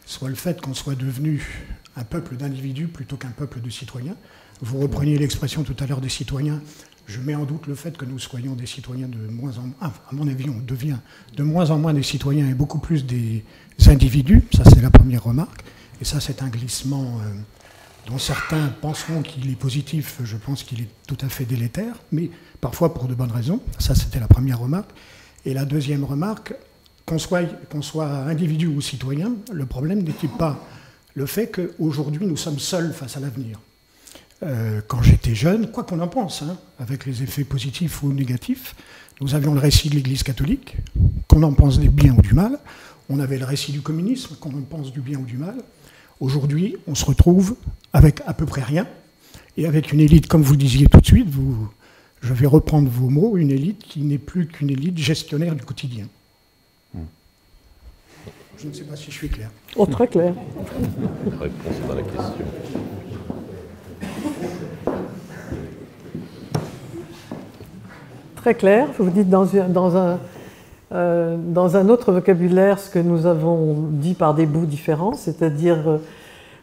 soit le fait qu'on soit devenu un peuple d'individus plutôt qu'un peuple de citoyens? Vous repreniez l'expression tout à l'heure des citoyens. Je mets en doute le fait que nous soyons des citoyens de moins en moins. À mon avis, on devient de moins en moins des citoyens et beaucoup plus des individus. Ça, c'est la première remarque. Et ça, c'est un glissement dont certains penseront qu'il est positif. Je pense qu'il est tout à fait délétère, mais parfois pour de bonnes raisons. Ça, c'était la première remarque. Et la deuxième remarque, qu'on soit individu ou citoyen, le problème n'était pas le fait qu'aujourd'hui, nous sommes seuls face à l'avenir. Quand j'étais jeune, quoi qu'on en pense, avec les effets positifs ou négatifs, nous avions le récit de l'Église catholique, qu'on en pense du bien ou du mal. On avait le récit du communisme, qu'on en pense du bien ou du mal. Aujourd'hui, on se retrouve avec à peu près rien, et avec une élite, comme vous le disiez tout de suite, je vais reprendre vos mots, une élite qui n'est plus qu'une élite gestionnaire du quotidien. Je ne sais pas si je suis clair. Oh, très clair. La réponse dans la question. Très clair. Vous dites dans un autre vocabulaire ce que nous avons dit par des bouts différents, c'est-à-dire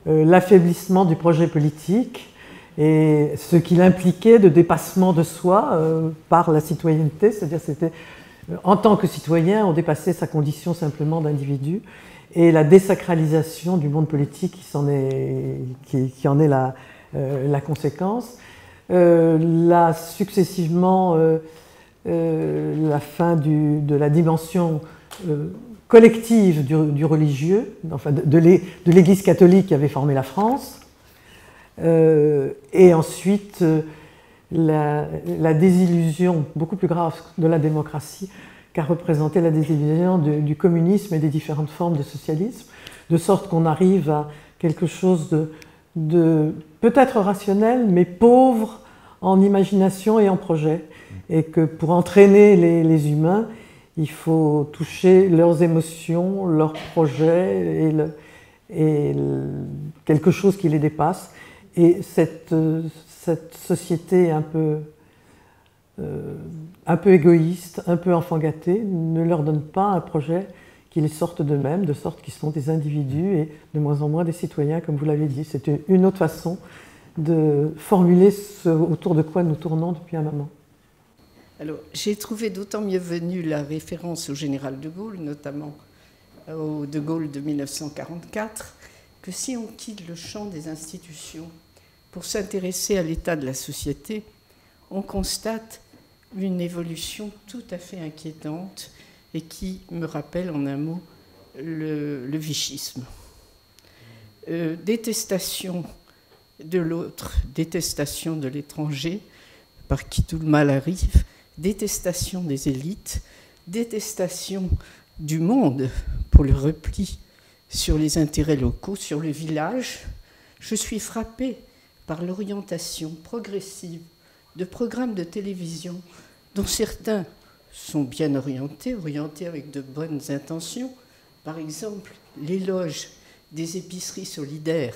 l'affaiblissement du projet politique et ce qu'il impliquait de dépassement de soi par la citoyenneté, c'est-à-dire c'était en tant que citoyen, on dépassait sa condition simplement d'individu, et la désacralisation du monde politique qui en est la conséquence. Là, successivement, la fin de la dimension collective du religieux, enfin de l'Église catholique qui avait formé la France, et ensuite la désillusion beaucoup plus grave de la démocratie qu'a représenté la désillusion du communisme et des différentes formes de socialisme. de sorte qu'on arrive à quelque chose de peut-être rationnel, mais pauvre en imagination et en projet, et que pour entraîner les humains, il faut toucher leurs émotions, leurs projets et quelque chose qui les dépasse. Et cette société un peu égoïste, un peu enfant gâté, ne leur donne pas un projet qui les sorte d'eux-mêmes, de sorte qu'ils sont des individus et de moins en moins des citoyens, comme vous l'avez dit. C'est une autre façon de formuler ce autour de quoi nous tournons depuis un moment. Alors, j'ai trouvé d'autant mieux venue la référence au général de Gaulle, notamment au de Gaulle de 1944, que si on quitte le champ des institutions pour s'intéresser à l'état de la société, on constate une évolution tout à fait inquiétante et qui me rappelle en un mot le vichisme. Détestation de l'autre, détestation de l'étranger, par qui tout le mal arrive, détestation des élites, détestation du monde pour le repli sur les intérêts locaux, sur le village. Je suis frappée par l'orientation progressive de programmes de télévision dont certains sont bien orientés avec de bonnes intentions. Par exemple, l'éloge des épiceries solidaires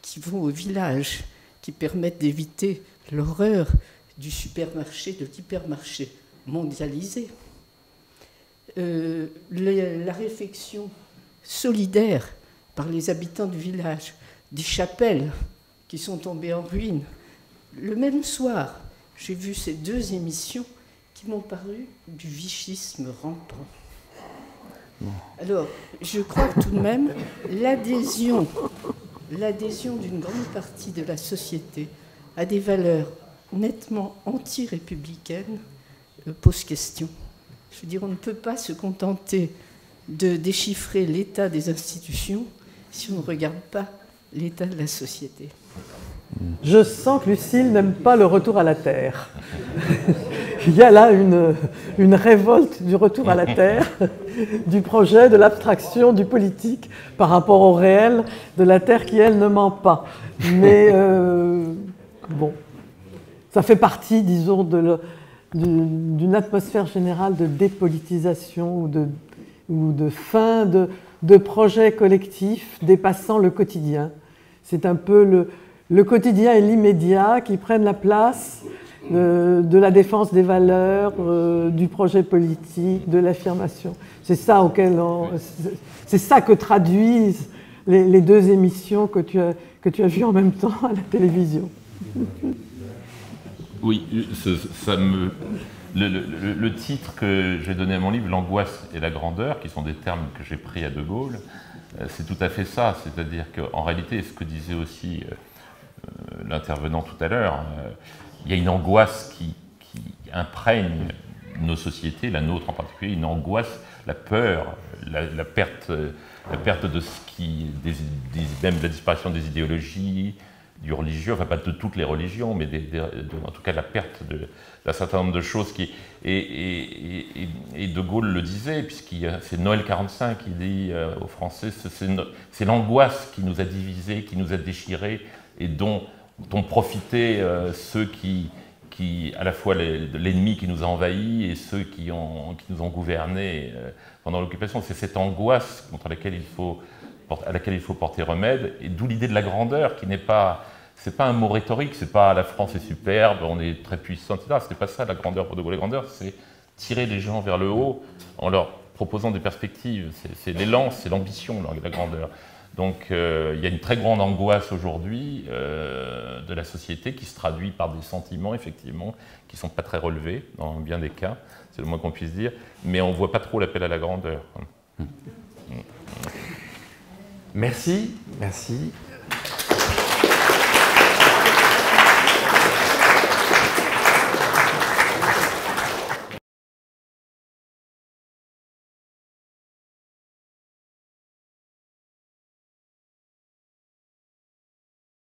qui vont au village, qui permettent d'éviter l'horreur du supermarché, de l'hypermarché mondialisé. La réflexion solidaire par les habitants du village, des chapelles qui sont tombées en ruine. Le même soir, j'ai vu ces deux émissions qui m'ont paru du vichisme rampant. Alors, je crois que tout de même, l'adhésion d'une grande partie de la société à des valeurs nettement anti-républicaines pose question. Je veux dire, on ne peut pas se contenter de déchiffrer l'état des institutions si on ne regarde pas l'état de la société. Je sens que Lucile n'aime pas le retour à la Terre. Il y a là une révolte du retour à la Terre, du projet, de l'abstraction, du politique, par rapport au réel de la Terre qui, elle, ne ment pas. Mais bon, ça fait partie, disons, d'une atmosphère générale de dépolitisation ou de fin de projets collectifs dépassant le quotidien. C'est un peu le quotidien et l'immédiat qui prennent la place de la défense des valeurs, du projet politique, de l'affirmation. C'est ça que traduisent les deux émissions que tu as vues en même temps à la télévision. Oui, le titre que j'ai donné à mon livre, L'angoisse et la grandeur, qui sont des termes que j'ai pris à De Gaulle, c'est tout à fait ça. C'est-à-dire qu'en réalité, ce que disait aussi l'intervenant tout à l'heure, il y a une angoisse qui imprègne nos sociétés, la nôtre en particulier, une angoisse, la peur, la perte de ce même la disparition des idéologies, du religieux, enfin pas de toutes les religions, mais en tout cas la perte d'un certain nombre de choses et De Gaulle le disait, c'est Noël 45 qui dit aux Français, c'est l'angoisse qui nous a divisés, qui nous a déchirés, et dont profitaient ceux qui à la fois l'ennemi qui nous a envahis et ceux qui nous ont gouvernés pendant l'occupation. C'est cette angoisse à laquelle il faut porter remède, et d'où l'idée de la grandeur, qui n'est pas, c'est pas un mot rhétorique, c'est pas la France est superbe, on est très puissant, etc. Ce n'est pas ça la grandeur pour De Gaulle. La grandeur, c'est tirer les gens vers le haut en leur proposant des perspectives. C'est l'élan, c'est l'ambition, la grandeur. Donc il y a une très grande angoisse aujourd'hui de la société qui se traduit par des sentiments, effectivement, qui ne sont pas très relevés dans bien des cas, c'est le moins qu'on puisse dire, mais on ne voit pas trop l'appel à la grandeur. Merci, merci.